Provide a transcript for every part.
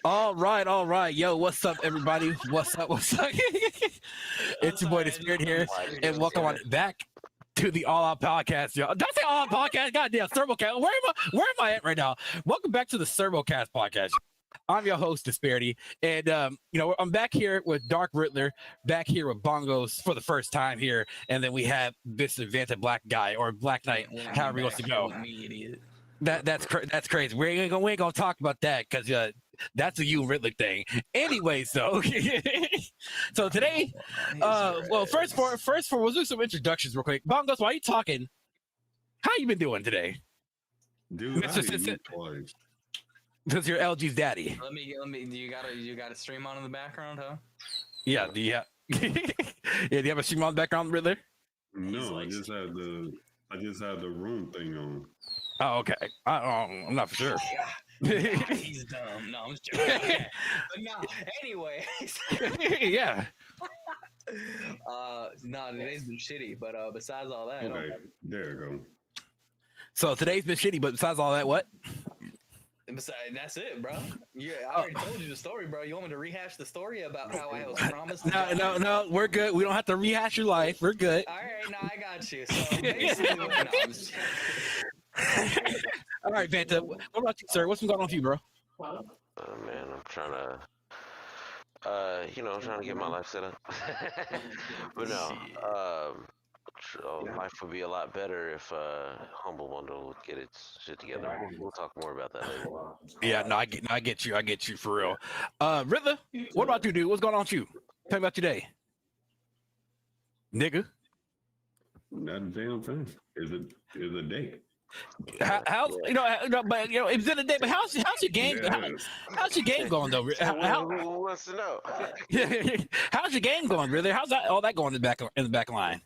All right, all right. Yo, what's up, everybody? What's up? What's up? It's your boy, the Spirit here, and welcome on back to the All Out Podcast, yo. Don't say All Out Podcast. Goddamn, ServoCast. Where am I at right now? Welcome back to the ServoCast podcast. I'm your host, Disbearity, and I'm back here with Dark Riddler, back here with Bongoz for the first time here, and then we have this Vantablackknigh or Black Knight, however he wants to go. That's crazy. We ain't gonna talk about that because that's a you Riddler thing. Anyway, so today, well, first we'll do some introductions real quick. Bongos, while you talking, how you been doing today, dude? Because you're LG's daddy. Let me. You got a stream on in the background, huh? Yeah. Yeah. Do you have a stream on the background, Riddler? No, I just had the room thing on. Oh, okay. I'm not for sure. He's dumb. No, I'm just joking. But no, anyway. Yeah. No, today's been shitty, but besides all that. Okay, there you go. So today's been shitty, but besides all that, what? Besides, that's it, bro. Yeah, I already told you the story, bro. You want me to rehash the story about how I was promised? No, we're good. We don't have to rehash your life. We're good. All right, no, I got you. So basically, all right, Vanta. What about you, sir? What's been going on with you, bro? Man, I'm trying to, trying to get my life set up. But no, life would be a lot better if Humble Bundle would get its shit together. We'll talk more about that later. Yeah, no, I get you for real. Riddler, what about you, dude? What's going on with you? Tell me about your day, nigga. Not a damn thing. Is a day. How's but it's been a day. But how's your game? Yes. How's your game going though? Who wants to know? How's your game going, really? How's all that going in the back line?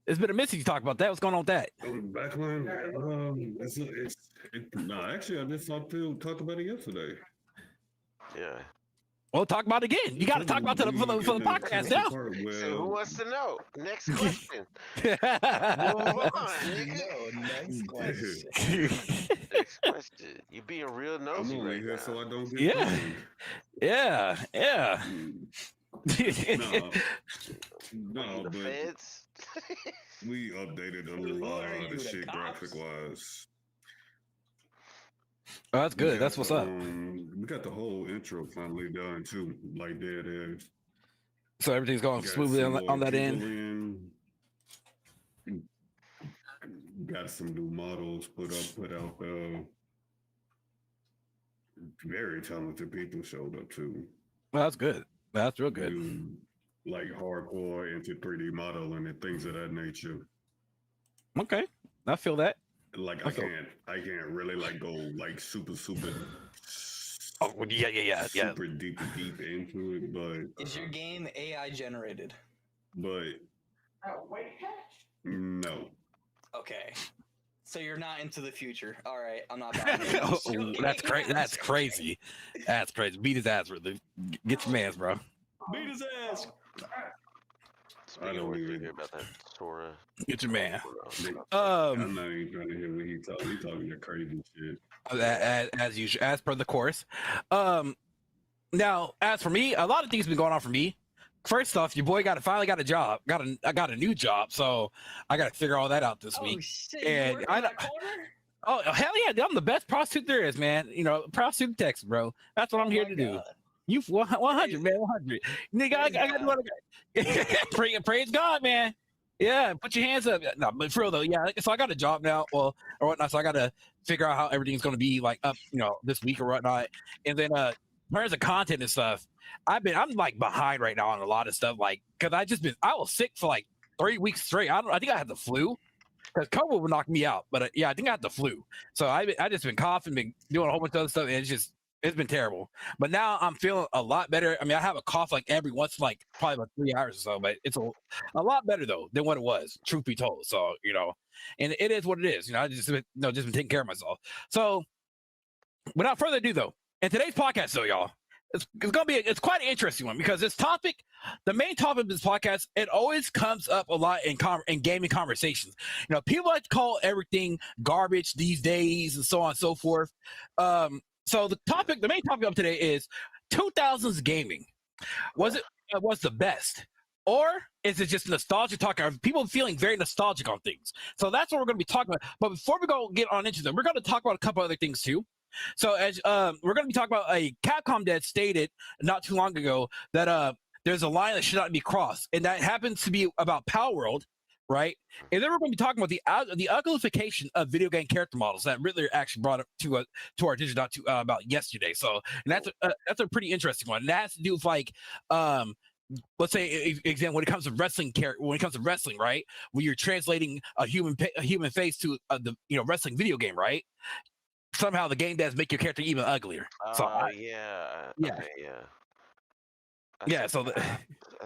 It's been a minute since you talked about that. What's going on with that? Back line. No, actually, I just talked about it yesterday. Yeah. Well, talk about it again. You got to talk about it for the podcast now. So who wants to know? Next question. Move on, nigga. Next question. Next question. You being real nosy I'm only right here now. so I don't get Yeah. No, The but feds. we updated the shit graphic wise. Oh, that's good. That's what's up. We got the whole intro finally done too, like dead ass. So everything's going smoothly on that end. Got some new models put out. Very talented people showed up too. Well, that's good. That's real good. Like hardcore into 3D modeling and things of that nature. Okay, I feel that. Like Okay. I can't really like go like super. Oh yeah. Super deep into it, but Is your game AI generated? But no. Okay. So you're not into the future. All right, I'm not. Oh, that's crazy. That's crazy. That's crazy. Beat his ass, Ridley. Get your mans, bro. Beat his ass. Speaking of which, you hear about that Sora? Get your man. I'm not even trying to hear what he's talking. He's talking your crazy shit. As usual, as per the course. Now, as for me, a lot of things have been going on for me. First off, your boy finally got a job. I got a new job, so I got to figure all that out this week. Shit, And oh hell yeah, I'm the best prostitute there is, man. Prostitute Texas, bro. That's what I'm here to do. You 100, man, 100. Nigga, I got to do praise God, man. Yeah, put your hands up. No, but for real though, yeah. So I got a job now, or whatnot. So I got to figure out how everything's going to be like up, this week or whatnot. And then, in terms of content and stuff, I'm like behind right now on a lot of stuff, like because I was sick for like 3 weeks straight. I think I had the flu because COVID would knock me out. But yeah, I think I had the flu. So I just been coughing, been doing a whole bunch of other stuff, and it's been terrible. But now I'm feeling a lot better. I mean, I have a cough like every once, like probably about 3 hours or so, but it's a lot better though than what it was, truth be told. So, and it is what it is. I just been taking care of myself. So without further ado though, in today's podcast though, y'all, it's quite an interesting one because the main topic of this podcast, it always comes up a lot in gaming conversations. People like to call everything garbage these days and so on and so forth. So the main topic of today is 2000s gaming. Was it was the best, or is it just nostalgia talking? Are people feeling very nostalgic on things? So that's what we're going to be talking about. But before we get on into them, we're going to talk about a couple other things too. So as we're going to be talking about a Capcom Dev stated not too long ago that there's a line that should not be crossed, and that happens to be about Power World, right? And then we're going to be talking about the uglification of video game character models that Riddler actually brought up to our Digidot about yesterday. So, and that's a pretty interesting one. And that has to do with like let's say example when it comes to wrestling, right? When you're translating a human face to the wrestling video game, right? Somehow the game does make your character even uglier. So yeah. yeah. Okay, yeah. Yeah, so that's an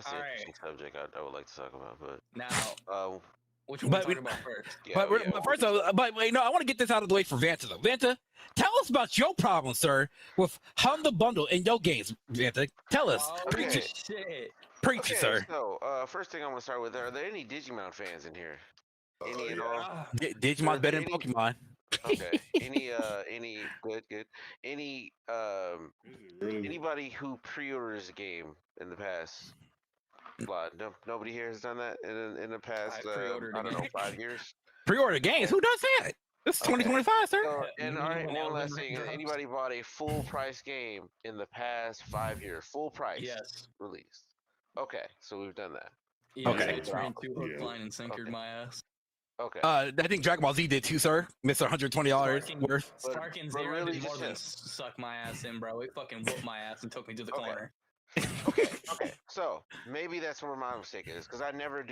Alright. interesting subject I would like to talk about, but Now, which one we talking about first? yeah, but first, I want to get this out of the way for Vanta though. Vanta, tell us about your problem, sir, with Humble Bundle in your games. Vanta, tell us. Oh, Preach okay. it. Shit. Preach it, sir. So, first thing I'm gonna start with: are there any Digimon fans in here? Any at all? Digimon's better than Pokemon. Okay. Any good. Any anybody who pre-orders a game in the past? No, nobody here has done that in the past. I pre-ordered I a don't know, game. 5 years. Pre-order games? Who does that? This is 2025, sir. So, and all right, When one Elden last Ring thing: drops. anybody bought a full price game in the past 5 years? Full price Yes. released. Okay, so we've done that. Yeah, Okay. It's ran two hook, Yeah. line, and sinkered Okay. my ass. Okay. I think Dragon Ball Z did too, sir. Mr. $120 worth. But- Stark and but Zero really did more just than yet. suck my ass in, bro. It fucking whooped my ass and took me to the Okay. corner. Okay. So maybe that's where my mistake is because I've never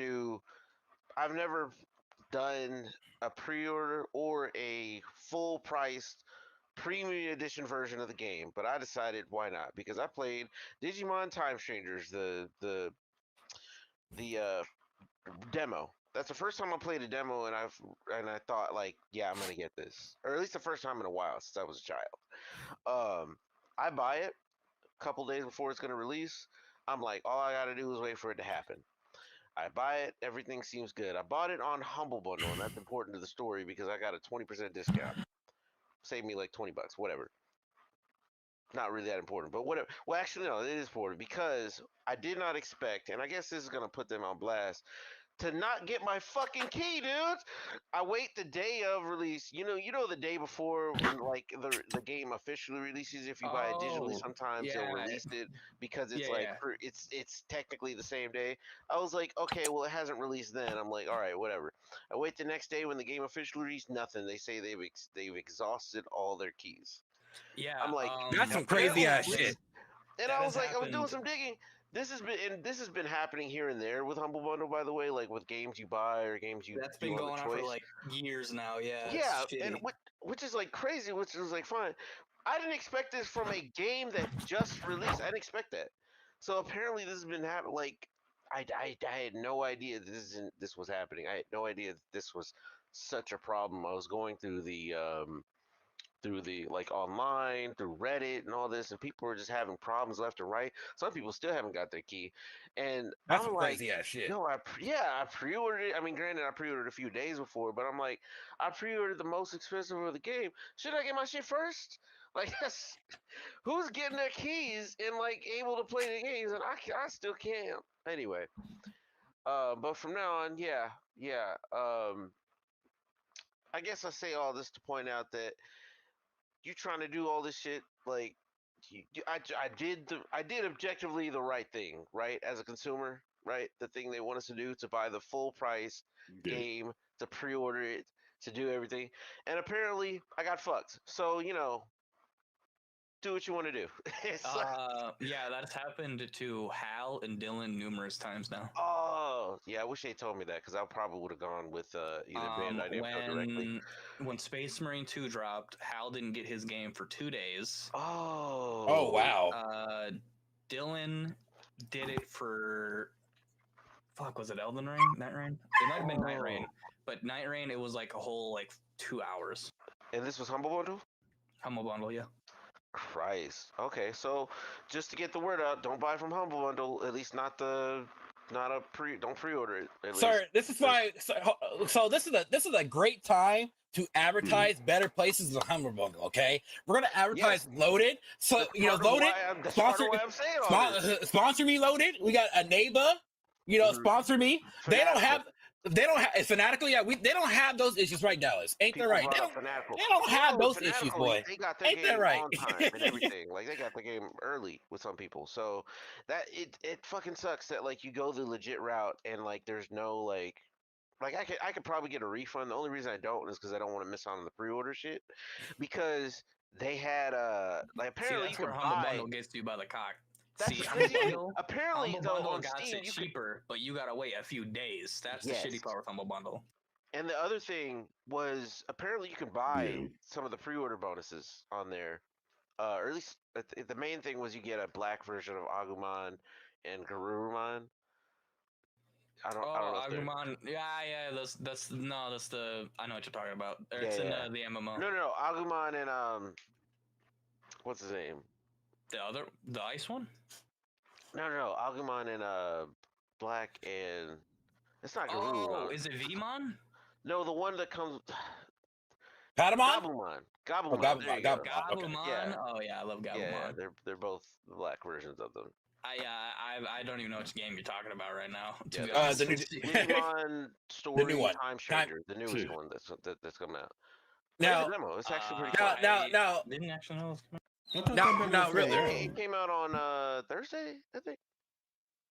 done a pre-order or a full priced premium edition version of the game, but I decided why not, because I played Digimon Time Strangers, the demo. That's the first time I played a demo, and I thought like, yeah, I'm gonna get this, or at least the first time in a while since I was a child. I buy it a couple days before it's gonna release. I'm like, all I gotta do is wait for it to happen. I buy it, everything seems good. I bought it on Humble Bundle, and that's important to the story because I got a 20% discount. Saved me like $20, whatever. Not really that important, but whatever. Well, actually, no, it is important because I did not expect, and I guess this is gonna put them on blast, to not get my fucking key, dude. I wait the day of release. You know the day before when like the game officially releases. If you buy it digitally, Oh, sometimes they'll yeah. release it because it's Yeah, like yeah. it's technically the same day. I was like, okay, well it hasn't released then. I'm like, all right, whatever. I wait the next day when the game officially released. Nothing. They say they've exhausted all their keys. Yeah. I'm like, That's some crazy ass shit. And That I has was like, I was doing happened. some digging. This has been happening here and there with Humble Bundle, by the way, like with games you buy or games you That's do been on the going on for choice. like years now. Yeah. Yeah, it's and shitty. which is like crazy, which is like fine. I didn't expect this from a game that just released. I didn't expect that. So apparently this has been happening. Like I had no idea this was happening. I had no idea that this was such a problem. I was going through the like online through Reddit and all this, and people were just having problems left and right. Some people still haven't got their key, and That's I'm some like, crazy ass shit. no, I pre-ordered it. I mean, granted, I pre-ordered a few days before, but I'm like, I pre-ordered the most expensive of the game. Should I get my shit first? Like, that's who's getting their keys and like able to play the games, and I still can't. Anyway, but from now on, yeah. I guess I say all this to point out that you trying to do all this shit like I did objectively the right thing, right, as a consumer, right, the thing they want us to do, to buy the full price game, to pre-order it, to do everything, and apparently I got fucked. So do what you want to do. It's like, Yeah, that's happened to Hal and Dylan numerous times now. oh yeah, I wish they told me that because I probably would have gone with either Bandai Namco directly. When Space Marine 2 dropped, Hal didn't get his game for 2 days. Oh wow. Dylan did it for was it Elden Ring? Night Rain? It might have been Night Rain, but Night Rain it was like a whole like 2 hours. And this was Humble Bundle? Humble Bundle, yeah. Christ. Okay, so just to get the word out, don't buy from Humble Bundle. At least don't pre-order it. At Sir, least. this is why. So this is a great time to advertise better places than Humble Bundle. Okay, we're gonna advertise Loaded. So That's you know, part of Loaded why that's part of sponsor why I'm saying all this. sponsor me, Loaded. We got a neighbor. You know, Mhm. sponsor me. They don't Fanatical. have. They don't have Fanatical. Yeah, they don't have those issues, right, Dallas? Ain't People that right? brought up Fanatical. They don't have No, those issues, Fanatical, boy. they got their Ain't that game right? on time and everything. Like they got the game early with some people. So that it fucking sucks that like you go the legit route and like there's no like I could probably get a refund. The only reason I don't is because I don't want to miss out on the pre-order shit. Because they had like See, apparently that's you where could Humble buy. Bundle gets you by the cock. That's See, the Humble crazy thing. Bundle, Apparently Humble though Bundle on got Steam it you could. cheaper, but you gotta wait a few days. That's the shitty Yes. part with Humble Bundle. And the other thing was apparently you can buy some of the pre-order bonuses on there. Or at least the main thing was you get a black version of Agumon and Garurumon. I don't know if they're Agumon. Yeah. That's no, that's the. I know what you're talking about. It's Yeah, in yeah. the MMO. No, Agumon and what's his name? The ice one. No, Agumon and black and it's not Oh, Garurumon. is it Vmon? No, the one that comes Patamon? Gabumon. Oh, Gabumon. There you go. Gabumon. Okay. Gabumon. Yeah. Oh yeah, I love Gabumon. Yeah, they're both the black versions of them. I don't even know which game you're talking about right now. To Yeah, be honest the new- with you. Digimon Story new one. Time Stranger, the newest one that's coming out. Now, Play the demo. It's actually pretty cool. now, Didn't actually know it was coming. I thought Now- that been now, for really- It came out on Thursday, I think.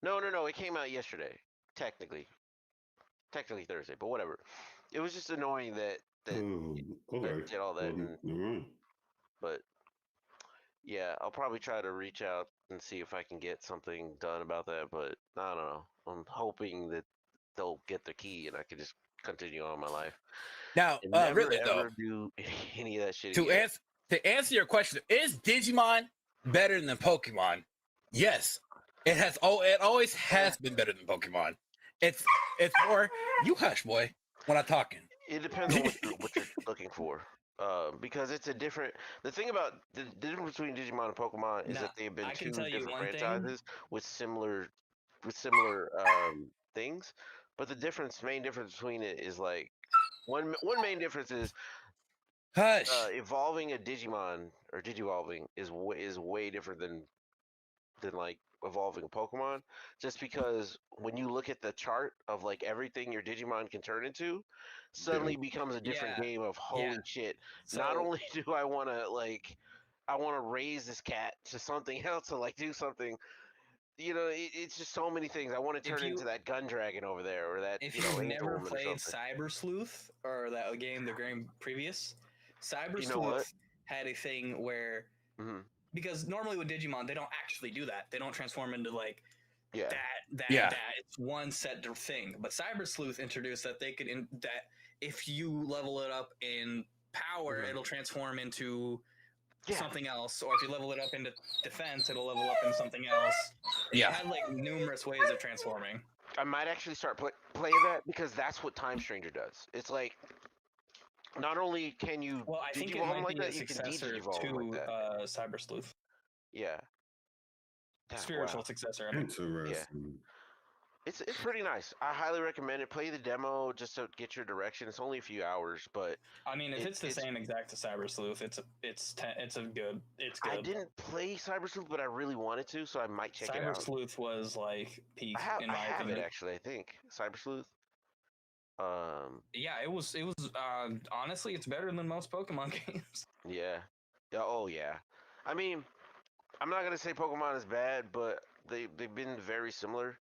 No, it came out yesterday. Technically Thursday, but whatever. It was just annoying that okay. did all that, Alright. but yeah, I'll probably try to reach out and see if I can get something done about that. But I don't know. I'm hoping that they'll get the key and I can just continue on my life. now, And never, really though, ever do any of that shit to again. answer your question, is Digimon better than Pokemon? Yes, it has. Oh, it always has been better than Pokemon. It's more you hush, boy, when I'm talking. It depends on what you're looking for. Because it's a different. The thing about the difference between Digimon and Pokemon is Now, that they've been I can two tell you different one thing. franchises with similar things. But the main difference between it is like one main difference is Hush. evolving a Digimon or Digivolving is way different than like evolving a Pokemon. Just because when you look at the chart of like everything your Digimon can turn into, suddenly becomes a different Yeah, game of holy shit. So, Not only do I want to raise this cat to something else to like do something. You know, it's just so many things. I want to turn into that gun dragon over there, or that if you know, you've angel never woman or played something. Cyber Sleuth or the game previous, Cyber You know what? Sleuth had a thing where Mhm. because normally with Digimon they don't actually do that. They don't transform into like Yeah. that. It's one set thing. But Cyber Sleuth introduced that they could that if you level it up in power, Mhm. it'll transform into Yeah. something else, or if you level it up into defense, it'll level up into something else. Yeah. It had like numerous ways of transforming. I might actually start playing that because that's what Time Stranger does. It's like not only can you Well, I think it digivolve might like be a that, you can successor digivolve to like that. Cyber Sleuth. Yeah. Spiritual Wow. successor. I mean. Interesting. It's pretty nice. I highly recommend it. Play the demo just to get your direction. It's only a few hours, but I mean, if it's the same exact as Cyber Sleuth, it's good. I didn't play Cyber Sleuth, but I really wanted to, so I might check it out. Cyber Sleuth was like peak in I my have opinion. it actually. I think Cyber Sleuth. Yeah, it was. Honestly, it's better than most Pokemon games. Yeah. Oh yeah. I mean, I'm not gonna say Pokemon is bad, but they've been very similar,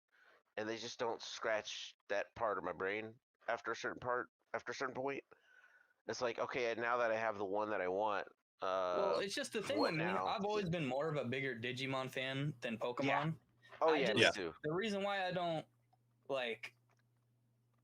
and they just don't scratch that part of my brain after a certain point. It's like, okay, now that I have the one that I want. Well, it's just the thing what with me. now? I've always been more of a bigger Digimon fan than Pokemon. Yeah. Oh yeah, me too. The reason why I don't like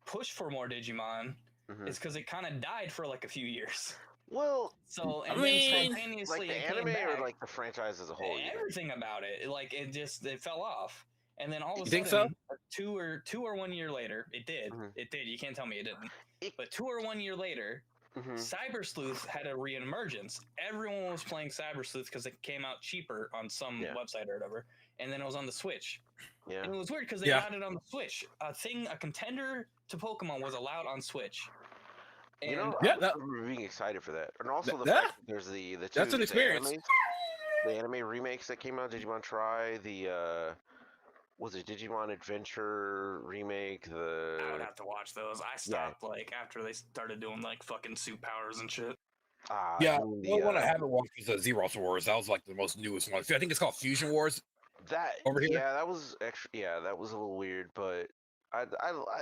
push for more Digimon Mhm. is because it kind of died for like a few years. Well, So I and mean, then spontaneously like the it came anime or back. like the franchise as a whole. You think? Everything about it, like it fell off, and then all of a You sudden, think so? two or 1 year later, it did. Mhm. It did. You can't tell me it didn't. It- But 2 or 1 year later, Mhm. Cyber Sleuth had a re-emergence. Everyone was playing Cyber Sleuth because it came out cheaper on some website or whatever, and then it was on the Switch. Yeah. And it was weird because they got it on the Switch. A contender to Pokemon was allowed on Switch. And You know, Yeah, I remember being excited for that, and also the that- fact that there's the that's an experience. the anime remakes that came out. Digimon Try, the was it Digimon Adventure remake? I would have to watch those. I Yeah. stopped like after they started doing like fucking suit powers and shit. Yeah, doing the one I haven't watched is the Zero Wars. That was like the most newest one. I think it's called Fusion Wars. that over here? Yeah, that was extra. Yeah, that was a little weird, but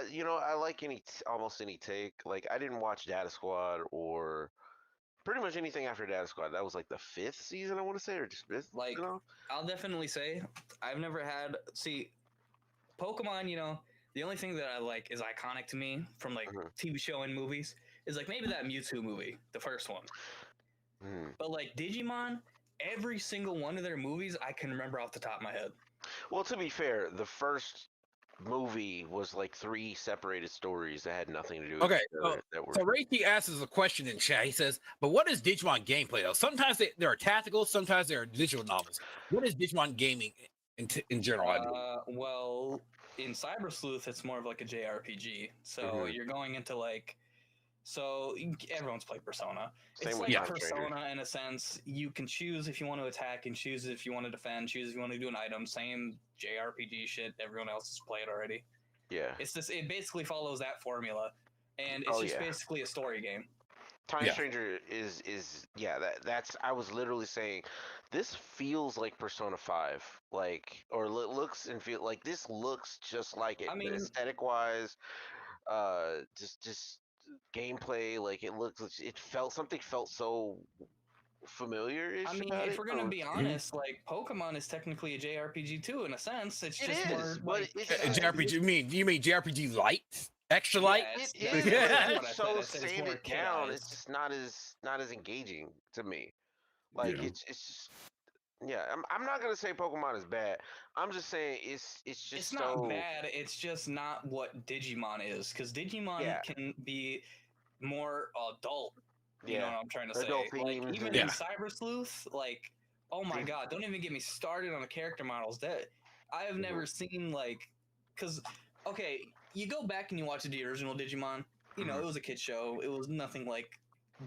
you know, I like almost any take. Like I didn't watch Data Squad or pretty much anything after Data Squad. That was like the 5th season, I want to say, or just 5th. Like, You know? I'll definitely say I've never had Pokemon. You know, the only thing that I like is iconic to me from like Mhm. TV show and movies is like maybe that Mewtwo movie, the first one. Mhm. But like Digimon, every single one of their movies I can remember off the top of my head. Well, to be fair, the first movie was like 3 separated stories that had nothing to do with Okay, each other. That were So Reiki asks us a question in chat. He says, "But what is Digimon gameplay though? Sometimes they are tactical, sometimes they are visual novels. What is Digimon gaming in general?" I mean, Well, in Cyber Sleuth, it's more of like a JRPG. So Mhm. you're going into like, everyone's played Persona. Same It's with like Time Stranger. Persona in a sense. You can choose if you want to attack and choose if you want to defend, choose if you want to do an item. Same JRPG shit everyone else has played already. Yeah. It basically follows that formula, and it's Oh, just yeah. basically a story game. Time Yeah. Stranger is yeah, that's I was literally saying this feels like Persona 5, like, or looks and feel like this looks just like it. I mean- Aesthetic wise, just gameplay, like something felt so familiar. I mean, if we're gonna be honest, like Pokemon is technically a JRPG too, in a sense. It's It just is, more but like it's JRPG. You mean JRPG light, extra light? Yes, it that's is, exactly but what I it's said. so I said it's sand more it down. kid-eyes. It's just not as engaging to me. Like Yeah. it's just yeah. I'm not gonna say Pokemon is bad. I'm just saying it's just It's so not bad. It's just not what Digimon is, because Digimon Yeah. can be more adult. You know Yeah. what I'm trying to Adult say? Like themes even and- in Yeah. Cyber Sleuth, like oh my They've- god, don't even get me started on the character models. That I have never seen like, because okay, you go back and you watch the original Digimon. You know, it was a kid show. It was nothing like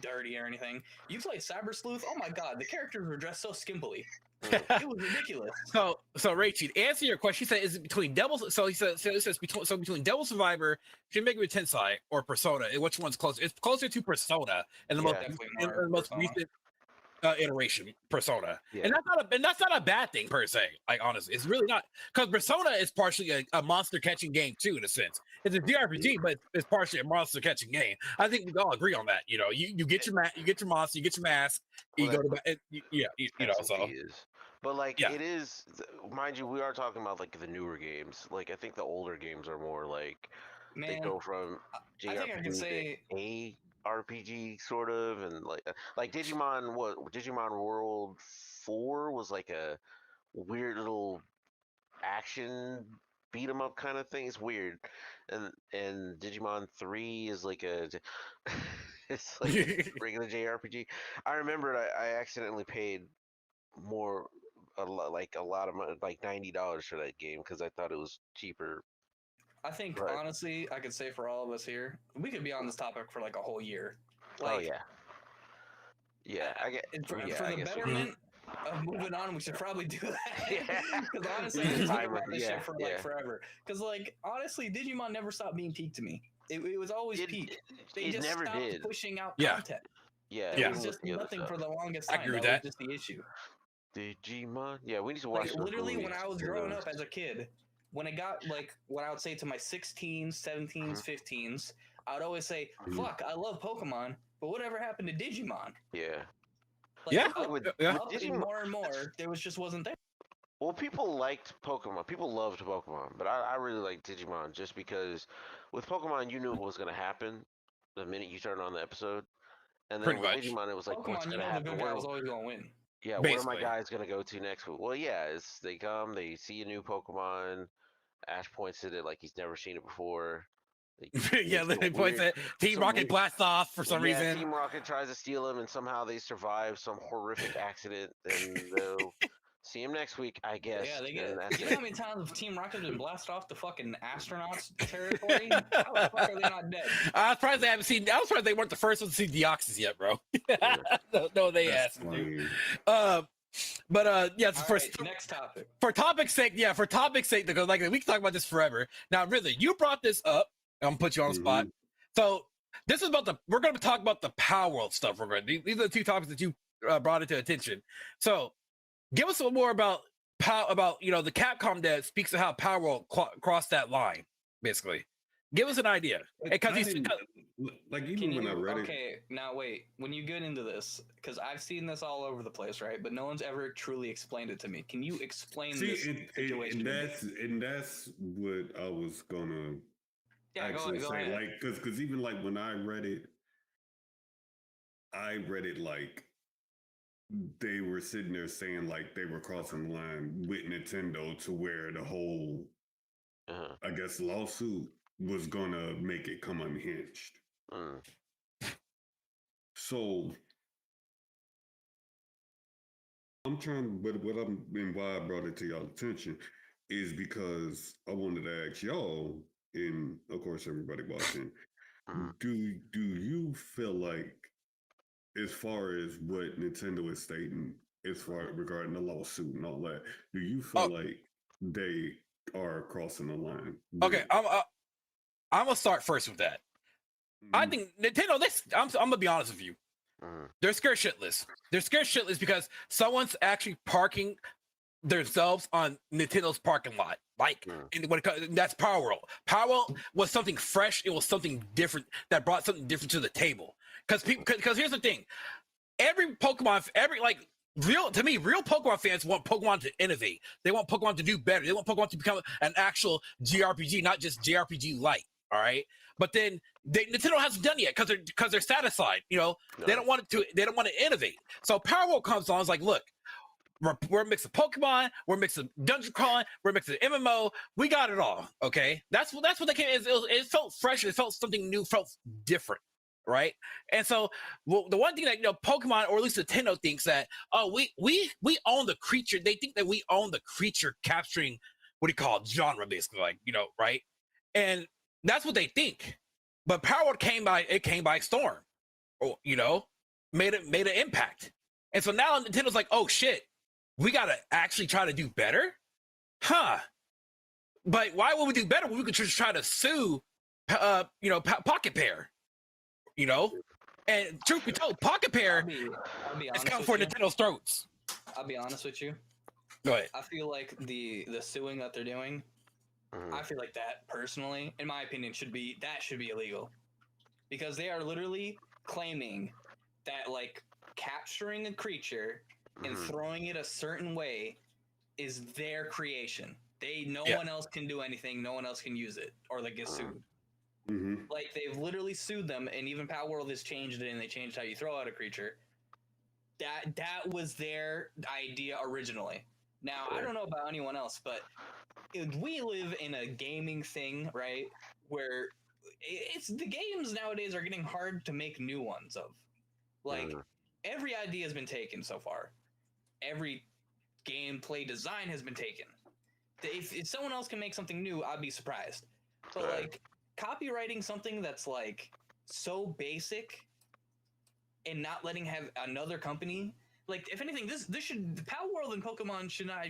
dirty or anything. You played Cyber Sleuth. Oh my god, the characters were dressed so skimpily. It was ridiculous. So Rachel, to answer your question, he said, "Is it between Devil?" So he says, between Devil Survivor, Shin Megami Tensei, or Persona. And which one's closer? It's closer to Persona in the Yeah. Definitely in more the most Persona. recent iteration, Persona. Yeah. And that's not a bad thing per se. Like honestly, it's really not, because Persona is partially a monster catching game too, in a sense. It's a JRPG, but it's partially a monster catching game. I think we all agree on that. You know, you get your you get your monster, you get your mask, you Well, go to you know. That's what So he is. But like Yeah. it is, mind you, we are talking about like the newer games. Like I think the older games are more like they Man, go from I think I can JRPG say to a RPG sort of, and like Digimon. What Digimon World 4 was like a weird little action beat 'em up kind of thing. It's weird, and Digimon 3 is like a it's like a regular JRPG. I remembered I accidentally paid more like a lot of money, like $90 for that game because I thought it was cheaper. I think Right. honestly, I could say for all of us here, we could be on this topic for like a whole year. Like, Oh yeah, yeah. I get and for, yeah. for I the guess we betterment of moving on, we should probably do that. Yeah. Because honestly, I was thinking Timer, about this yeah, shit for like yeah. forever. Because like honestly, Digimon never stopped being peak to me. It was always It- peak. They it just never stopped did. pushing out Yeah. content. Yeah, There Yeah. was even just with the other nothing stuff. for the longest I time. agree with that that. was just the issue. Digimon. Yeah, we need to watch Like those literally when movies I was for growing those. up as a kid, when it got like what I would say to my 16s, 17s, 15s, I would always say, "Fuck, I love Pokemon, but whatever happened to Digimon?" Yeah. Like, Yeah. up, Yeah. up and Digimon- more and more, there was just wasn't there. Well, people liked Pokemon. People loved Pokemon, but I really liked Digimon just because with Pokemon you knew what was gonna happen the minute you turned on the episode, and then Pretty with much. Digimon it was like, what's Pokemon, you gonna know, the happen? good guy was always gonna win. Yeah, where are my Basically. guys gonna go to next? Well, yeah, it's they come, they see a new Pokemon. Ash points at it like he's never seen it before. Yeah, they points at Team some Rocket weird- blasts off for some yeah, reason. Team Rocket tries to steal him, and somehow they survive some horrific accident, and they'll See him next week, I guess. Yeah, they and get. that's You know it. how many times Team Rocket's been blasted off the fuking astronauts territory? How the fuck are they not dead? I was surprised they haven't seen. I was surprised they weren't the first ones to see Deoxys yet, bro. no, they That's asked. funny. Yeah. All For right, next topic. for topic's sake, for topic's sake, because like we can talk about this forever. Now, Ridley, you brought this up. I'm gonna put you on the spot. So this is about we're gonna talk about the Power World stuff. These are the two topics that you brought into attention. So give us a little more about the Capcom dev speaks of how Power World crossed that line. Basically, give us an idea. Because like even when I read it. Okay, now wait. When you get into this, because I've seen this all over the place, right? But no one's ever truly explained it to me. Can you explain this situation? And that's what I was gonna actually go say. ahead. Like, because even like when I read it like they were sitting there saying like they were crossing the line with Nintendo to where the whole, I guess, lawsuit was gonna make it come unhinged. So I'm trying, but why I brought it to y'all attention is because I wanted to ask y'all, and of course everybody watching, do you feel like, as far as what Nintendo is stating, as far regarding the lawsuit and all that, do you feel like they are crossing the line? Okay, I'm gonna start first with that. I think Nintendo. I'm gonna be honest with you. They're scared shitless. They're scared shitless because someone's actually parking themselves on Nintendo's parking lot. Like, that's Power World. Power World was something fresh. It was something different that brought something different to the table. Because here's the thing: real Pokemon fans want Pokemon to innovate. They want Pokemon to do better. They want Pokemon to become an actual JRPG, not just JRPG light. All right, but then Nintendo hasn't done it yet because they're satisfied. They don't want to innovate. So Power World comes on. It's like, look, we're mixing Pokemon, we're mixing dungeon crawling, we're mixing MMO. We got it all. Okay, that's what they came. It felt fresh. It felt something new. Felt different. Right. And so the one thing that Pokemon, or at least Nintendo, thinks that we own the creature. They think that we own the creature capturing genre, basically, right? And that's what they think. But Power World came by storm, or made an impact. And so now Nintendo's like, oh shit, we gotta actually try to do better, huh? But why would we do better when we could just try to sue Pocketpair? And truth be told, Pocketpair is coming for Nintendo's throats. I'll be honest with you. Go ahead. I feel like the suing that they're doing, I feel like that personally, in my opinion, should be illegal, because they are literally claiming that like capturing a creature and throwing it a certain way is their creation. No one else can do anything. No one else can use it, or they get sued. Like, they've literally sued them, and even Power World has changed it, and they changed how you throw out a creature. That was their idea originally. Now, I don't know about anyone else, but we live in a gaming thing, right? Where the games nowadays are getting hard to make new ones of. Like, every idea has been taken so far. Every gameplay design has been taken. If someone else can make something new, I'd be surprised. So, like, copywriting something that's like so basic and not letting have another company, like, if anything, this should, Power World and Pokemon should not.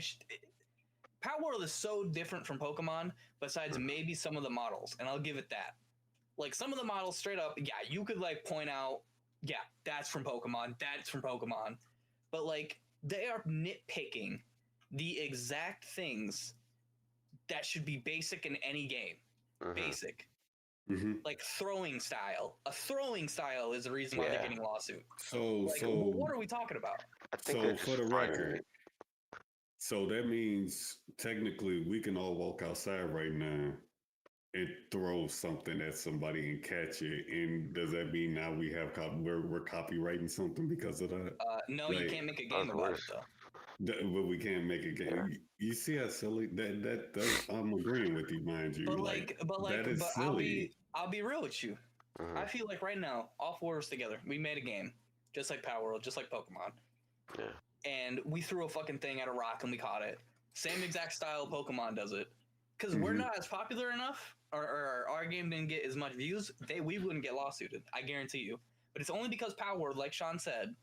Power World is so different from Pokemon, besides maybe some of the models, and I'll give it that. Like, some of the models, straight up, you could like point out, that's from Pokemon, that's from Pokemon, but like, they are nitpicking the exact things that should be basic in any game. Basic. Like throwing style. A throwing style is the reason why they're getting a lawsuit. So what are we talking about? So for the record, so that means technically we can all walk outside right now and throw something at somebody and catch it. And does that mean now we have we're copywriting something because of that? No, like, you can't make a game about it though. But we can't make a game. You see how silly that I'm agreeing with you, mind you. But that is silly. I'll be real with you. I feel like right now, all four of us together, we made a game, just like Power World, just like Pokemon. and we threw a fucking thing at a rock and we caught it. Same exact style Pokemon does it. Because we're not as popular enough, or our game didn't get as much views, we wouldn't get lawsuited. I guarantee you. But it's only because Power World, like Sean said,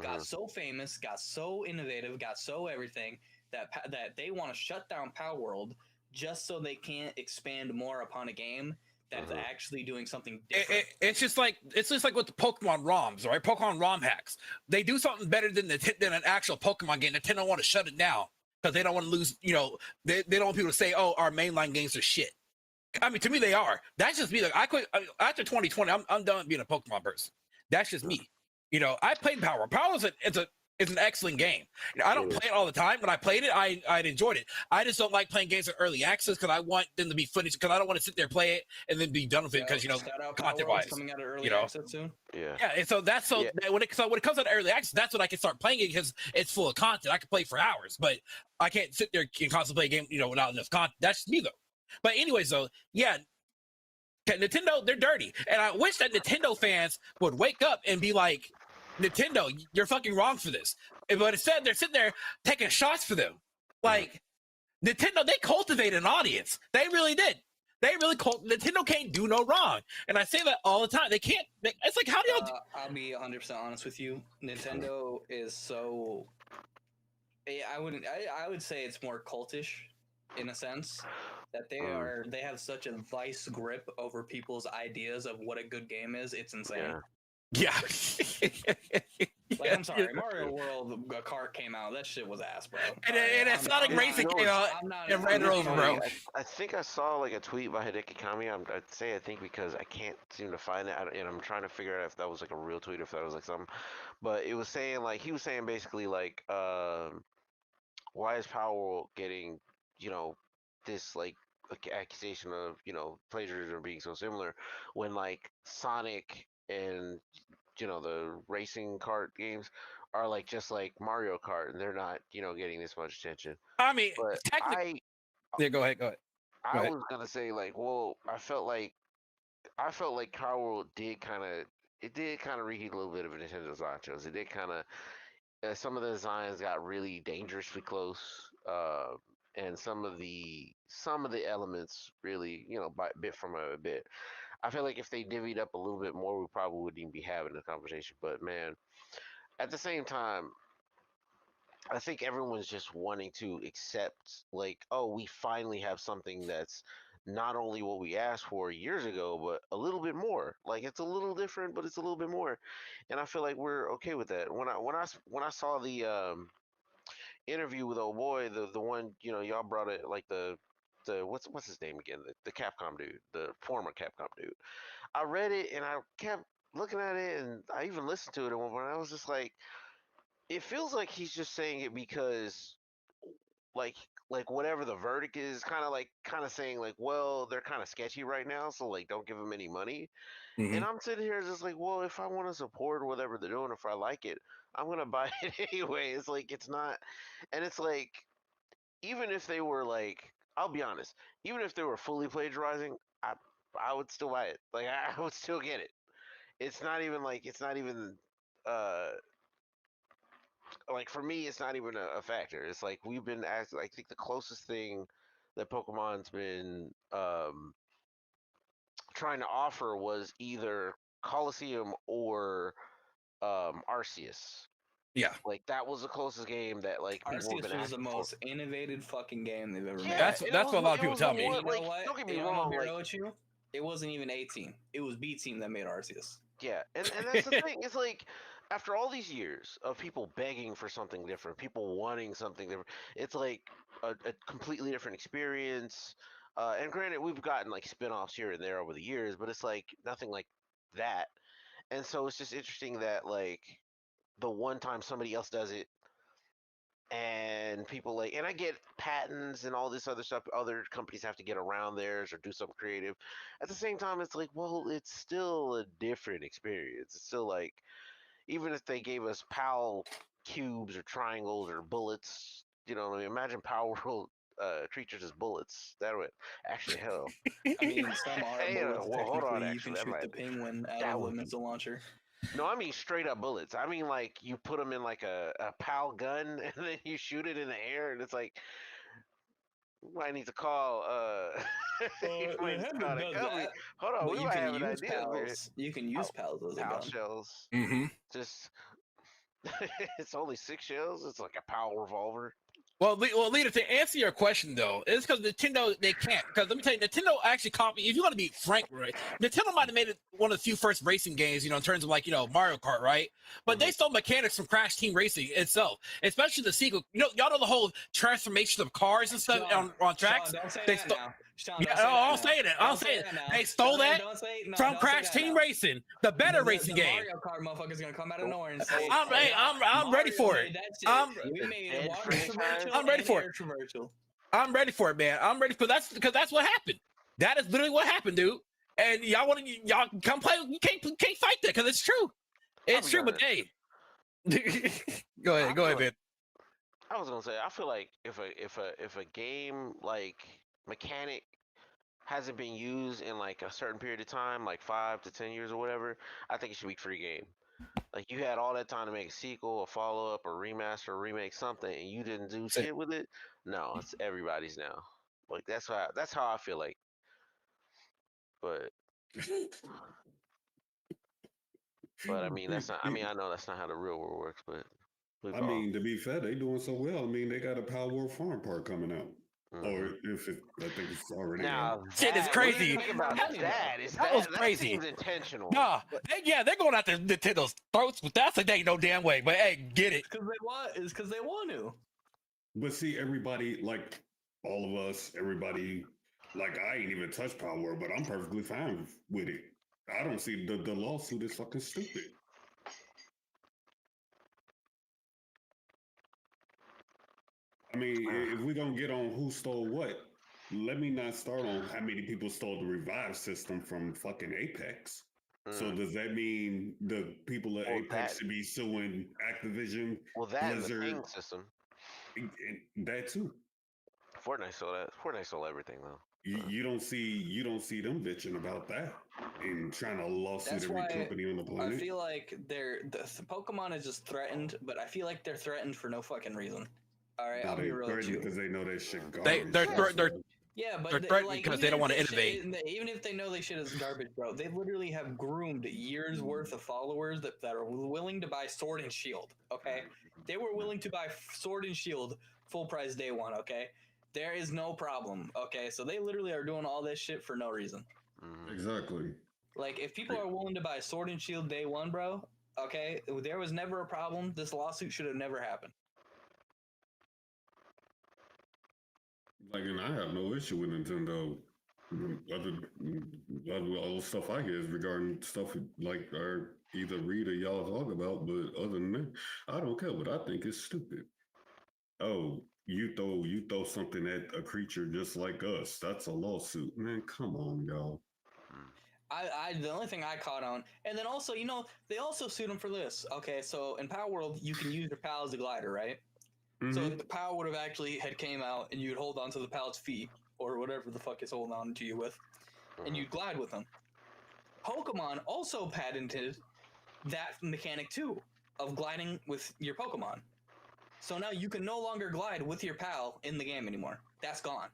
got so famous, got so innovative, got so everything that they want to shut down Power World just so they can't expand more upon a game that's actually doing something different. It's just like with the Pokemon ROMs, right? Pokemon ROM hacks. They do something better than an actual Pokemon game. Nintendo want to shut it down because they don't want to lose. You know, they don't want people to say, "Oh, our mainline games are shit." I mean, to me, they are. That's just me. Like, I quit after 2020. I'm done being a Pokemon person. That's just me. You know, I played Power. Power is an excellent game. You know, I don't play it all the time. When I played it, I enjoyed it. I just don't like playing games in early access because I want them to be footage. Because I don't want to sit there play it and then be done with it. Because content wise, coming out of early access soon. Yeah. And so that's when it comes out of early access, that's when I can start playing it because it's full of content. I can play for hours, but I can't sit there and constantly play a game, you know, without enough content. That's just me though. But anyways, though, yeah. Nintendo, they're dirty. And I wish that Nintendo fans would wake up and be like, Nintendo, you're fucking wrong for this. But instead, they're sitting there taking shots for them. Like, Nintendo, they cultivated an audience. They really did. Nintendo can't do no wrong. And I say that all the time. They can't. It's like, how do y'all... I'll be 100% honest with you. Nintendo is so... I would say it's more cultish in a sense. That they have such a vice grip over people's ideas of what a good game is. It's insane. Yeah. Like, I'm sorry, Mario World Kart came out. That shit was ass, bro. And Sonic Racing came out and ran her over, bro. I think I saw like a tweet by Hideki Kami. I think because I can't seem to find it, and I'm trying to figure out if that was like a real tweet, if that was like something. But it was saying like he was saying basically like, why is Power World getting, you know, this like accusation of, you know, plagiarism being so similar when like Sonic and, you know, the racing kart games are like just like Mario Kart and they're not, you know, getting this much attention. I mean, but technically, go ahead. I was gonna say like, well, I felt like Power World did kind of reheat a little bit of Nintendo's nachos. It did kind of some of the designs got really dangerously close. And some of the elements really, you know, bit from a bit. I feel like if they divvied up a little bit more, we probably wouldn't even be having the conversation. But man, at the same time, I think everyone's just wanting to accept, like, oh, we finally have something that's not only what we asked for years ago, but a little bit more. Like it's a little different, but it's a little bit more. And I feel like we're okay with that. When I saw the interview with old boy, the one, you know, y'all brought it, like the what's his name again, the Capcom dude, the former Capcom dude. I read it and I kept looking at it and I even listened to it at one point. I was just like, it feels like he's just saying it because like whatever the verdict is, kind of saying like, well, they're kind of sketchy right now, so like don't give them any money. And I'm sitting here just like, well, if I want to support whatever they're doing, if I like it, I'm gonna buy it anyway. It's like it's not, and it's like even if they were like, I'll be honest, even if they were fully plagiarizing, I would still buy it. Like I would still get it. It's not even like for me, it's not even a factor. It's like we've been asked. I think the closest thing that Pokemon's been trying to offer was either Coliseum or Arceus. Yeah, like that was the closest game that like people Arceus been was the asking most innovative fucking game they've ever made. that's what a lot of people tell me. You know Like, what? don't get me I'm wrong. gonna be Like, real with you. It wasn't even A Team. It was B Team that made Arceus. yeah, and that's the thing. It's like after all these years of people begging for something different, people wanting something different, it's like a completely different experience. And granted, we've gotten like spin-offs here and there over the years, but it's like nothing like that. And so it's just interesting that like the one time somebody else does it and people like, and I get patents and all this other stuff other companies have to get around theirs or do something creative. At the same time, it's like, well, it's still a different experience. It's still like, even if they gave us PAL cubes or triangles or bullets, you know what I mean? Imagine Power World creatures as bullets. That would actually, hell. I mean, some are Hey, bullets. well, hold on, Technically, you can actually, shoot the penguin out that of the would be missile launcher. No, I mean straight up bullets. I mean like you put them in like a PAL gun and then you shoot it in the air and it's like we might need to call you might need to call the does company. that, Hold on, but we you might can have an use idea here. pals. You can use pals as a PAL gun. shells. Mm-hmm. Just it's only 6 shells. It's like a PAL revolver. Well, Leader, to answer your question though, it's because Nintendo they can't. Because let me tell you, Nintendo actually copied. If you want to be frank, right? Nintendo might have made it one of the few first racing games, in terms of like Mario Kart, right? But they stole mechanics from Crash Team Racing itself, especially the sequel. Y'all know the whole transformation of cars and stuff on tracks. Sean, don't say They that stole. now. Sean, Yeah, don't say that I'll now. say it. I'll say it. now. They stole that from don't Crash say that Team now. Racing, the better racing the game. Mario Kart motherfucker's gonna come out of nowhere and say, I'm ready for it. We made Dead water franchise. traversal I'm ready and for air traversal. I'm ready for it, man. I'm ready for because that's what happened. That is literally what happened, dude. And y'all come play. You can't fight that because it's true. It's true, but hey, go ahead, man. I was gonna say I feel like if a game like mechanic hasn't been used in like a certain period of time, like 5 to 10 years or whatever, I think it should be free game. Like you had all that time to make a sequel, a follow up, a remaster, a remake, something, and you didn't do shit with it. No, it's everybody's now. Like that's how I feel like. But I mean that's not. I mean I know that's not how the real world works, but I mean, to be fair, they doing so well. I mean, they got a Power Farm Park coming out. Or if it, I think it's already out. now Shit is crazy. Think about that. That was crazy. That seems intentional. Nah, they're going after Nintendo's throats, but that's like ain't no damn way. But hey, get it. It's because they want to. But see, everybody, like all of us, everybody, like I ain't even touched Power, but I'm perfectly fine with it. I don't see the lawsuit is fucking stupid. I mean, if we're gonna get on who stole what, let me not start on how many people stole the revive system from fucking Apex. So does that mean the people at Apex should be suing Activision? Well, that Blizzard, and the ping system. and that too. Fortnite stole that. Fortnite stole everything though. You don't see them bitching about that and trying to lawsuit That's every why company on the planet. I feel like the Pokemon is just threatened, but I feel like they're threatened for no fucking reason. All right, I'll be real with you. Because they know that shit garbage. They're Yeah, but they're threatened because they don't want to innovate. Even if they know they shit is garbage, bro, they literally have groomed years worth of followers that are willing to buy Sword and Shield. Okay, they were willing to buy Sword and Shield full price day one. Okay, there is no problem. Okay, so they literally are doing all this shit for no reason. Exactly. Like if people are willing to buy Sword and Shield day one, bro, okay, there was never a problem. This lawsuit should have never happened. Like, and I have no issue with Nintendo. All the stuff I get is regarding stuff like our either read or y'all talk about, but other than that, I don't care. But I think it's stupid. Oh, you throw something at a creature just like us. That's a lawsuit, man. Come on, y'all. The only thing I caught on, and then also, they also sued him for this. Okay, so in Power World, you can use your pal as a glider, right? So if the pal would have actually had came out and you'd hold onto the pal's feet or whatever the fuck is holding on to you with, and you'd glide with them. Pokemon also patented that mechanic too of gliding with your Pokemon. So now you can no longer glide with your pal in the game anymore. That's gone.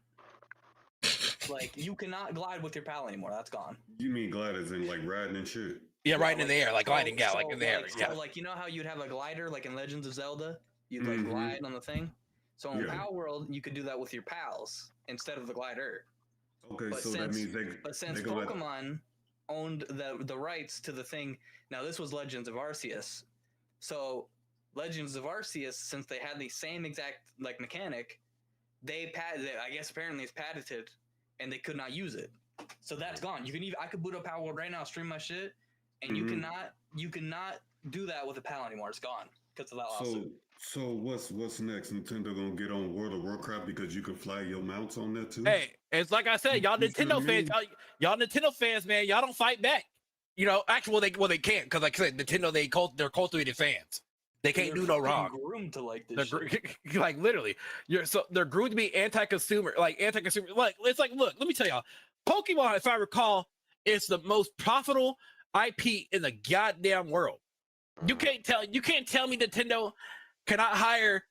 Like you cannot glide with your pal anymore. That's gone. You mean glide as in like riding and shit? Yeah, riding in the air, like gliding out, like in the air. Yeah. So like how you'd have a glider like in Legends of Zelda. You'd like glide on the thing. So in Power World, you could do that with your pals instead of the glider. Okay, so that means since Pokemon owned the rights to the thing, now this was Legends of Arceus. So Legends of Arceus, since they had the same exact like mechanic, they I guess apparently it's patented, and they could not use it. So that's gone. I could boot up Power World right now, stream my shit, and you cannot do that with a pal anymore. It's gone because of that lawsuit. So what's next? Nintendo gonna get on World of Warcraft because you can fly your mounts on that too? Hey, it's like I said, y'all Nintendo fans, y'all Nintendo fans, man, y'all don't fight back. Actually, they can't because, like I said, Nintendo they're cultivated fans. They can't do no wrong. Groomed to like this shit. Like literally, they're groomed to be anti-consumer. Like it's like, look, let me tell y'all, Pokemon, if I recall, is the most profitable IP in the goddamn world. You can't tell me Nintendo cannot hire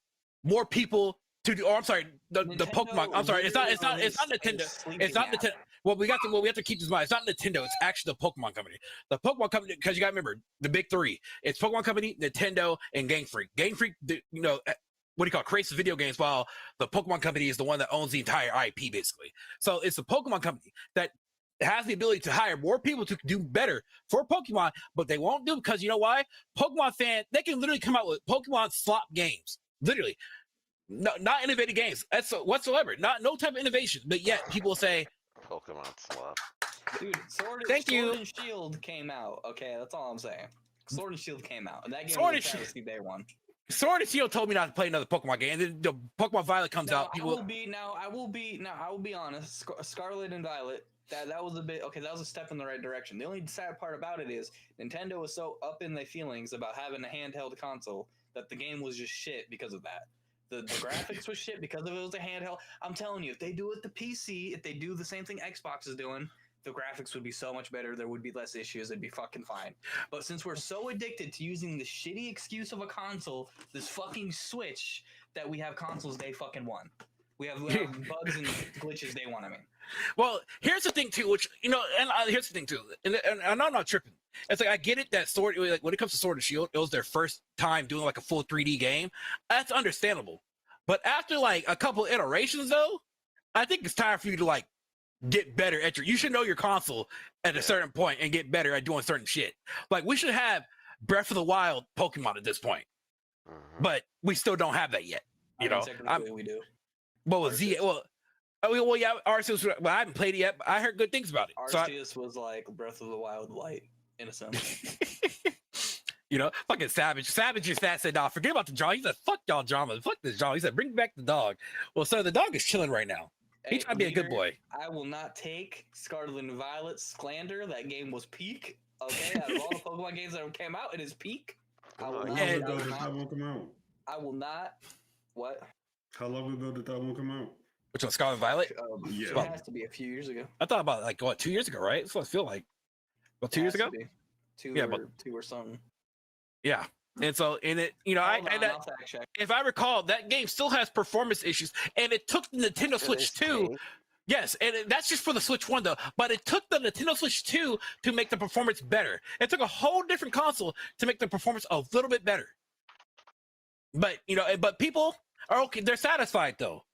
more people to do. Oh, I'm sorry, the Pokemon. I'm sorry, it's not Nintendo. It's not Nintendo. Well, we have to keep this in mind. It's not Nintendo. It's actually the Pokemon Company. The Pokemon Company, because you got to remember the big three. It's Pokemon Company, Nintendo, and Game Freak. Game Freak, what do you call it, creates the video games, while the Pokemon Company is the one that owns the entire IP, basically. So it's the Pokemon Company that has the ability to hire more people to do better for Pokemon, but they won't do it because you know why? Pokemon fan, they can literally come out with Pokemon slop games. Literally. No, not innovative games. That's whatsoever. No type of innovation. But yet people say Pokemon slop. Dude, Sword and Shield came out. Okay, that's all I'm saying. Sword and Shield came out, and that game was a travesty day one. Sword and Shield told me not to play another Pokemon game, and then the Pokemon Violet comes out. I will be honest. Scarlet and Violet. That was a bit okay. That was a step in the right direction. The only sad part about it is Nintendo was so up in their feelings about having a handheld console that the game was just shit because of that. The graphics was shit because of it was a handheld. I'm telling you, if they do it the PC, if they do the same thing Xbox is doing, the graphics would be so much better. There would be less issues. It'd be fucking fine. But since we're so addicted to using the shitty excuse of a console, this fucking Switch, that we have consoles day fucking one. We have bugs and glitches day one. I mean. Well, here's the thing too, which here's the thing too, and I'm not tripping. It's like I get it that Sword, like when it comes to Sword and Shield, it was their first time doing like a full 3D game. That's understandable. But after like a couple of iterations, though, I think it's time for you to like get better at you should know your console at a certain point and get better at doing certain shit. Like we should have Breath of the Wild Pokemon at this point, but we still don't have that yet. You know, we do. Well, yeah, Arceus. Well, I haven't played it yet, but I heard good things about it. Arceus was like Breath of the Wild light, in a sense. Fucking Savage. Savage just said, "Nah, forget about the drama." He said, "Fuck y'all drama. Fuck this drama." He said, "Bring back the dog." Well, so the dog is chilling right now. He trying to be a good boy. I will not take Scarlet and Violet slander. That game was peak. Okay, out of all the Pokemon games that came out, it is peak. How long ago did that one come out? I will not. What? How long ago did that one come out? Which one, Scarlet and Violet? Yeah, it has to be a few years ago. I thought about 2 years ago, right? That's what I feel like. About 2 years ago? Two or something. Yeah. And so in it, if I recall, that game still has performance issues, and it took the Nintendo Switch 2. Yes, and that's just for the Switch 1 though. But it took the Nintendo Switch 2 to make the performance better. It took a whole different console to make the performance a little bit better. But but people are okay. They're satisfied though.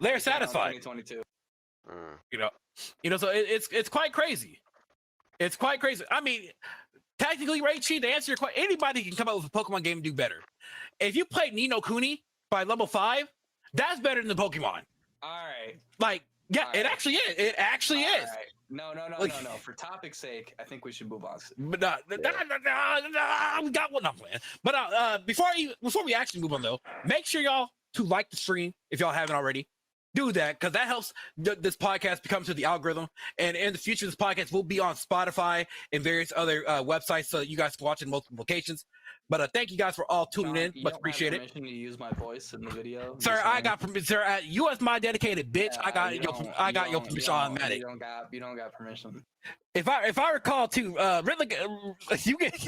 They're satisfied. 2022. So it's quite crazy. It's quite crazy. I mean, technically, Raichi, to answer your question, anybody can come up with a Pokemon game and do better. If you play Ni no Kuni by level 5, that's better than the Pokemon. All right. Like, yeah, it actually is. It actually is. Right. No. For topic's sake, I think we should move on. But we got one. I'm playing. But before we actually move on though, make sure y'all to like the stream if y'all haven't already. Do that because that helps this podcast become to the algorithm. And in the future, this podcast will be on Spotify and various other websites so you guys can watch in multiple locations. But thank you guys for all tuning in. Much appreciate it. Permission to use my voice in the video, sir. I got permission, sir. You as my dedicated bitch. Yeah, I got your permission automatic. You don't got permission. If I recall too, Ridley, you get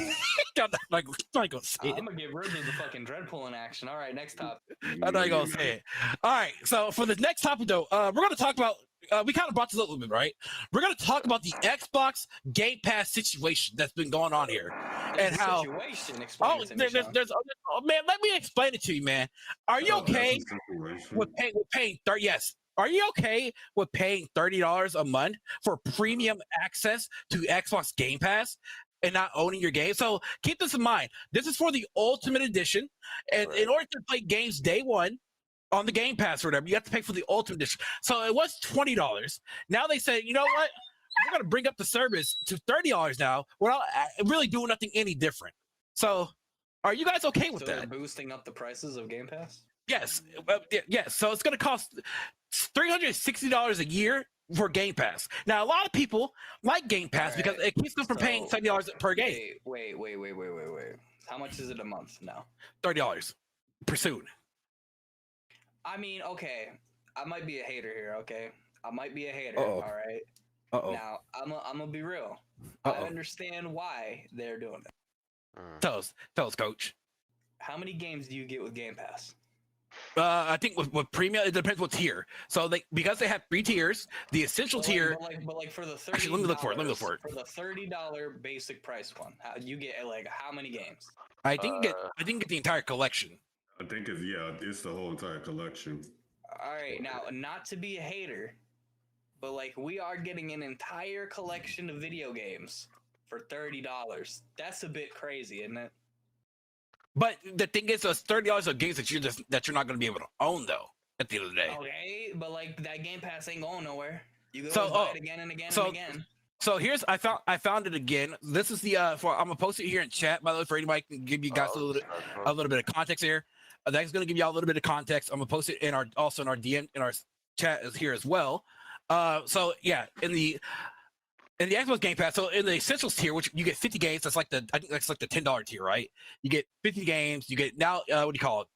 like I'm gonna say it. I'm gonna get rid of the fucking dread pulling action. All right, next topic. I'm not gonna say it. All right, so for the next topic though, we're gonna talk about. We kind of brought this up a little bit, right? We're gonna talk about the Xbox Game Pass situation that's been going on here, and how. Man, let me explain it to you, man. Are you okay with paying 30? Yes. Are you okay with paying $30 a month for premium access to Xbox Game Pass and not owning your game? So keep this in mind. This is for the Ultimate Edition, and in order to play games day one on the Game Pass or whatever, you have to pay for the Ultimate Edition. So it was $20. Now they say, you know what? We're going to bring up the service to $30 now without really doing nothing any different. So are you guys okay with that? They're boosting up the prices of Game Pass? Yes. Yes. So it's going to cost $360 a year for Game Pass. Now, a lot of people like Game Pass because it keeps them from paying $70 per game. Wait. How much is it a month now? $30 pursued. I mean, okay. I might be a hater here, okay? I might be a hater, Uh-oh. all right? Uh-oh. Now, I'm gonna be real. I understand why they're doing it. Tell us, Coach. How many games do you get with Game Pass? I think with premium, it depends what tier. So because they have 3 tiers, the essential tier. But like for the $30. Actually, let me look for it. For the $30 basic price one, you get like how many games? I think you get the entire collection. I think it's the whole entire collection. All right, now not to be a hater, but like we are getting an entire collection of video games for $30. That's a bit crazy, isn't it? But the thing is, those $30 of games that you're not going to be able to own, though. At the end of the day. Okay, but like that Game Pass ain't going nowhere. You can So, buy it again and again and again. So here's I found it again. This is the I'm gonna post it here in chat, by the way, for anybody can give you guys a little bit of context here. That's gonna give y'all a little bit of context. I'm gonna post it in our DM in our chat is here as well. So yeah, in the Xbox Game Pass, so in the Essentials tier, which you get 50 games, I think that's like the $10 tier, right? You get 50 games. You get now what do you call it?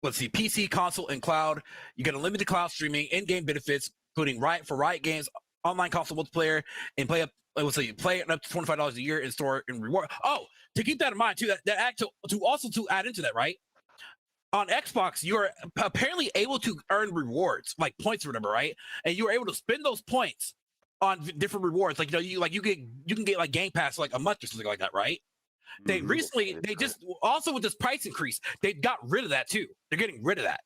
Let's see, PC, console, and cloud. You get unlimited cloud streaming, in-game benefits, including Riot games, online console multiplayer, and play up up to $25 a year in store and reward. Oh, to keep that in mind too, to add into that, right? On Xbox, you're apparently able to earn rewards, like points or whatever, right? And you're able to spend those points on different rewards. Like you can get like Game Pass like a month or something like that, right? They just also with this price increase, they got rid of that too. They're getting rid of that.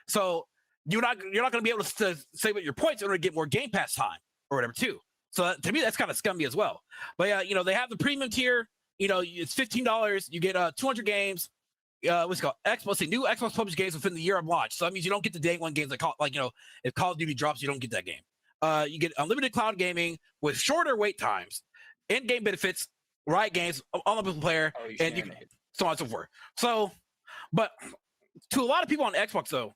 So you're not going to be able to save up your points in order to get more Game Pass time or whatever too. So to me, that's kind of scummy as well. But yeah, they have the premium tier. It's $15. You get 200 games. What's it called? New Xbox published games within the year of launch. So that means you don't get the day one games if Call of Duty drops, you don't get that game. You get unlimited cloud gaming with shorter wait times, in-game benefits, Riot games, unlimited player, and so on and so forth. So, but to a lot of people on Xbox though,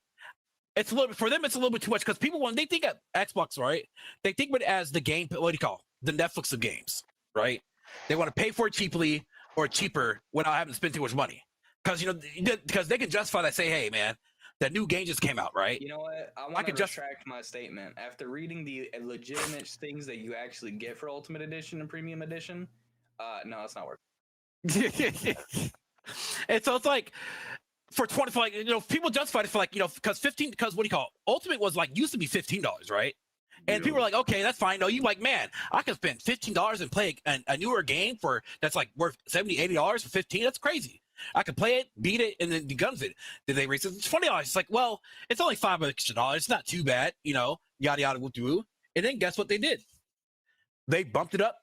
it's a little bit too much because people, when they think of Xbox, right, they think of it as the game. What do you call the Netflix of games, right? They want to pay for it cheaply or cheaper without having to spend too much money. Because they can justify that, say, hey, man, that new game just came out, right? You know what? I want to retract my statement. After reading the legitimate things that you actually get for Ultimate Edition and Premium Edition, no, it's not working. And so it's like, people justify it for because what do you call it? Ultimate was used to be $15, right? And people are like, okay, that's fine. No, you man, I can spend $15 and play a newer game that's worth $70, $80 for $15. That's crazy. I could play it, beat it, and then guns it. Did they raise it? It's $20. It's like, well, it's only $5 extra. It's not too bad, yada yada whoop de woo. And then guess what they did? They bumped it up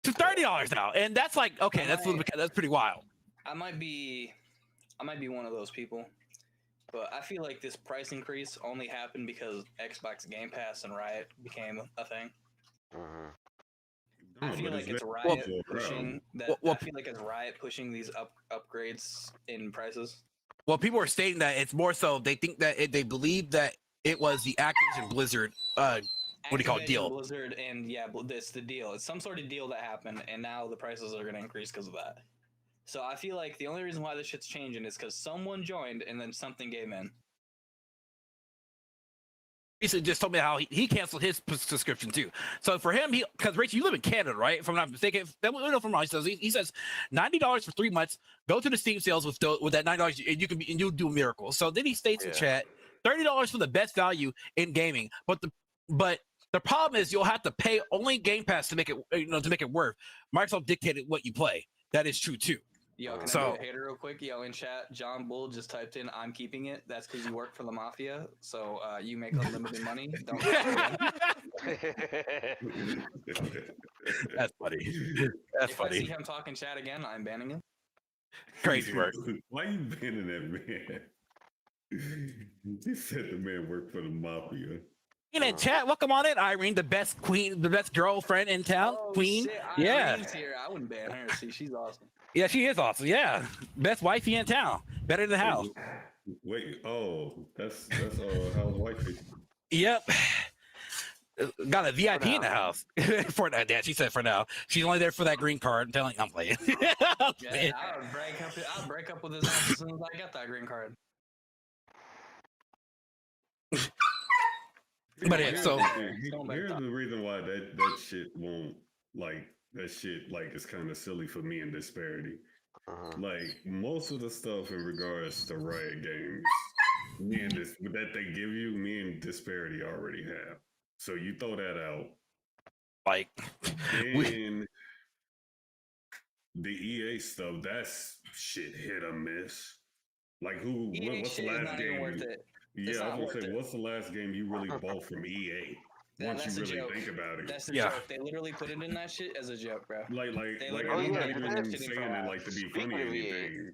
to $30 now, and that's okay, that's pretty wild. I might be one of those people, but I feel like this price increase only happened because Xbox Game Pass and Riot became a thing. I feel like it's Riot pushing that. I feel like it's Riot pushing these upgrades in prices. Well, people are stating that it's more so they think that they believe that it was the Activision Blizzard what do you call it, deal? Blizzard, and it's the deal. It's some sort of deal that happened, and now the prices are going to increase because of that. So I feel like the only reason why this shit's changing is because someone joined and then something gave in. He just told me how he canceled his subscription too. So for him, because Rachel, you live in Canada, right? If I'm not mistaken, he says $90 for 3 months. Go to the Steam sales with that $90, and you do a miracle. So then he states in chat, $30 for the best value in gaming. But the problem is you'll have to pay only Game Pass to make it worth. Microsoft dictated what you play. That is true too. Yo, can I be a hater real quick? Yo, in chat, John Bull just typed in, "I'm keeping it." That's because you work for the mafia, so you make unlimited money. Don't. That's funny. That's funny. If I see him talking chat again, I'm banning him. Crazy work. Why you banning that man? He said the man worked for the mafia. In chat, welcome on in, Irene, the best queen, the best girlfriend in town. Queen. Shit, yeah. Here. I wouldn't ban her. See, she's awesome. Yeah, she is awesome. Yeah. Best wifey in town. Better than the house. Wait, that's house wifey. Yep. Got a VIP in the house. For now, Dad. She said for now. She's only there for that green card. I'm telling you, I'm playing. I'll break up with his ass as soon as I get that green card. But yeah, so here's the reason why that shit won't that shit like is kind of silly for me in Disparity. Uh-huh. Like most of the stuff in regards to Riot Games, me and this that they give you, me and Disparity already have. So you throw that out. Like, we, Then the EA stuff, that's shit hit or miss. Like EA what's the shit is last not even game? worth it. It's Yeah, I not was gonna worth say, it. what's the last game you really bought from EA? Once That's you a really joke. think about it. That's a Yeah. joke. They literally put it in that shit as a joke, bro. Like, They and literally I'm yeah, not put it in even that shit saying for it laugh. like to be Speaking funny or of EA, anything.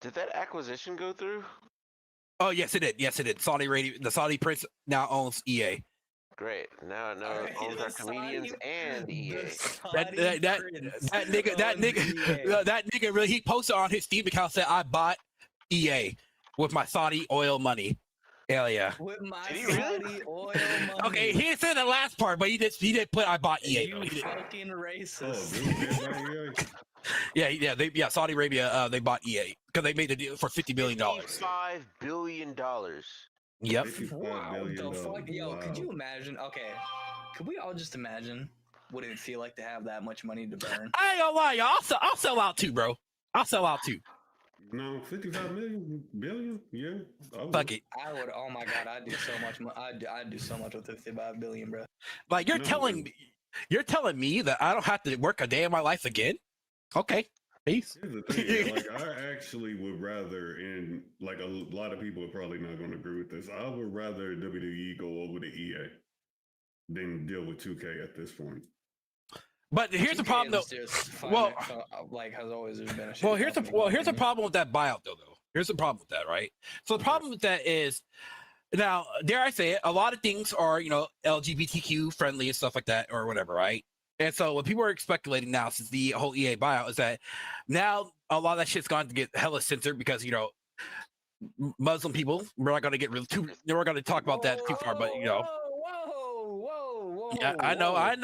did that acquisition go through? oh yes, it did. Yes, it did. The Saudi prince now owns EA. Great. Now it Alright, owns the our comedians Saudi- and the EA. Saudi That prince nigga, owns EA. that nigga really, he posted on his Steam account, said, I bought EA with my Saudi oil money. Hell yeah. With my Did he really? Saudi oil money. Okay, he didn't say the last part, but he did put I bought EA. You though. He did. fucking Oh, racist. dude, did buy EA? Yeah, Saudi Arabia, they bought EA because they made the deal for $50 billion. $55 billion. Yep. $55 Wow, billion. the fuck? Yo, Wow. could you imagine? Okay, could we all just imagine what it would feel like to have that much money to burn? I ain't gonna lie, y'all. I'll sell out too, bro. I'll sell out too. No, 55 billion? Yeah. I would. Fuck it. I would. Oh my god, I'd do so much. I'd do so much with 55 billion, bro. Like you're No, telling me, that I don't have to work a day in my life again? Okay. Peace. Here's the thing, like I actually would rather, and like a lot of people are probably not going to agree with this. I would rather WWE go over to EA than deal with 2K at this point. But here's the 2K problem, though. is just Well- like has always been a shit Well, here's the company, in my opinion. problem with that buyout, though. Here's the problem with that, right? So the problem with that is, now, dare I say it, a lot of things are, LGBTQ friendly and stuff like that, or whatever, right? And so what people are speculating now, since the whole EA buyout, is that now a lot of that shit's going to get hella censored because Muslim people. We're not going to get really too. We're going to talk about that too far, but Whoa. yeah, I know. My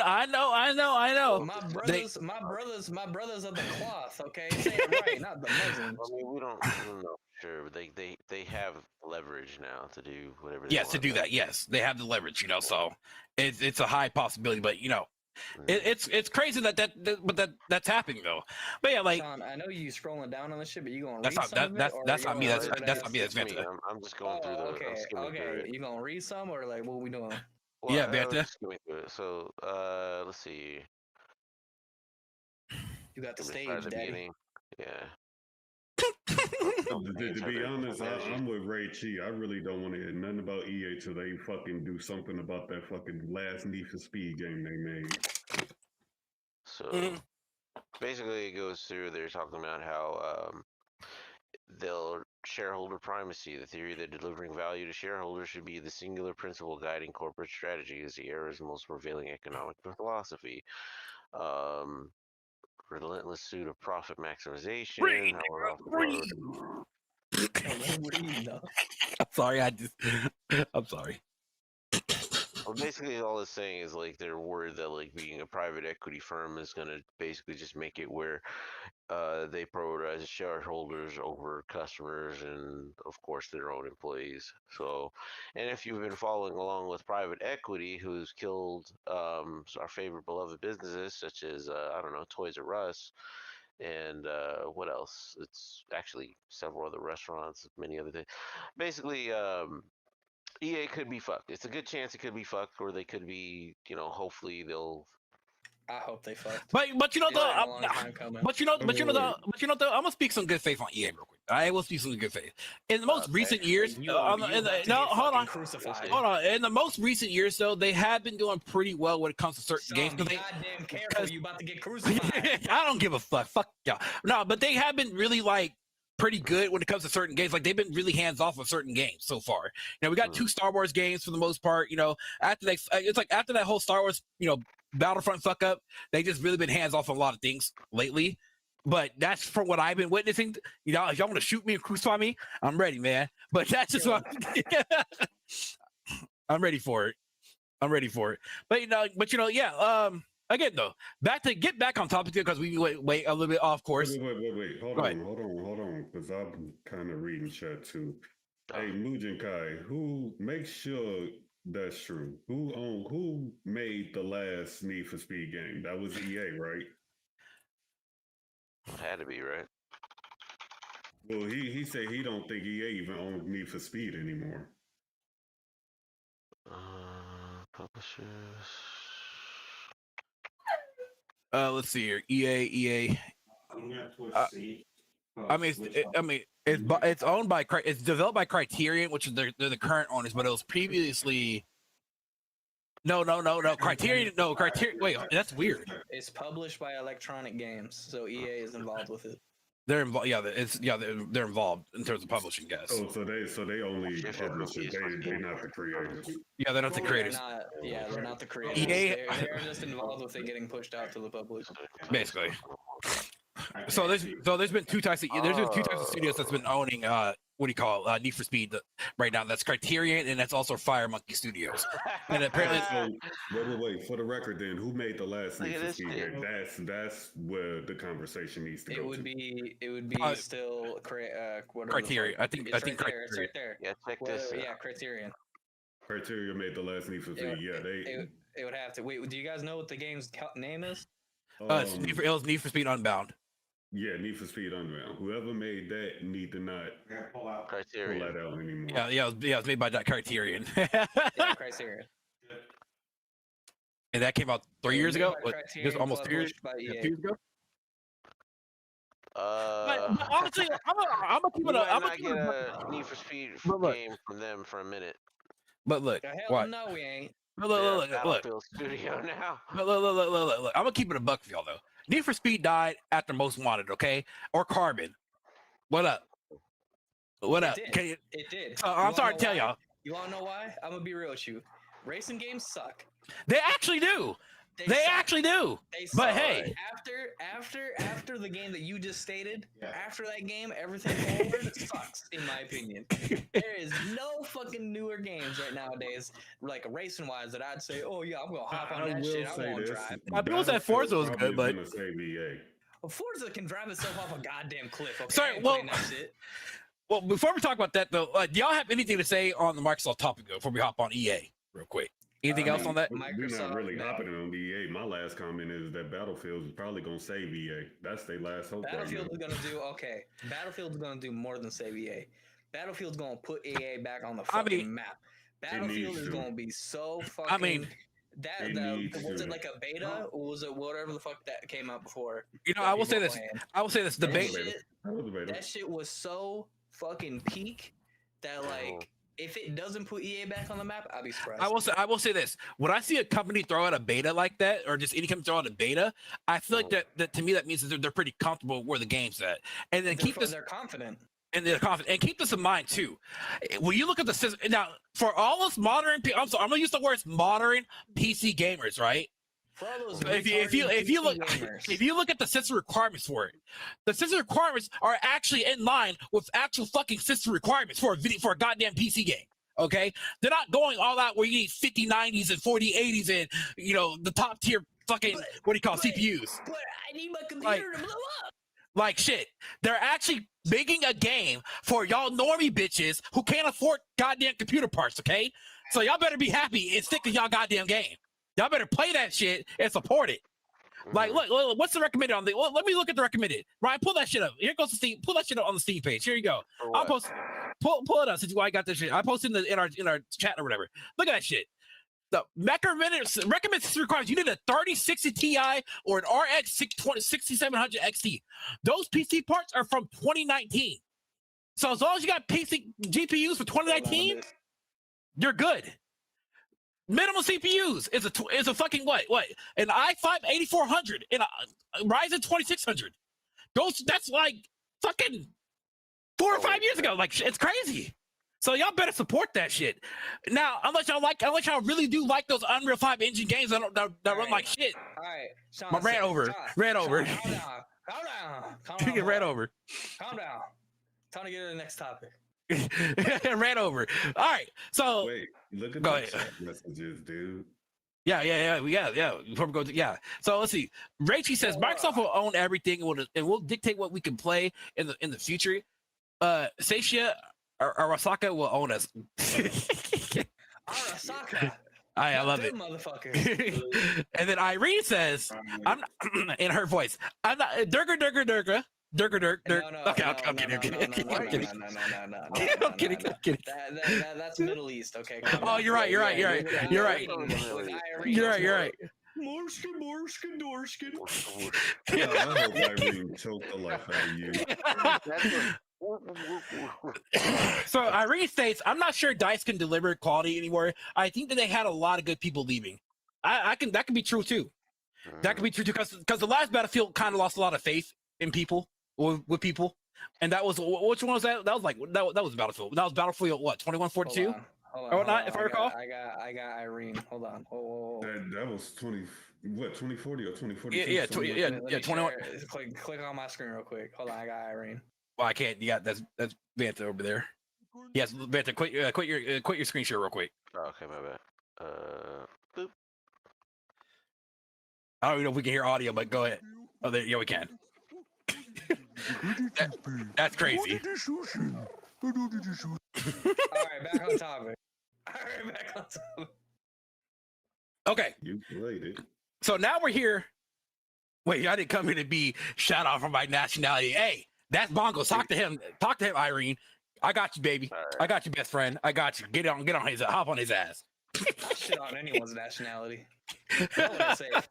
brothers of the cloth. Okay, say it right, not the Muslims. I mean, we don't know for sure, but they have leverage now to do whatever they Yes, want. to do that. Yes, they have the leverage. So it's a high possibility, but it's crazy that's happening though. But yeah, like Sean, I know you scrolling down on this shit, but you gonna that's read not some of it, that's or that's you not me. gonna That's leave it that's as- not me. That's It's me. Vanta. I'm just going through the. I'm okay, skimming through okay. it. You gonna read some, or like what we doing? Well, Yeah, I'm Vanta. just skimming through it. So, let's see. You got the Let me stage, start at the daddy. beginning. Yeah. To be honest, I'm with Ray Chi. I really don't want to hear nothing about EA till they fucking do something about that fucking last Need for Speed game they made. So basically, it goes through. They're talking about how they'll shareholder primacy. The theory that delivering value to shareholders should be the singular principle guiding corporate strategy is the era's most prevailing economic philosophy. Relentless pursuit of profit maximization. Read, however, Read, though. I'm sorry. I'm sorry. Well, basically, all it's saying is like they're worried that like being a private equity firm is gonna basically just make it where they prioritize shareholders over customers and of course their own employees. So, and if you've been following along with private equity, who's killed our favorite beloved businesses such as I don't know, Toys R Us. And what else? It's actually several other restaurants, many other things. Basically, EA could be fucked. It's a good chance it could be fucked, or they could be, hopefully they'll. I hope they fucked. But It's been a though, long time coming. though, I'm gonna speak some good faith on EA real quick. I will speak some good faith. In the most recent years, You about to get hold on. fucking crucified. Hold on. In the most recent years, though, they have been doing pretty well when it comes to certain Sean, games. be They, goddamn careful. You about to get crucified. I don't give a fuck. Fuck y'all. No, but they have been really like pretty good when it comes to certain games. Like they've been really hands off with certain games so far. We got 2 Star Wars games for the most part. After after that whole Star Wars, Battlefront fuck up, they just really been hands off on a lot of things lately. But that's from what I've been witnessing. If y'all want to shoot me and crucify me, I'm ready, man. But that's just what I'm ready for it. But yeah. Again though, get back on topic because we wait a little bit off course. Wait. Hold on, because I'm kind of reading chat too. Hey, Mujin Kai, who makes sure That's true. Who made the last Need for Speed game? That was EA, right? Had to be, right? Well, he said he don't think EA even owns Need for Speed anymore. Publishers. Let's see here. EA. It's owned by it's developed by Criterion, which is they're the current owners, but it was previously. No. Criterion. No, Criterion. Wait, that's weird. It's published by Electronic Games, so EA is involved with it. They're involved. Yeah, they're involved in terms of publishing, guys. Oh, so they only publish it. They're not the creators. Yeah, they're not the creators. They're not the creators. EA, they're just involved with it getting pushed out to the public. Basically. So there's been two types of studios that's been owning Need for Speed right now. That's Criterion and that's also Fire Monkey Studios. And apparently, wait. For the record, then, who made the last Need for Speed game? That's where the conversation needs to go. It would be still Criterion. I think Criterion. Criterion. It's right there. Yeah, check this. Yeah, Criterion. Criterion made the last Need for Speed. It would have to. Wait, do you guys know what the game's name is? It was Need for Speed Unbound. Yeah, Need for Speed Unbound. Whoever made that need to not pull Criterion. that out anymore. Yeah, it was made by that Criterion. Yeah, Criterion. And that came out 3 years ago. Just almost 2 years. 2 years ago. But honestly, I'm gonna keep it up. I'm gonna get a Need for Speed game from them for a minute. But look, hell no, we ain't. Look. Studio now. Look. I'm gonna keep it a buck for y'all though. Need for Speed died after Most Wanted, okay? Or Carbon. What up? It did. I'm sorry to tell y'all. You wanna know why? I'm gonna be real with you. Racing games suck. They actually do. They actually do. But hey, after the game that you just stated, after that game, everything forward sucks, in my opinion. There is no fucking newer games right nowadays, like racing wise, that I'd say, oh yeah, I'm gonna hop on that shit. I won't drive. People said Forza was good, but Forza can drive itself off a goddamn cliff. Okay? Sorry, well, before we talk about that though, do y'all have anything to say on the Microsoft topic though, before we hop on EA real quick? Anything else on that? We're not really hopping on EA. My last comment is that Battlefield is probably going to save EA. That's their last hope. Battlefield is going to do okay. Battlefield's going to do more than save EA. Battlefield's going to put EA back on the fucking map. Battlefield is going to be so fucking. Was it like a beta, or was it whatever the fuck that came out before? You know, I will say this. The beta. That shit was so fucking peak that like. If it doesn't put EA back on the map, I'll be surprised. I will say this. When I see a company throw out a beta like that, or just any company throw out a beta, I feel like that to me that means that they're pretty comfortable where the game's at. And then they're confident. And they're confident. And keep this in mind too. When you look at the system now, for all us modern, I'm gonna use the words modern PC gamers, right? If you look at the system requirements for it, the system requirements are actually in line with actual fucking system requirements for a goddamn PC game. Okay, they're not going all out where you need 5090s and 4080s and the top tier fucking CPUs. But I need my computer to blow up. Like shit, they're actually making a game for y'all normie bitches who can't afford goddamn computer parts. Okay, so y'all better be happy and stick to y'all goddamn game. Y'all better play that shit and support it. Like, look, what's the recommended on the? Well, let me look at the recommended. Ryan, pull that shit up. Here goes the Steam. Pull that shit up on the Steam page. Here you go. I'll post. Pull it up since I got this shit. I posted in our chat or whatever. Look at that shit. The recommended requirements. You need a 3060 Ti or an RX 6700 XT. Those PC parts are from 2019. So as long as you got PC GPUs for 2019, you're good. Minimum CPUs is a fucking what? An i5 8400 and a Ryzen 2600. That's like fucking 4 or 5 years ago. Like it's crazy. So y'all better support that shit. Now, unless y'all really do like those Unreal 5 engine games that run like shit. All right, Sean, ran over. Calm down. Get ran over. Calm down. Time to get to the next topic. Ran over. All right. So wait, look at the chat messages, dude. Yeah. Before we go to So let's see. Rachie says Microsoft will own everything and will dictate what we can play in the future. Seisha Arasaka will own us. Arasaka. I love That it. motherfucker. And then Irene says, "I'm not," in her voice. I'm not Durga. No, Okay, I'm kidding. I'm kidding. I'm kidding. That's Middle East. Okay. calm Oh, down. you're right. You're right. You're right. You're right. With Irene, You're right. You're right. Morskin, Dorskin. I hope Irene choked the life out of you. So Irene states, "I'm not sure Dice can deliver quality anymore. I think that they had a lot of good people leaving. That can be true too. That could be true too, because the last Battlefield kind of lost a lot of faith in people with people, and that was which one was that? That was like that was Battlefield. That was Battlefield what 2142 or not? If I recall, I got Irene. Hold on. Whoa. That was 2040 or 2042? Yeah, Let me 21. share. Click on my screen real quick. Hold on, I got Irene. Well, I can't. Yeah, that's Vanta over there. Yes, Vanta, quit your screen share real quick. Oh, okay, my bad. Boop. I don't even know if we can hear audio, but go ahead. Oh, yeah, we can. That's crazy. All right, back on topic. Okay, You played it. so now we're here. Wait, I didn't come here to be shout out for my nationality. Hey, that's Bongoz. Talk to him, Irene. I got you, baby. Right. I got you, best friend. I got you. Get on his hop on his ass. I shit on anyone's nationality. No one is safe,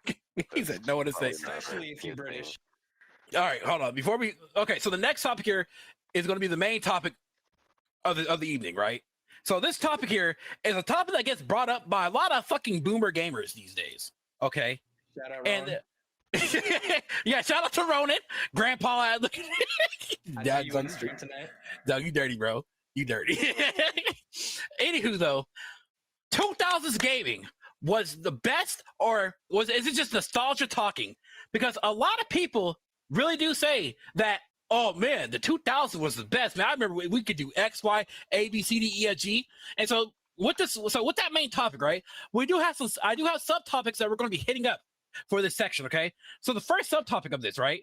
He said no one is safe. especially if you're British. All right, hold on. Okay, so the next topic here is going to be the main topic of the evening, right? So this topic here is a topic that gets brought up by a lot of fucking boomer gamers these days. Okay, Shout out, and Ron. yeah, shout out to Ronan, Grandpa. Look, I know Dad's you on on the the street. stream tonight. Doug, you dirty, bro. You dirty. Anywho, though, 2000s gaming was the best, or is it just nostalgia talking? Because a lot of people really do say that, oh man, the 2000s was the best. Man, I remember we could do X, Y, A, B, C, D, E, F, G. And so with that main topic, right? I do have subtopics that we're going to be hitting up for this section, okay? So the first subtopic of this, right?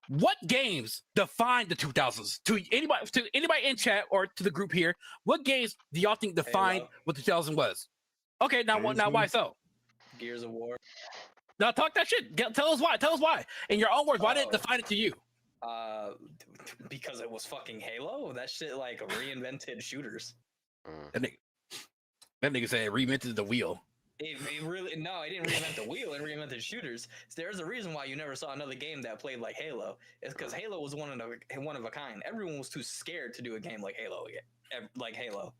What games defined the 2000s? To anybody in chat or to the group here, what games do y'all think defined Halo. what the 2000s was? Okay, now why so? Gears of War. Now talk that shit. Tell us why. Tell us why. In your own words, why did it define it to you? Because it was fucking Halo. That shit like reinvented shooters. That nigga said it reinvented the wheel. It really it didn't reinvent the wheel. It reinvented shooters. There's a reason why you never saw another game that played like Halo. It's because Halo was one of a kind. Everyone was too scared to do a game like Halo again. Like Halo.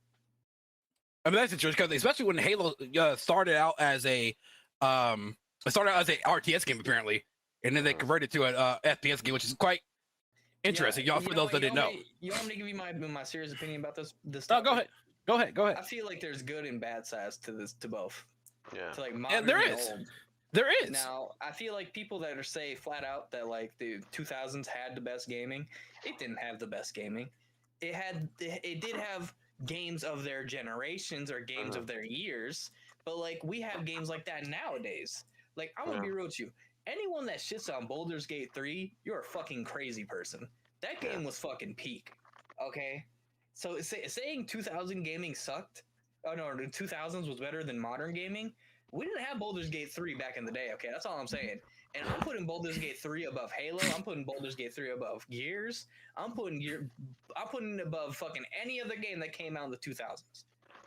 I mean that's interesting because especially when Halo started out as a RTS game apparently, and then they converted to an FPS game, which is quite interesting. Y'all, for those that didn't know. You want me to give you my serious opinion about this? No, go ahead. Go ahead. I feel like there's good and bad sides to both. Yeah. To like modern there and is. old. There is. Now, I feel like people that are say flat out that like the 2000s had the best gaming, it didn't have the best gaming. It did have games of their generations or games of their years, but like we have games like that nowadays. Like I'm gonna be real with you. Anyone that shits on Baldur's Gate 3, you're a fucking crazy person. That game was fucking peak. Okay? So saying 2000 gaming sucked. Oh no, the 2000s was better than modern gaming. We didn't have Baldur's Gate 3 back in the day, okay? That's all I'm saying. And I'm putting Baldur's Gate 3 above Halo. I'm putting Baldur's Gate 3 above Gears. I'm putting it above fucking any other game that came out in the 2000s.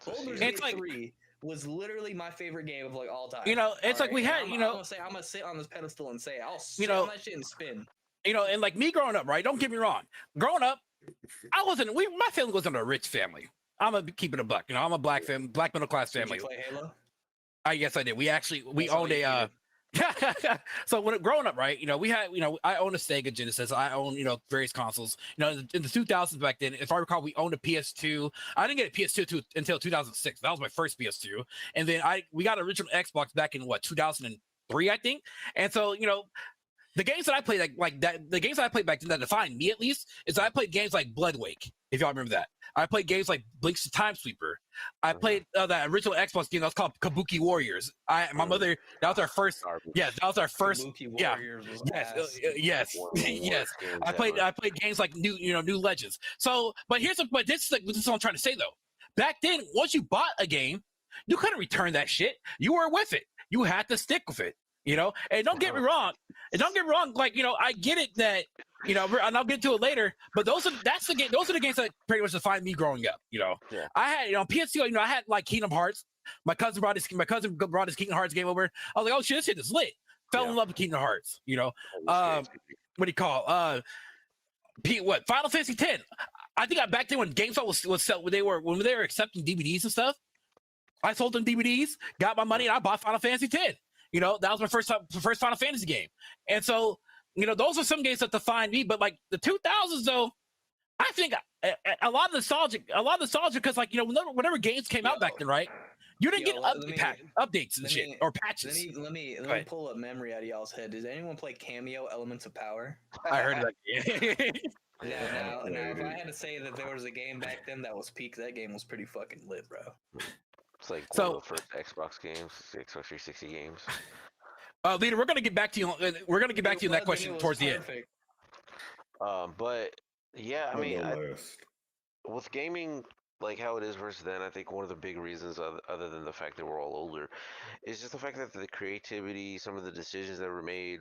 Baldur's Gate 3 was literally my favorite game of like all time. You know, it's all like we had, I'm gonna sit on this pedestal and say I'll sit on that shit and spin. You know, and like me growing up, right? Don't get me wrong. Growing up, my family wasn't a rich family. I'm gonna keep it a buck. You know, I'm a black middle class family. Did you play Halo? Yes, I did. We owned a. So when growing up, right? You know, I owned a Sega Genesis. I owned, various consoles. You know, in the 2000s back then, if I recall, we owned a PS2. I didn't get a PS2 until 2006. That was my first PS2, and then we got an original Xbox back in 2003, I think. And so, the games that I played the games that I played back then that defined me at least is I played games like Bloodwake, if y'all remember that. I played games like Blinks the Time Sweeper. I played that original Xbox game that was called Kabuki Warriors. My mother, that was our first. Yes, that was our first. Kabuki Warriors was ass. Yes. I played games like New Legends. So, but this is what I'm trying to say though. Back then, once you bought a game, you couldn't return that shit. You were with it. You had to stick with it. You know, and don't get me wrong. Like, you know, I get it that, you know, and I'll get to it later. But those are the games that pretty much defined me growing up. You know, I had, you know, PS2. You know, I had like Kingdom Hearts. My cousin brought his Kingdom Hearts game over. I was like, oh shit, this shit is lit. Fell in love with Kingdom Hearts. You know, what do you call Final Fantasy X. I think back then when GameStop when they were accepting DVDs and stuff, I sold them DVDs, got my money, and I bought Final Fantasy X. You know, that was my first Final Fantasy game. And so, you know, those are some games that defined me. But like the 2000s, though, I think a lot of nostalgic because, like, you know, whenever games came out back then, right? You didn't get updates and shit or patches. Let me pull a memory out of y'all's head. Does anyone play Cameo Elements of Power? I heard of that. Now, if I had to say that there was a game back then that was peak, that game was pretty fucking lit, bro. It's like one of the first Xbox games, Xbox 360 games. Leader, we're gonna get back to you. We're gonna get back to you on that question towards the end. But yeah, I mean, with gaming like how it is versus then, I think one of the big reasons, other than the fact that we're all older, is just the fact that the creativity, some of the decisions that were made,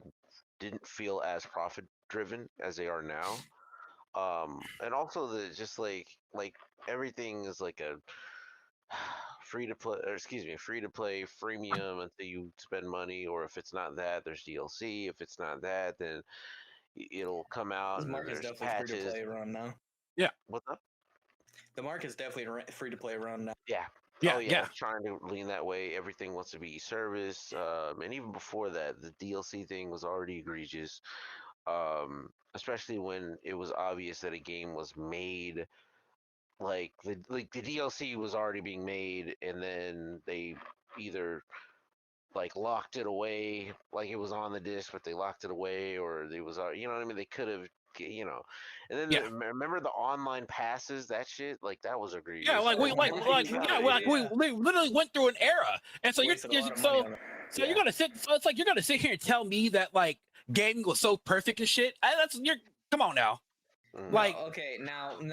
didn't feel as profit driven as they are now. And also the just like everything is like a free to play freemium until you spend money, or if it's not that, there's DLC. If it's not that, then it'll come out. The market is definitely free to play run now. Yeah. What's up? The market's definitely free to play run now. Yeah. Yeah, oh, yeah. Trying to lean that way. Everything wants to be service. And even before that, the DLC thing was already egregious. Especially when it was obvious that a game was made, like the DLC was already being made, and then they either like locked it away, like it was on the disc, but they locked it away, or it was, you know what I mean? They could have, you know. And then remember the online passes, that shit, like that was egregious. Yeah, we literally went through an era, and so you're gonna sit. So it's like you're gonna sit here and tell me that like gaming was so perfect and shit. Come on now. Like okay, I'm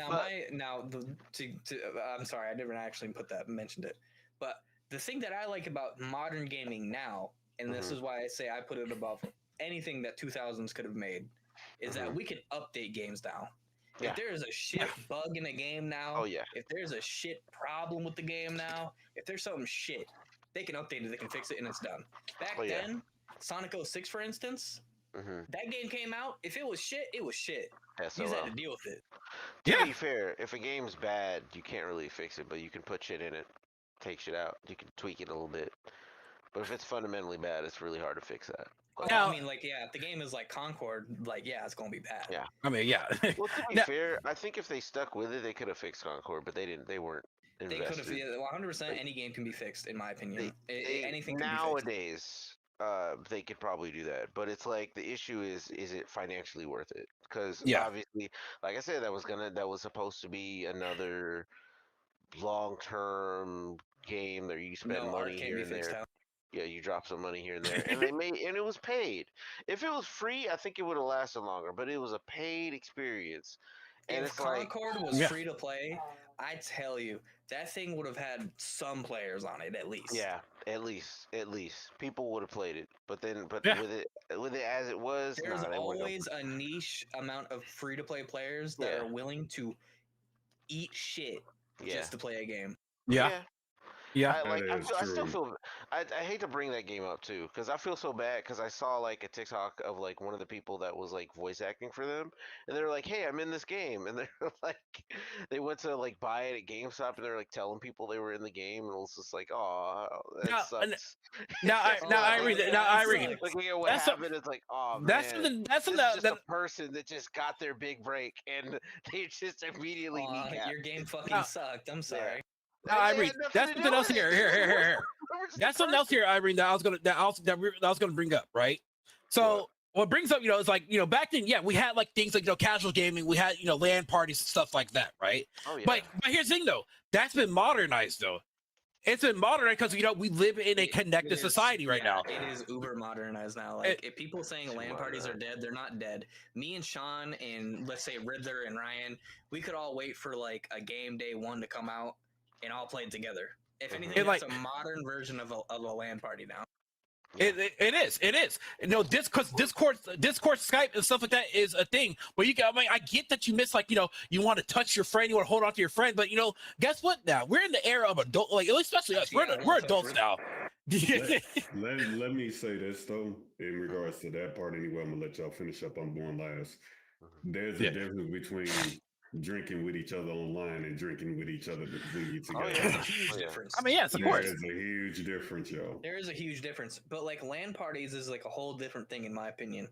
sorry, I never actually mentioned it, but the thing that I like about modern gaming now, and this is why I say I put it above anything that 2000s could have made, is that we can update games now. If there is a shit bug in a game now, if there's a shit problem with the game now, if there's something shit, they can update it, they can fix it, and it's done. Back then, Sonic 06, for instance, that game came out. If it was shit, it was shit. You just had to deal with it. To be fair, if a game's bad, you can't really fix it, but you can put shit in it, take shit out. You can tweak it a little bit. But if it's fundamentally bad, it's really hard to fix that. Now, I mean, like, if the game is like Concord, like, it's gonna be bad. Yeah. I mean, Well, to be fair, I think if they stuck with it, they could have fixed Concord, but they didn't. They weren't invested. They could have. 100%. Any game can be fixed, in my opinion. Anything can nowadays, be fixed. they could probably do that, but it's like the issue is it financially worth it? Because obviously, like I said, that was supposed to be another long-term game that you spend money here and there. Yeah, you drop some money here and there, and it was paid. If it was free, I think it would have lasted longer, but it was a paid experience. And if Concord was free to play, I tell you, that thing would have had some players on it at least. Yeah, at least people would have played it. But with it as it was, there's always a niche amount of free to play players that are willing to eat shit just to play a game. Yeah, I still feel. I hate to bring that game up too, because I feel so bad. Because I saw like a TikTok of like one of the people that was like voice acting for them, and they're like, "Hey, I'm in this game," and they're like, they went to like buy it at GameStop, and they're like telling people they were in the game, and it was just like, "Oh, that sucks." I read. Looking at what happened, it's like, "Oh man, that's just a person that just got their big break, and they just immediately your game fucking sucked. I'm sorry." No, Irene, that's something else here. Here. That's something else here, Irene, that I was gonna bring up, right? So what brings up, it's like, back then, we had like things like casual gaming, we had LAN parties and stuff like that, right? Oh yeah. But here's the thing though, that's been modernized though. It's been modernized because we live in a connected society right now. It is uber modernized now. Like if people saying LAN parties are dead, they're not dead. Me and Sean and let's say Riddler and Ryan, we could all wait for like a game day one to come out and all play it together. If anything, It, it's like- a modern version of a LAN party now. It is. You know, Discord, Skype, and stuff like that is a thing. But I get that you miss, like, you know, you want to touch your friend, you want to hold on to your friend. But you know, guess what? Now we're in the era of adult, like especially us. We're adults now. Let me say this though, in regards to that part. Anyway, I'm gonna let y'all finish up. I'm going last. There's a difference between drinking with each other online and drinking with each other when you together. There's a huge difference. I mean, yes, of course. There's a huge difference, yo. There is a huge difference, but like LAN parties is like a whole different thing in my opinion.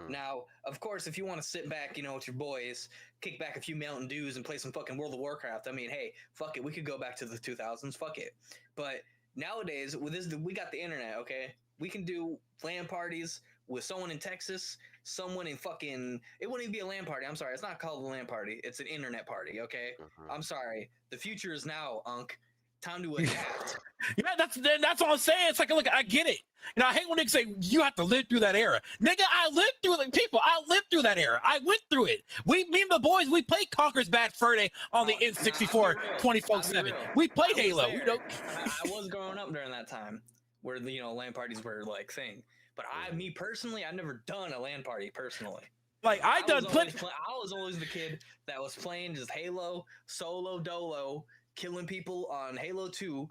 Now, of course, if you want to sit back, you know, with your boys, kick back a few Mountain Dews and play some fucking World of Warcraft, I mean, hey, fuck it, we could go back to the 2000s, fuck it. But nowadays, with this, we got the internet, okay? We can do LAN parties with someone in Texas, someone in fucking, it wouldn't even be a LAN party. I'm sorry. It's not called a LAN party. It's an internet party. Okay. I'm sorry. The future is now, Unc. Time to adapt. Yeah, that's all I'm saying. It's like, look, I get it. You know, I hate when niggas say you have to live through that era. Nigga, I lived through it. People, I lived through that era. I went through it. Me and the boys, we played Conker's Bad Fur Day on the N64 24/7. We played Halo. You know, I was growing up during that time where the, you know, LAN parties were like thing. But me personally, I've never done a LAN party personally. Like I done plenty. I was always the kid that was playing just Halo solo dolo, killing people on Halo 2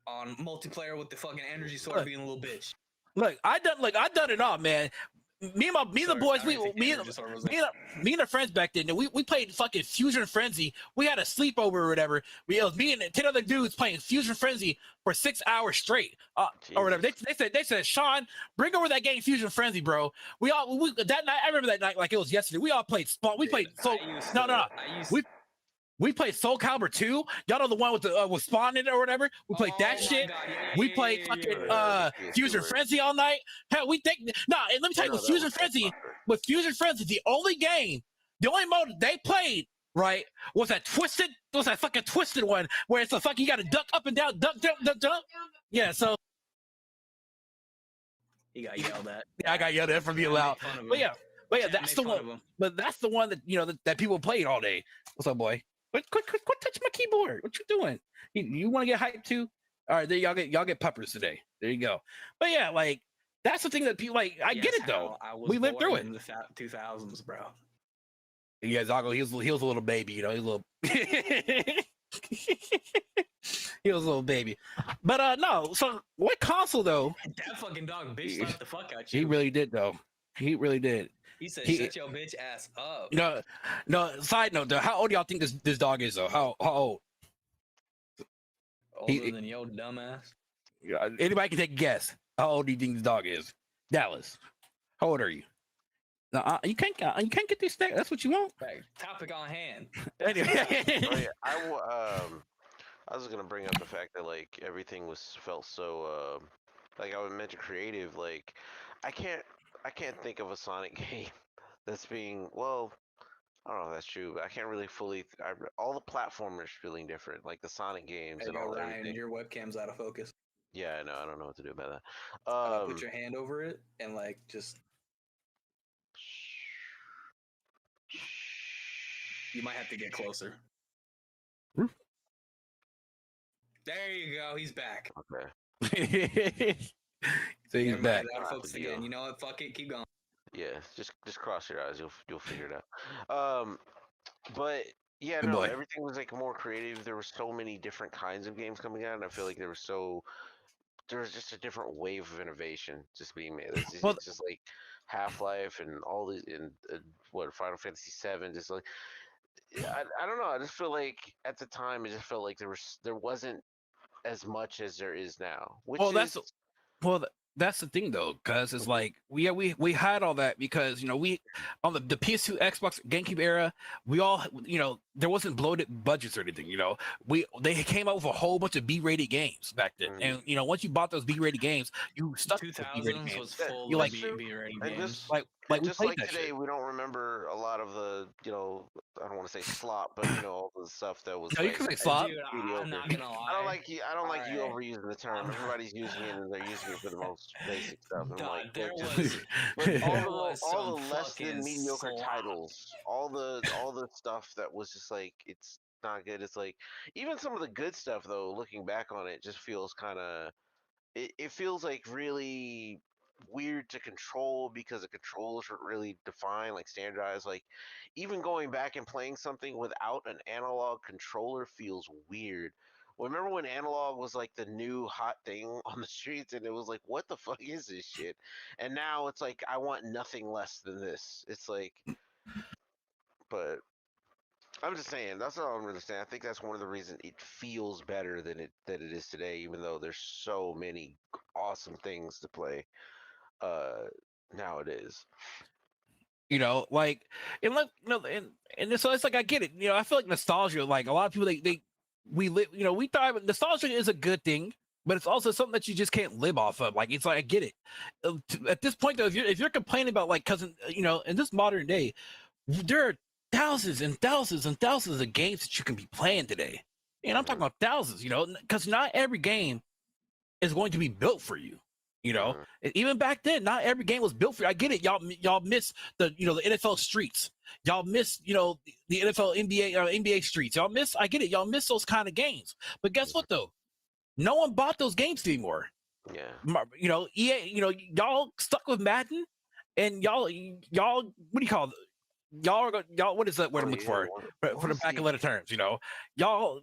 on multiplayer with the fucking energy sword being a little bitch. Look, I done it all, man. Me and the boys, me and the friends back then, we played fucking Fusion Frenzy. We had a sleepover or whatever. It was me and 10 other dudes playing Fusion Frenzy for 6 hours straight, or whatever. They said, Sean, bring over that game Fusion Frenzy, bro. That night, I remember that night like it was yesterday. We all played Spawn. We played We played Soul Calibur 2. Y'all know the one with the with Spawn in it or whatever. We played that shit. We played fucking Fusion Frenzy all night. Hell, and let me tell you, with Fusion Frenzy, the only mode they played, right, was that fucking twisted one where it's a fucking, you gotta duck up and down, duck. Yeah, so he got yelled at. Yeah, I got yelled at for being loud. But yeah, that's the one. But that's the one that, you know, that people played all day. What's up, boy? Quit touching my keyboard. What you doing? You want to get hyped too? All right, there y'all get puppers today. There you go. But yeah, like that's the thing that people like. I get it though. We lived through it in the 2000s, bro. Yeah, Zago, he was a little baby, you know, he was a little baby. But no, so what console though? That fucking dog bitch slapped the fuck out you. He really did though. He really did. He said, "Shut your bitch ass up." No. Side note, though, how old do y'all think this dog is? Though, how old? Older than your dumbass. Anybody can take a guess. How old do you think this dog is? Dallas, how old are you? No, you can't get this thing. That's what you want. Right. Topic on hand. Anyway, I was gonna bring up the fact that like everything felt so like I would mention creative. Like I can't think of a Sonic game that's being, well, I don't know if that's true, but I can't really fully. All the platformers feeling different, like the Sonic games and all that. Ryan, your webcam's out of focus. Yeah, I know. I don't know what to do about that. Put your hand over it and like just. You might have to get closer. There you go. He's back. Okay. So he's back. Out of focus again. You know what? Fuck it. Keep going. Yeah, just cross your eyes. You'll figure it out. But yeah, no, everything was like more creative. There were so many different kinds of games coming out, and I feel like there was just a different wave of innovation just being made. It's just like Half-Life and all these, and Final Fantasy VII. Just like I don't know. I just feel like at the time, it just felt like there wasn't as much as there is now. That's the thing though, because it's like we had all that because, you know, we on the PS2, Xbox, GameCube era, we all, you know, there wasn't bloated budgets or anything, you know. They came out with a whole bunch of B-rated games back then, and you know, once you bought those B-rated games, you stuck with B-rated games. Was full of B-rated games. Just like today, we don't remember a lot of the, you know, I don't want to say slop, but you know, all the stuff that was. No, you can say slop. Dude, I'm not gonna lie. I don't like you overusing the term. Everybody's using it, and they're using it for the most basic stuff. And all the less than mediocre titles, all the stuff that was just like not good. It's like even some of the good stuff though. Looking back on it, just feels kind of. It feels like really weird to control because the controls aren't really defined, like standardized. Like even going back and playing something without an analog controller feels weird. Well, remember when analog was like the new hot thing on the streets, and it was like, what the fuck is this shit? And now it's like I want nothing less than this. It's like, but I'm just saying that's all I'm gonna say. I think that's one of the reasons it feels better than it is today, even though there's so many awesome things to play uh nowadays. You know, like and like you know, and so it's like I get it. You know, I feel like nostalgia. Like a lot of people, we live. You know, we thought nostalgia is a good thing, but it's also something that you just can't live off of. Like it's like I get it. At this point, though, if you're complaining about like, cause you know, in this modern day, there are thousands and thousands and thousands of games that you can be playing today, and I'm talking about thousands. You know, because not every game is going to be built for you. You know, even back then, not every game was built for you. I get it. Y'all miss the the NFL streets. Y'all miss the NFL NBA streets. Y'all miss. I get it. Y'all miss those kind of games. But guess what though? No one bought those games anymore. Yeah. You know, EA. You know, y'all stuck with Madden, and y'all. What do you call it? Y'all. What is that word I'm looking for? For the back of letter terms. You know, y'all.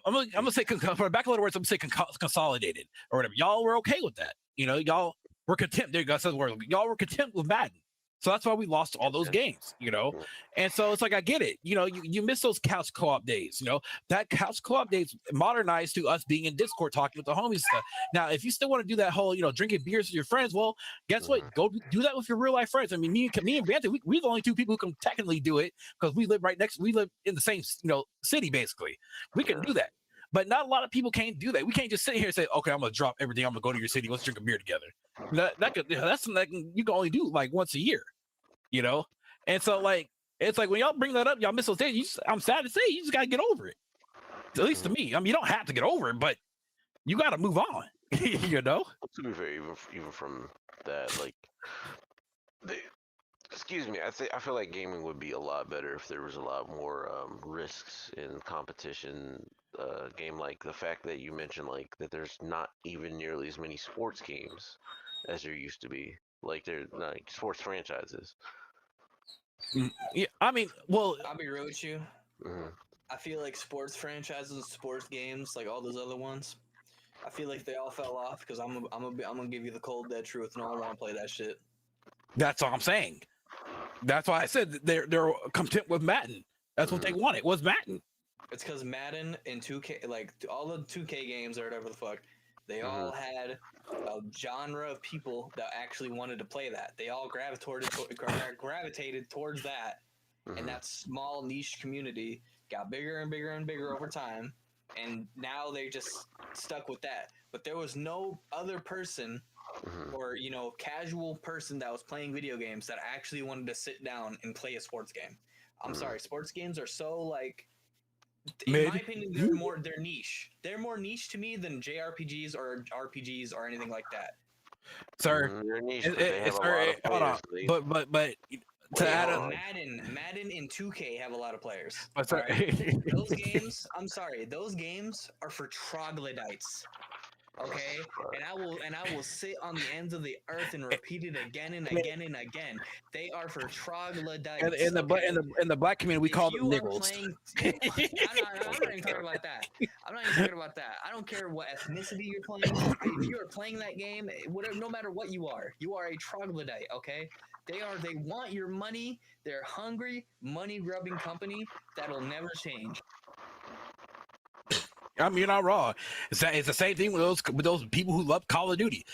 I'm gonna say for the back of letter words. I'm gonna say consolidated or whatever. Y'all were okay with that. You know, y'all were content. There you go. That's the word. Y'all were content with Madden. So that's why we lost all those games, you know? And so it's like, I get it. You know, you miss those couch co-op days, you know? That couch co-op days modernized to us being in Discord talking with the homies stuff. Now, if you still want to do that whole, drinking beers with your friends, well, guess what? Go do that with your real life friends. I mean, me and Banter, we're the only two people who can technically do it because we live we live in the same, city, basically. We can do that. But not a lot of people can't do that. We can't just sit here and say, okay, I'm going to drop everything. I'm going to go to your city. Let's drink a beer together. That's something you can only do like once a year, you know? And so like, it's like when y'all bring that up, y'all miss those days. I'm sad to say, you just got to get over it. At least to me. I mean, you don't have to get over it, but you got to move on, you know? To be fair, even from that, like, excuse me, I feel like gaming would be a lot better if there was a lot more risks in competition. Game like the fact that you mentioned, like that there's not even nearly as many sports games as there used to be. Like they're like sports franchises. Yeah, I mean, well, I'll be real with you. I feel like sports franchises, sports games, like all those other ones, I feel like they all fell off because I'm gonna give you the cold dead truth. No one want to play that shit. That's all I'm saying. That's why I said they're content with Madden. That's what they wanted was Madden. It's because Madden and 2K, like all the 2K games or whatever the fuck, they all had a genre of people that actually wanted to play that. They all gravitated towards that, and that small niche community got bigger and bigger and bigger over time, and now they just stuck with that. But there was no other person or casual person that was playing video games that actually wanted to sit down and play a sports game. I'm sorry, sports games are so like, in my opinion, they're niche. They're more niche to me than JRPGs or RPGs or anything like that. Sir, hold on. But to add up, Madden and 2K have a lot of players. Right? Those games, I'm sorry, those games are for troglodytes. Okay, and I will sit on the ends of the earth and repeat it again and again and again. They are for troglodytes. In the black community, we call them niggles. I'm not even talking about that. I'm not even talking about that. I don't care what ethnicity you're playing. If you are playing that game, whatever, no matter what you are a troglodyte. Okay, they want your money. They're hungry, money-grubbing company that'll never change. I mean, you're not wrong. It's the same thing with those people who love Call of Duty.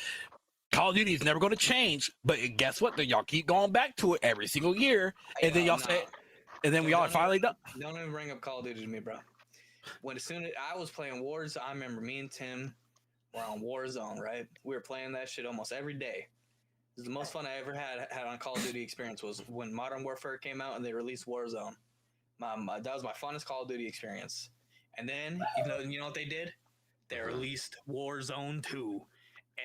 Call of Duty is never going to change, but guess what? Y'all keep going back to it every single year, and then y'all say, and then we all finally done. Don't even bring up Call of Duty to me, bro. As soon as I was playing Warzone, I remember me and Tim were on Warzone, right? We were playing that shit almost every day. It was the most fun I ever had on Call of Duty experience was when Modern Warfare came out and they released Warzone. That was my funnest Call of Duty experience. And then, you know what they did? They released Warzone 2.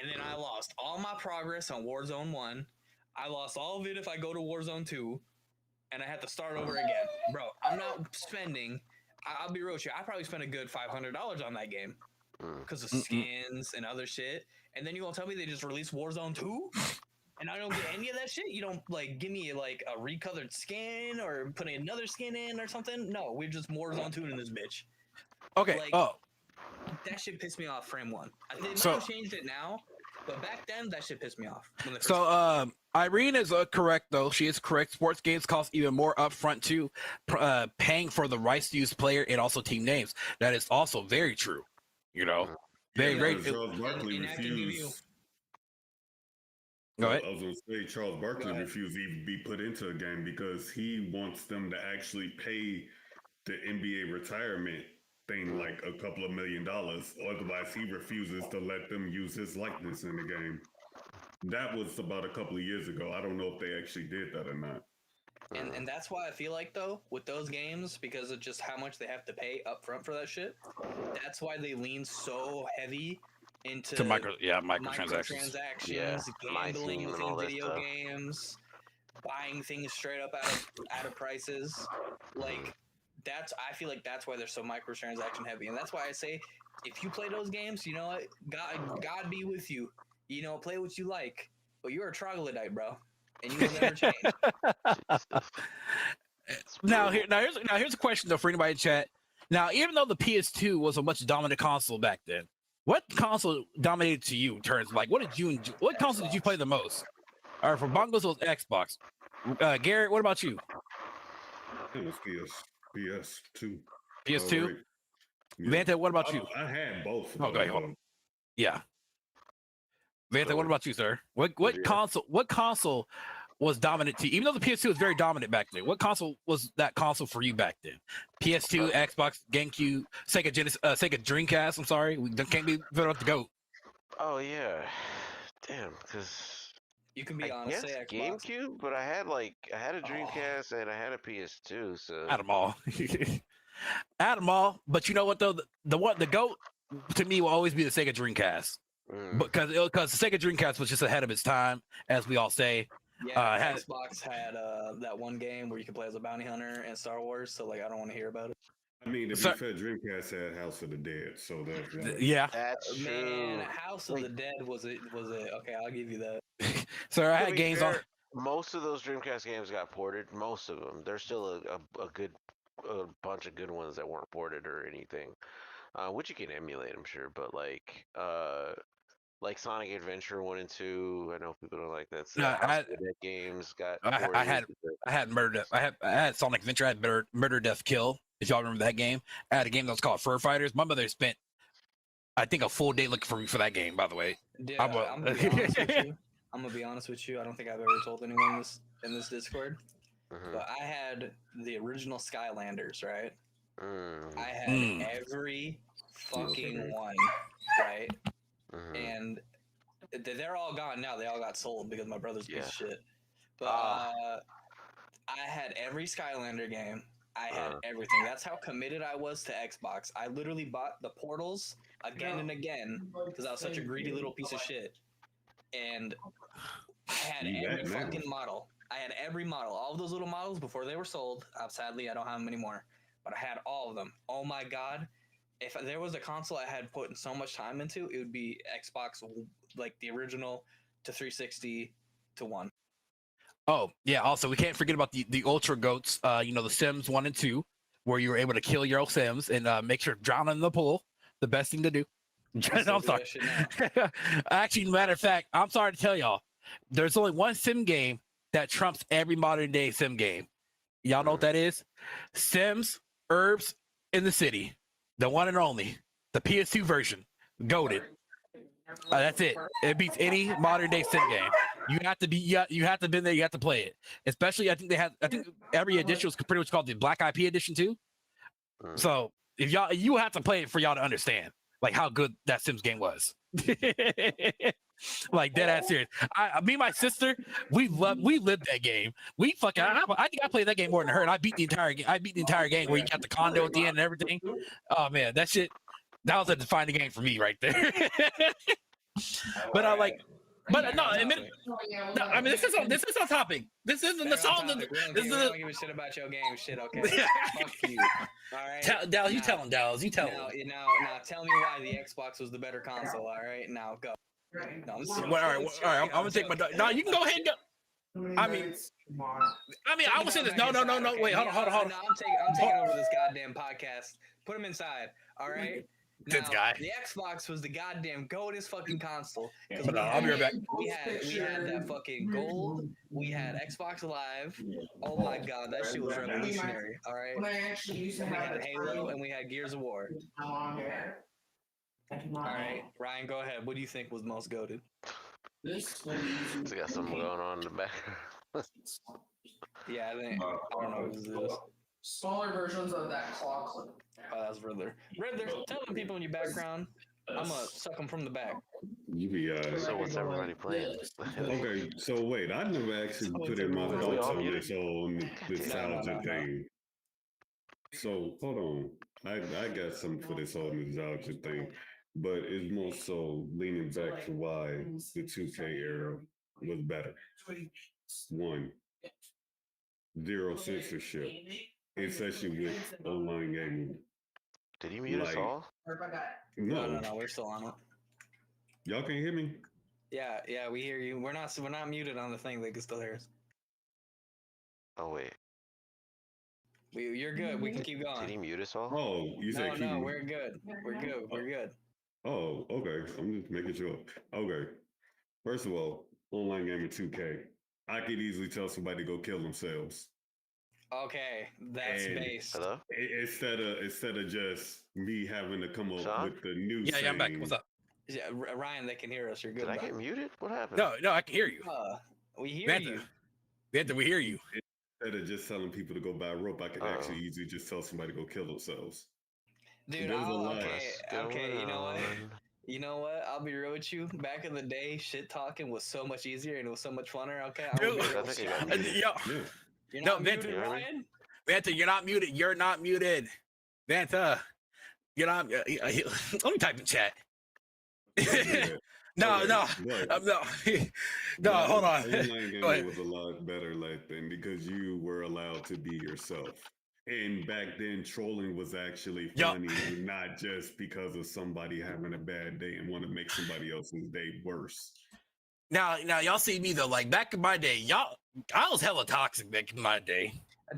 And then I lost all my progress on Warzone 1. I lost all of it if I go to Warzone 2. And I had to start over again. Bro, I'm not spending I'll be real with you. I probably spent a good $500 on that game because of Mm-mm. skins and other shit. And then you gonna tell me they just released Warzone 2? And I don't get any of that shit. You don't like give me like a recolored skin or putting another skin in or something. No, we're just Warzone 2 in this bitch. Okay. Like, Oh, that shit pissed me off. Frame 1. They might So- have changed it now, but back then that shit pissed me off. When they first so Irene is correct though. She is correct. Sports games cost even more upfront too, paying for the rights to use player and also team names. That is also very true. You know, very Yeah, very. because Charles Barkley in active refused. Go ahead. I was going to say Charles Barkley ahead. refused to even be put into a game because he wants them to actually pay the NBA retirement thing like a couple of $1 million. Otherwise, he refuses to let them use his likeness in the game. That was about a couple of years ago. I don't know if they actually did that or not. And that's why I feel like though with those games, because of just how much they have to pay up front for that shit, that's why they lean so heavy into To microtransactions. Yeah, my gambling team and within all that video stuff. games, buying things straight up out of prices. Like I feel like that's why they're so microtransaction heavy, and that's why I say if you play those games, you know what, God be with you. You know, play what you like, but you're a troglodyte, bro, and you will never change. Now here's a question though for anybody in chat. Now, even though the PS2 was a much dominant console back then, what console dominated to you in terms of like what did you enjoy, what console did you play the most? All right, for Bongoz it was Xbox. Garrett, what about you? It was PS2. PS2. Right. Yeah. Vanta, what about you? I had both. Oh, go ahead, hold on. Yeah. Vanta, what about you, sir? What console was dominant to you? Even though the PS2 was very dominant back then, what console was that console for you back then? PS2, Xbox, GameCube, Sega Genesis, Sega Dreamcast. I'm sorry, we can't be put up the GOAT. Oh yeah, damn. Because You can be honest, say Xbox. GameCube, but I had a Dreamcast and I had a PS2. So Out of them all, out of them all. But you know what though, the GOAT to me will always be the Sega Dreamcast. Because the Sega Dreamcast was just ahead of its time, as we all say. Yeah, Xbox had that one game where you could play as a bounty hunter and Star Wars. So like, I don't want to hear about it. I mean, to be fair, Dreamcast had House of the Dead, so that's Yeah. That's true. Man, House of the Dead was it? Okay, I'll give you that. So I To had be games fair, on. Most of those Dreamcast games got ported. Most of them. There's still a bunch of good ones that weren't ported or anything, which you can emulate, I'm sure. But like Sonic Adventure 1 and 2, I know people don't like that. So I had games got. I had Murder. I had Sonic Adventure. I had Murder Death Kill. If y'all remember that game, I had a game that was called Fur Fighters. My mother spent, I think, a full day looking for me for that game. By the way, Yeah, I'm gonna be honest with you. I'm gonna be honest with you. I don't think I've ever told anyone in this Discord, but I had the original Skylanders, right? I had every fucking one, right? And they're all gone now. They all got sold because my brother's a piece of shit. But I had every Skylander game. I had everything. That's how committed I was to Xbox. I literally bought the Portals again and again because I was such a greedy little piece of shit. And I had every fucking model. I had every model. All of those little models before they were sold. Sadly, I don't have them anymore. But I had all of them. Oh my god. If there was a console I had put so much time into, it would be Xbox, like the original to 360 to 1. Oh yeah. Also, we can't forget about the Ultra Goats. You know, the Sims 1 and 2, where you were able to kill your old Sims and make sure drowning in the pool. The best thing to do. I'm sorry. Actually, matter of fact, I'm sorry to tell y'all, there's only one Sim game that trumps every modern day Sim game. Y'all know what that is? Sims Herbs in the City, the one and only, the PS2 version, goated. That's it. It beats any modern day Sim game. You have to be, you have to been there. You have to play it. Especially, I think every edition was pretty much called the Black IP edition too. So if you have to play it for y'all to understand like how good that Sims game was. Like dead ass serious. Me and my sister, we lived that game. We fucking. I think I played that game more than her, and I beat the entire game where you got the condo at the end and everything. Oh man, that was a defining game for me right there. But But no, I mean, this is on topic. This isn't the song. We don't give a shit about your game shit, okay? Fuck you. All right. Dallas, you tell him, Dallas. You tell him. Now, tell me why the Xbox was the better console. All right, now go. No, all right. I'm gonna take my. No, you can go ahead and go. I mean, I would say this. No. Wait, hold on. No, I'm taking over this goddamn podcast. Put him inside. All right. This guy. The Xbox was the goddamn goatest fucking console. I'll be right back. We had that fucking gold. We had Xbox Live. Oh my god, that shit was revolutionary. All right. We had Halo and we had Gears of War. All right, Ryan, go ahead. What do you think was most goated? It's got something going on in the back. Yeah, I don't know what this is. Smaller versions of that claw clip. Oh, that's Riddler. Riddler, tell them people in your background. I'm gonna suck them from the back. You be So what's everybody playing? Okay, so wait, I never actually put in my thoughts on this whole nostalgia thing. So hold on, I got something for this whole nostalgia thing, but it's more so leaning back to why the 2K era was better. One, zero censorship, especially with online gaming. Did you mute us all? No, We're still on it. Y'all can't hear me. Yeah, we hear you. We're not muted on the thing. They can still hear us. Oh wait. You're good. We can keep going. Did he mute us all? Oh, you said No, we're good. We're good. Oh, okay. I'm just making sure. Okay. First of all, online gaming 2K. I could easily tell somebody to go kill themselves. Okay, that's base. Hello? Instead of just me having to come up Sean? with the new Yeah, I'm back. What's up? Yeah, Ryan, they can hear us. You're good. Did I get muted? What happened? No, I can hear you. We hear you. Vanta, we hear you. Instead of just telling people to go buy rope, I could actually easily just tell somebody to go kill themselves. Dude, okay, you know what? I'll be real with you. Back in the day, shit talking was so much easier and it was so much funner. Okay, You're not muted, Ryan? Vanta, you're not muted. You're not muted. Vanta, you're not. Let me type in chat. No, hold on. Online gaming was a lot better then because you were allowed to be yourself. And back then, trolling was actually funny, not just because of somebody having a bad day and want to make somebody else's day worse. Now, y'all see me though. Like back in my day, I was hella toxic back in my day.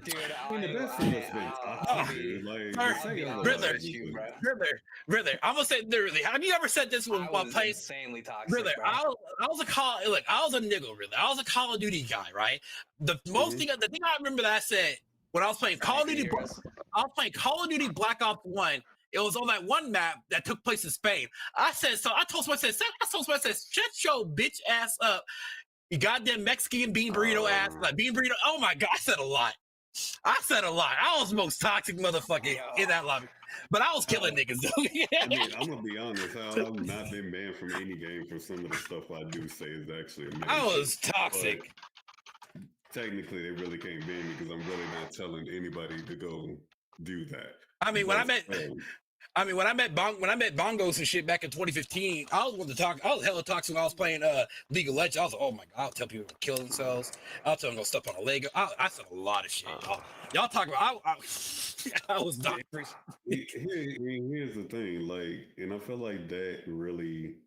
Dude, I mean, the best of us been toxic, dude. Riddler, I'm gonna say literally. Have you ever said this when playing? Insanely toxic. Riddler, I was a nigga. Riddler, I was a Call of Duty guy, right? The thing I remember that I said when I was playing Call of Duty, Black Ops 1. It was on that one map that took place in Spain. I told somebody, shut your bitch ass up. You goddamn Mexican bean burrito ass. Like bean burrito. Oh my God, I said a lot. I was the most toxic motherfucker in that lobby. But I was killing niggas though. I mean, I'm gonna be honest, I've not been banned from any game for some of the stuff I do say is actually amazing. I was toxic. But technically, they really can't ban me because I'm really not telling anybody to go do that. I mean, when I met Bongoz and shit back in 2015, I was hella toxic when I was playing League of Legends. I was like, oh my God, I'll tell people to kill themselves. I'll tell them to go step on a leg. I said a lot of shit. Y'all talk about I was dying. Here's the thing, and I feel like that really,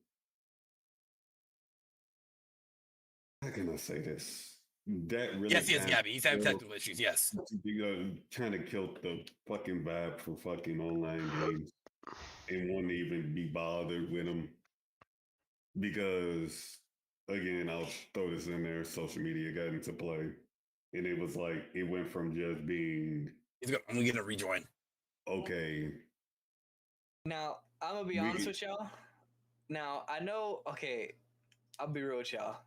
how can I say this? That really yes, Gabby. He's having technical issues. Yes, kind of killed the fucking vibe for fucking online games, and wouldn't even be bothered with them because, again, I'll throw this in there. Social media got into play, and it was like it went from just being. I'm gonna get a rejoin. Okay. Now I'm gonna be honest with y'all. Now I know. Okay, I'll be real with y'all.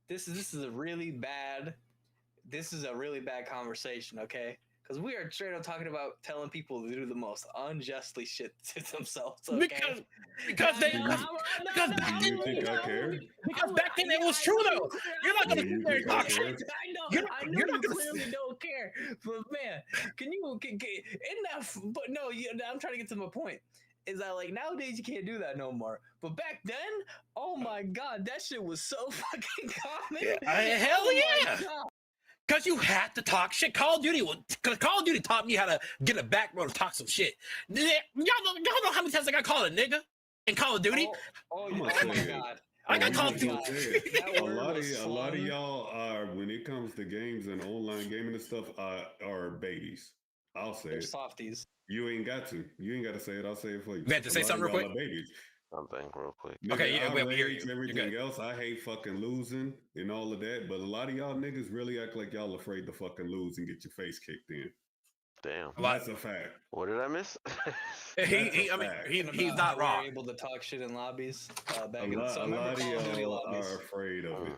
This is a really bad conversation, okay? Because we are straight up talking about telling people to do the most unjustly shit to themselves. Okay? Because back then it was true though. You're not gonna sit there and talk shit. I know you clearly don't care, but man, can in that? But no, I'm trying to get to my point. is that like nowadays you can't do that no more. But back then, oh my god, that shit was so fucking common. Hell Oh my yeah. God. Because you had to talk shit. Call of Duty taught me how to get a backbone to talk some shit. Y'all know how many times I got called a nigga in Call of Duty? Oh I'm my gonna say it. god. I got I'm called gonna to say it. That A word lot was of fun. y'all are, when it comes to games and online gaming and stuff, are babies. I'll say They're it. softies. You ain't got to. You ain't got to say it. I'll say it for you. Vant, to A say lot of something real y'all quick? are babies. Something real quick. Okay, Nigga, yeah, I we hear you. rage You're everything good. else. I hate fucking losing and all of that. But a lot of y'all niggas really act like y'all afraid to fucking lose and get your face kicked in. Damn. That's a fact. What did I miss? He's About not how we wrong. were able to talk shit in lobbies back A in. lot, So a remember lot of Call of Duty y'all lobbies. are afraid of it.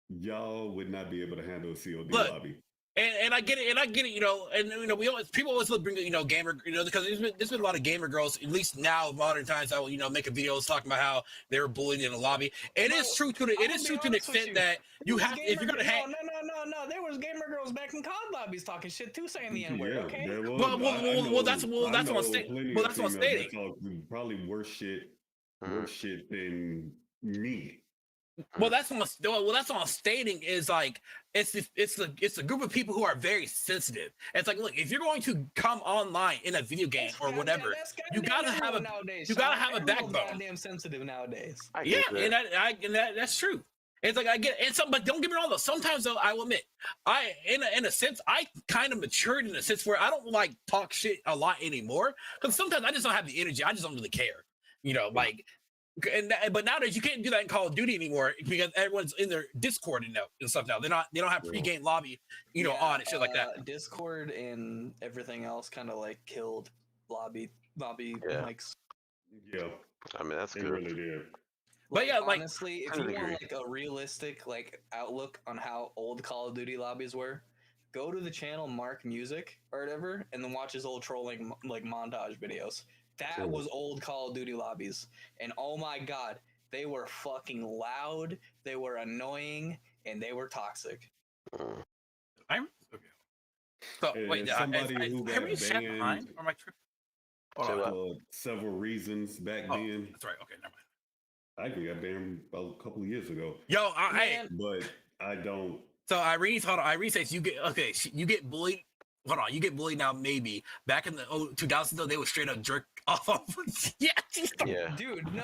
Y'all would not be able to handle a COD Look, lobby. And I get it, you know, and you know, people always bring, you know, gamer, you know, because there's been a lot of gamer girls, at least now modern times, I will, you know, making videos talking about how they were bullied in the lobby. It is true to the extent that you have, if you're gonna have. No. There was gamer girls back in COD lobbies talking shit too, saying the N word. Yeah, Okay. there was. Well, that's what I'm saying. Plenty Well, of that's what I'm females stating. that talk probably worse shit than me. Well, that's what I'm stating is like it's a group of people who are very sensitive. It's like, look, if you're going to come online in a video game or whatever, you gotta have a backbone. Goddamn sensitive nowadays. Yeah, and that's true. It's like I get and some, but don't get me wrong though. Sometimes though, I will admit, in a sense, I kind of matured in a sense where I don't like talk shit a lot anymore because sometimes I just don't have the energy. I just don't really care, you know, like. But nowadays you can't do that in Call of Duty anymore because everyone's in their Discord and stuff now. They don't have pre-game lobby, you know, on and shit like that. Discord and everything else kind of like killed lobby mics. Yeah, I mean that's it good. really did. But yeah, like honestly, if you want like a realistic like outlook on how old Call of Duty lobbies were, go to the channel Mark Music or whatever, and then watch his old trolling like montage videos. That was old Call of Duty lobbies, and oh my god, they were fucking loud, they were annoying, and they were toxic. I'm okay. So wait, somebody who got banned or my trip? for several reasons back then. That's right. Okay, never mind. I actually got banned about a couple of years ago. Yo, but I don't. So Irene says you get bullied. Hold on, you get bullied now. Maybe back in the 2000s though, they would straight up jerk off. Yeah, dude, no.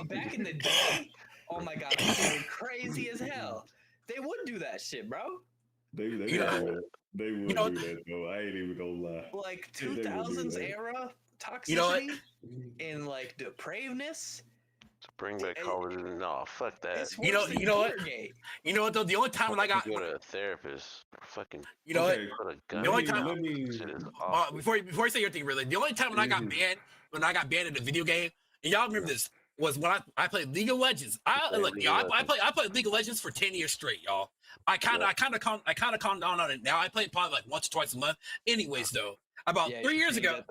Back in the day, oh my god, people were crazy as hell. They would do that shit, bro. They would do that though. I ain't even gonna lie. Like 2000s era toxicity, you know what? And like depravedness. Bring back Call of Duty. No, fuck that. You know what though? The only time when I got go to a therapist, fucking. You know what? The only time before you say your thing, really, the only time when I got banned in a video game, and y'all remember this, was when I played League of Legends. I played League of Legends for 10 years straight, y'all. I kind of calmed down on it now. I play it probably like once or twice a month. Anyways, though, about 3 years ago,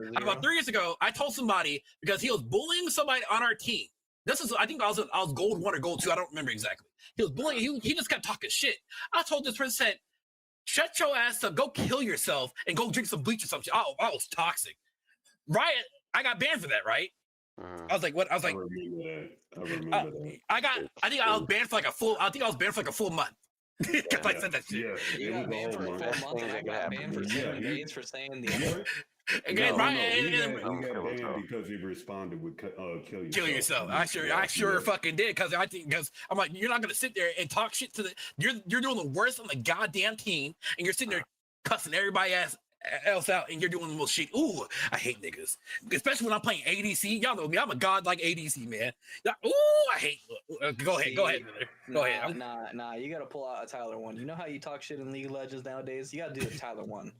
I told somebody because he was bullying somebody on our team. I think I was gold 1 or gold 2. I don't remember exactly. He was bullying. He just kept talking shit. I told this person, shut your ass up, go kill yourself, and go drink some bleach or something. I was toxic. Riot, I got banned for that, right? I was like, what? I was like, I remember that. I think I was banned for like a full month. Because I said that shit. Yeah, You got banned for a full month, and I got banned for 7 days for saying the N-word. Again, we got banned because he responded with kill yourself. I sure fucking did because I'm like, you're not gonna sit there and talk shit to you're doing the worst on the goddamn team, and you're sitting there cussing everybody else out, and you're doing the most shit. Ooh, I hate niggas, especially when I'm playing ADC. Y'all know me, I'm a godlike ADC man. Ooh, I hate. Go ahead. Nah. You gotta pull out a Tyler one. You know how you talk shit in League of Legends nowadays? You gotta do a Tyler one.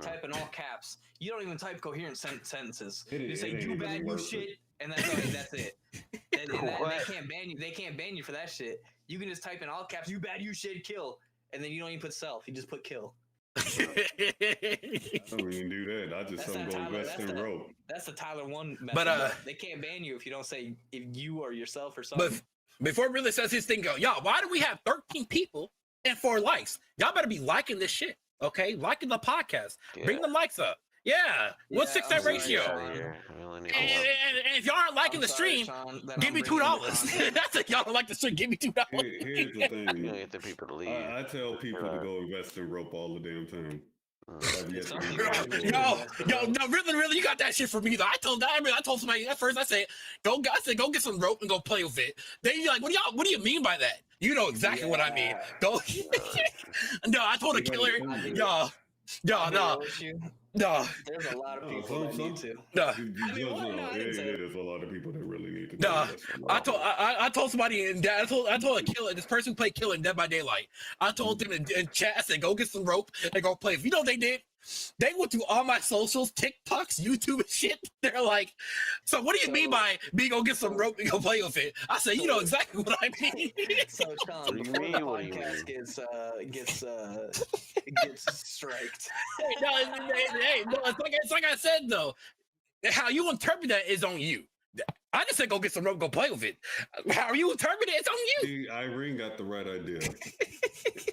Type in all caps. You don't even type coherent sentences. You say you bad, you shit, and that's it. And they can't ban you. They can't ban you for that shit. You can just type in all caps. You bad, you shit, kill, and then you don't even put self. You just put kill. I don't even do that. I just don't go Western rope. That's the Tyler one method. But they can't ban you if you don't say if you or yourself or something. But before really says his thing, y'all, why do we have 13 people and 4 likes? Y'all better be liking this shit. Okay, liking the podcast. Yeah. Bring the likes up. Yeah. What's Yeah, 6 I'm that sorry, ratio? Sean. We only need And, one. and if y'all aren't liking I'm the sorry, stream, Sean, that give I'm me bringing the $2. content. That's if y'all don't like the stream. Give me $2. Here's the You thing. don't get the people to leave. I tell people to go invest in rope all the damn time. I've yet to Some do people that do before. No, really, you got that shit from me though. I told somebody at first. I said, go get some rope and go play with it. They like, what do you mean by that? You know exactly what I mean. Go. No, I told a killer, y'all, I'll be no, real with you. no, There's a lot of No, people that need to. no. There's a lot of people that really need to do No, this. I told somebody in I told a killer, this person who played Killer in Dead by Daylight. I told them in chat, I said, go get some rope and go play. You know what they did? They went through all my socials, TikToks, YouTube and shit. They're like, so what do you mean by me go get some rope and go play with it? I said, you know exactly what I mean. So Sean, What do you before the mean? What do you podcast mean? gets striked. It's like I said though. How you interpret that is on you. I just said go get some rope, go play with it. How you interpret it, it's on you. See, Irene got the right idea.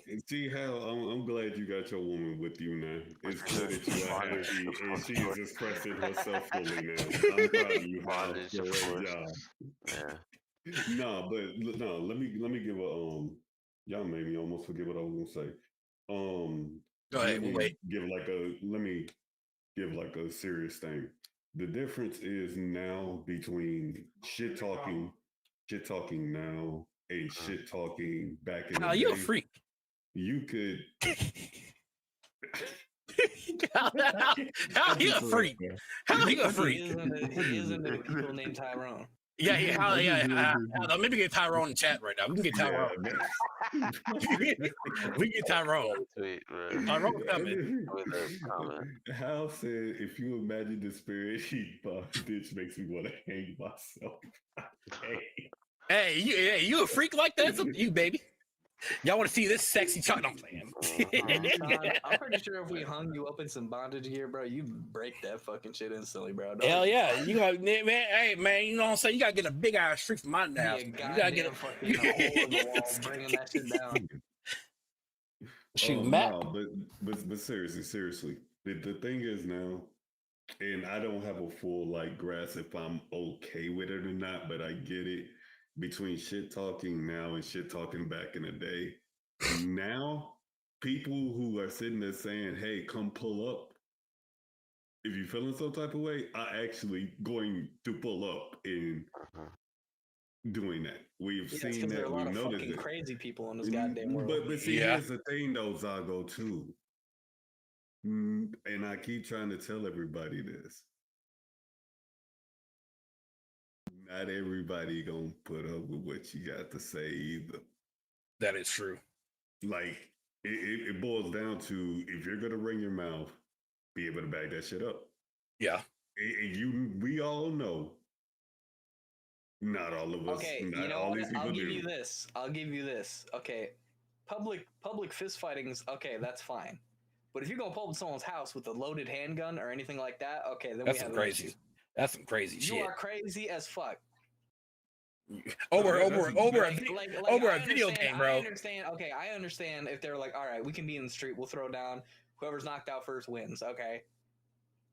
And see how I'm glad you got your woman with you now. It's good that you are happy and she is expressing herself fully now. I'm proud of you, Hal. Great job. Yeah. No, let me give a y'all made me almost forget what I was gonna say. Go ahead, let wait. me give like a serious thing. The difference is now between shit talking now and shit talking back in the day. You a freak. You could. How you a freak? How you a He freak? is into the people named Tyrone. Yeah. Maybe get Tyrone in chat right now. We can get Tyrone. We get Tyrone. Sweet, man. Tyrone coming. With a comment. Hal said, if you imagine Disbearity, bitch makes me want to hang myself. Hey, you a freak like that? It's up to you, baby. Y'all want to see this sexy chuck? I'm playing. Sean, I'm pretty sure if we hung you up in some bondage gear, bro, you break that fucking shit instantly, bro. Hell yeah, you got man. Hey man, you know what I'm saying? You gotta get a big ass streak from my now. You gotta get a fucking hole in the wall, bringing that shit down. Shoot, Matt. No, but seriously, the thing is now, and I don't have a full like grasp if I'm okay with it or not, but I get it. Between shit talking now and shit talking back in the day, now people who are sitting there saying, "Hey, come pull up," if you're feeling some type of way, are actually going to pull up in doing that. We've seen there are that. a lot We've of noticed fucking it. crazy people in this goddamn world. But see, here's the thing, though, Zago, too. And I keep trying to tell everybody this. Not everybody gonna put up with what you got to say either. That is true. Like it boils down to, if you're gonna run your mouth, be able to back that shit up. Yeah. And we all know. Not all of us. Okay, not you know all what? these people I'll give do. you this. I'll give you this. Okay, public fist fightings. Okay, that's fine. But if you're gonna pull up in someone's house with a loaded handgun or anything like that, okay, then That's we have some crazy. That's some crazy shit. You are crazy as fuck. Over a video game, bro. I understand. Okay, I understand if they're like, all right, we can be in the street. We'll throw down. Whoever's knocked out first wins. Okay.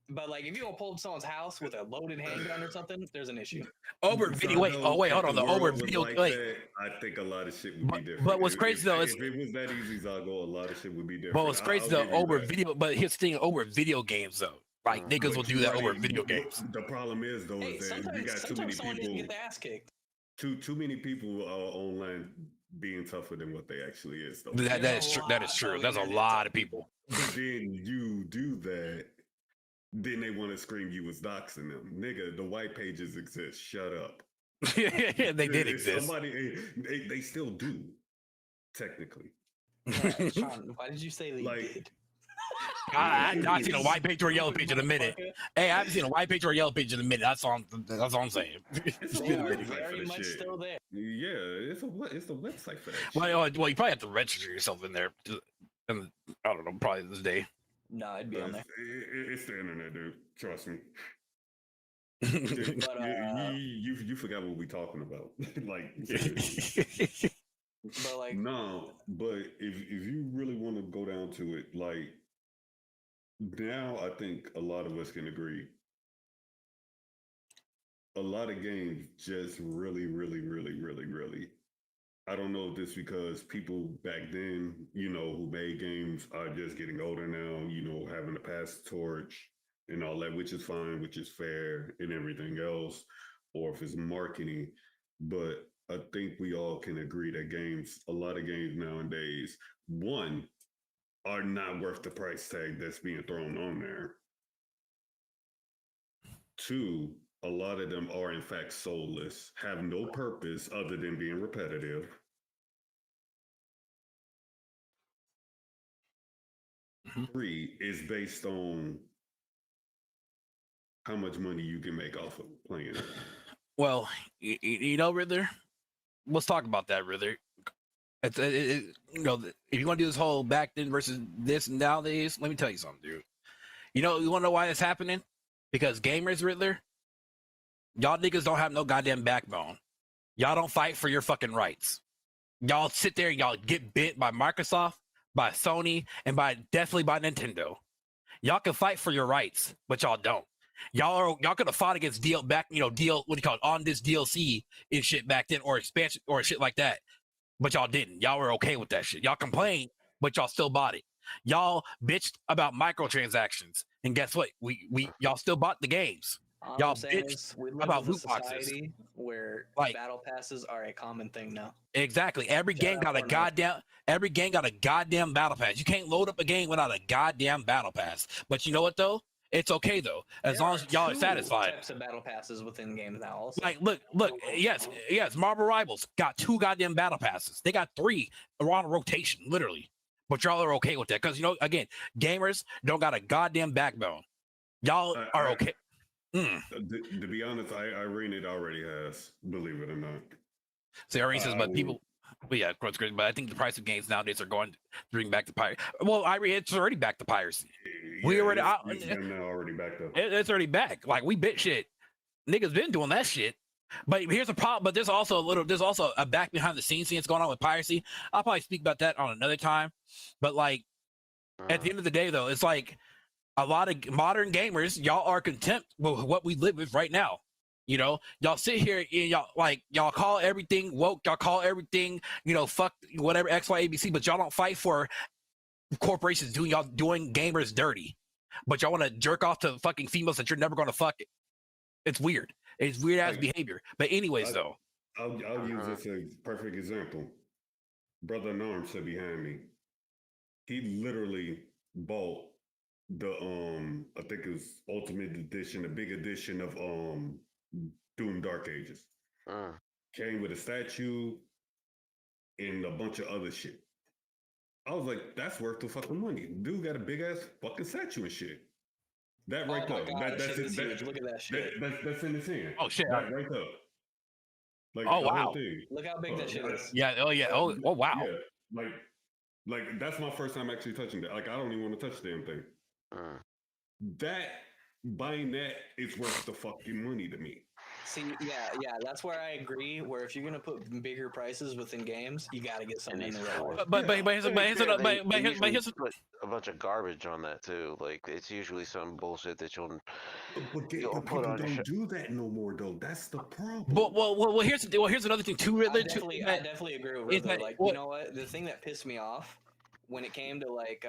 But like, if you gonna pull up someone's house with a loaded handgun or something, there's an issue. Over video. Wait, hold on. The over video. Like that, I think a lot of shit would be different. But what's crazy though is if it was that easy, Zago, a lot of shit would be different. But what's crazy though, over video. But here's the thing, over video games though. Like niggas will do that over video games. The problem is though, is that we got too many people. Get the ass kicked. Too many people are online being tougher than what they actually is. Though. That is true. That is true. There's a lot of people. But then you do that. Then they want to scream you was doxing them. Nigga, the white pages exist. Shut up. They did exist. They still do, technically. Right, Sean, why did you say they did? I've seen a white page or a yellow page in a minute. Hey, I haven't seen a white page or a yellow page in a minute. That's all I'm saying. They are very much still there. Yeah, it's a website for that. Well, you probably have to register yourself in there. And I don't know, probably this day. No, it'd be on there. It's the internet, dude. Trust me. But, you forgot what we talking about. Like, but like, no. But if you really want to go down to it, like, now I think a lot of us can agree. A lot of games just really, really, really, really, really. I don't know if this because people back then, who made games are just getting older now, having to pass the torch and all that, which is fine, which is fair and everything else, or if it's marketing. But I think we all can agree that a lot of games nowadays, one, are not worth the price tag that's being thrown on there. Two, a lot of them are in fact soulless, have no purpose other than being repetitive. Three is based on how much money you can make off of playing it. Well, Riddler, let's talk about that, Riddler. If you want to do this whole back then versus this nowadays, let me tell you something, dude. You want to know why it's happening? Because gamers, Riddler, y'all niggas don't have no goddamn backbone. Y'all don't fight for your fucking rights. Y'all sit there and y'all get bit by Microsoft, by Sony, and definitely by Nintendo. Y'all can fight for your rights, but y'all don't. Y'all could have fought against what do you call it, on this DLC and shit back then, or expansion or shit like that. But y'all didn't. Y'all were okay with that shit. Y'all complained, but y'all still bought it. Y'all bitched about microtransactions, and guess what? Y'all still bought the games. All Y'all I'm saying bitched is we live about in a loot boxes. society where Like- battle passes are a common thing now. Exactly. Every Shout game out got a Fortnite. every game got a goddamn battle pass. You can't load up a game without a goddamn battle pass. But you know what though? It's okay though, as There long as y'all are two satisfied. types of battle passes within games now. Also, Like, look, yes, Marvel Rivals got 2 goddamn battle passes. They got 3 on rotation, literally. But y'all are okay with that because again, gamers don't got a goddamn backbone. Y'all are okay. To be honest, Irene it already has, believe it or not. So Irene says, but people. But yeah, but I think the price of games nowadays are going to bring back the piracy. Well, Irene, it's already back to piracy. We already it's been now already back up. It's already back. Like we bit shit. Niggas been doing that shit. But here's the problem. But there's also a back behind the scenes thing that's going on with piracy. I'll probably speak about that on another time. But like at the end of the day, though, it's like a lot of modern gamers, y'all are content with what we live with right now. Y'all sit here and y'all call everything woke, y'all call everything, fuck whatever X, Y, ABC, but y'all don't fight for corporations doing gamers dirty. But y'all want to jerk off to fucking females that you're never gonna fuck it. It's weird. It's weird ass behavior. But anyways, though. I'll use this as a perfect example. Brother in arms sit behind me. He literally bought the I think it was Ultimate Edition, the big edition of Doom Dark Ages. Came with a statue and a bunch of other shit. I was like, that's worth the fucking money. Dude got a big ass fucking statue and shit. That right there. That's it. Look at that shit. That's in his hand. Oh shit. That right there. Like, oh the wow. whole thing. Look how big that shit is. Yeah. Oh yeah. Oh wow. Yeah. Like that's my first time actually touching that. Like I don't even want to touch the damn thing. That buying that is worth the fucking money to me. See, yeah, that's where I agree. Where if you're gonna put bigger prices within games, you gotta get something in the real world. But here's put a bunch of garbage on that too. Like it's usually some bullshit that you'll But people don't do that no more though. That's the problem. Well, here's another thing too. I definitely agree with Riddler. Like, you know what? The thing that pissed me off when it came to like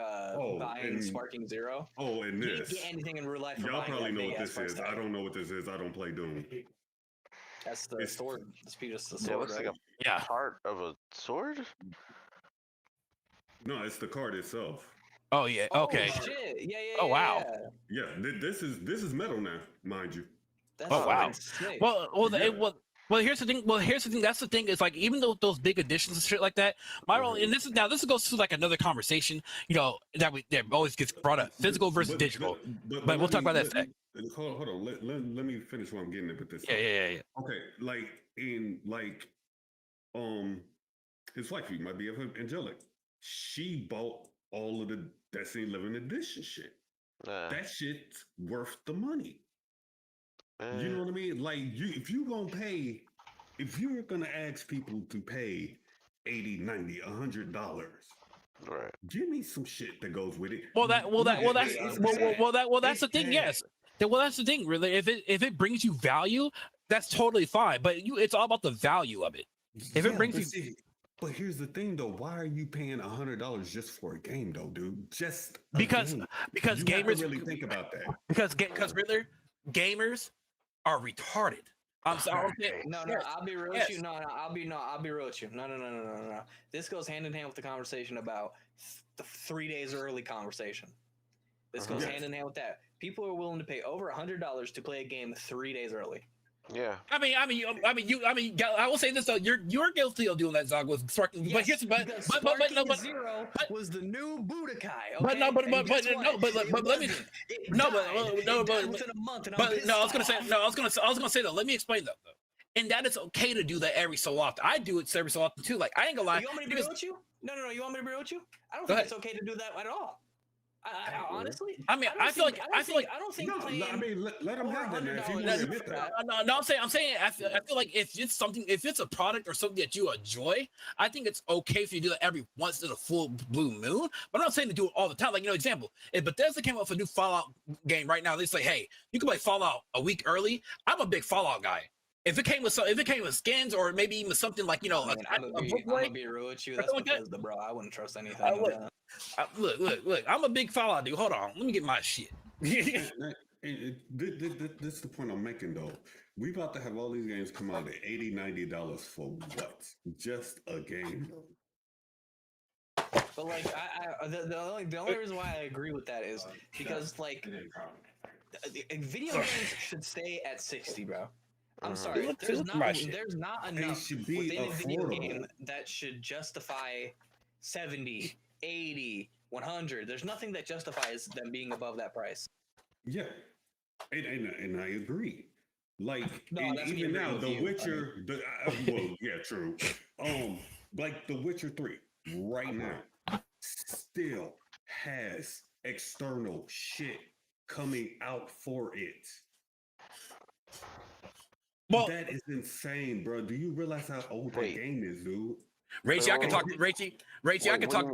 buying Sparking Zero. Oh, and you this. didn't get anything in real life. Y'all probably know what this is. I don't know what this is. I don't play Doom. That's the sword. It's just the sword. It looks right? like a part of a sword. No, it's the card itself. Oh yeah. Okay. Oh shit! Yeah. Oh wow. Yeah, this is metal now, mind you. That's wow. sick. Well, here's the thing. That's the thing. It's like even though those big editions and shit like that, and this goes to like another conversation. That always gets brought up: physical versus digital. But we'll talk about that in a sec. Hold on. Let me finish what I'm getting at with this. Yeah. Okay, his wife, he might be angelic. She bought all of the Destiny 11 edition shit. That shit's worth the money. You know what I mean? Like, if you're gonna ask people to pay $80, $90, $100 Right. Give me some shit that goes with it. That's the thing. Yes. Well, that's the thing. Really, if it brings you value, that's totally fine. But it's all about the value of it. If it brings you. But here's the thing, though. Why are you paying $100 just for a game, though, dude? Just because you gamers have to really think about that. Because really, gamers are retarded. I'm sorry. No, I'll be real with you. I'll be real with you. No. This goes hand in hand with the conversation about the 3 days early conversation. This goes hand in hand with that. People are willing to pay over $100 to play a game 3 days early. Yeah. I will say this though. You're guilty of doing that, Zog. With Sparking, yes, but Zero was the new Budokai. Okay? But let me within a month. And I was gonna say though. Let me explain that though. And that it's okay to do that every so often. I do it every so often too. Like I ain't gonna lie. You want me to be real with you? No. You want me to be real with you? I don't think it's okay to do that at all. I honestly, I mean, I feel like I don't think. No, I mean, let him have that, man. If he won't admit that. No, I'm saying, I feel like if it's a product or something that you enjoy, I think it's okay for you to do that every once in a full blue moon. But I'm not saying to do it all the time. Like, example, if Bethesda came up with a new Fallout game right now, they say, hey, you can play Fallout a week early. I'm a big Fallout guy. If it came with skins or maybe even something like I'm gonna be real with you. That's Bethesda, bro. I wouldn't trust anything. Look, I'm a big Fallout dude. Hold on, let me get my shit. This is the point I'm making, though. We about to have all these games come out at $80-$90 for what? Just a game, though. But like, the only reason why I agree with that is because like, video games should stay at 60, bro. I'm sorry. There's not enough within a video game that should justify 70, 80, 100. There's nothing that justifies them being above that price. Yeah, and I agree. Like even now, The Witcher. Well, yeah, true. Like The Witcher 3 right now still has external shit coming out for it. Well, that is insane, bro. Do you realize how old that game is, dude? Rachie, I can talk. Rachie, I can talk.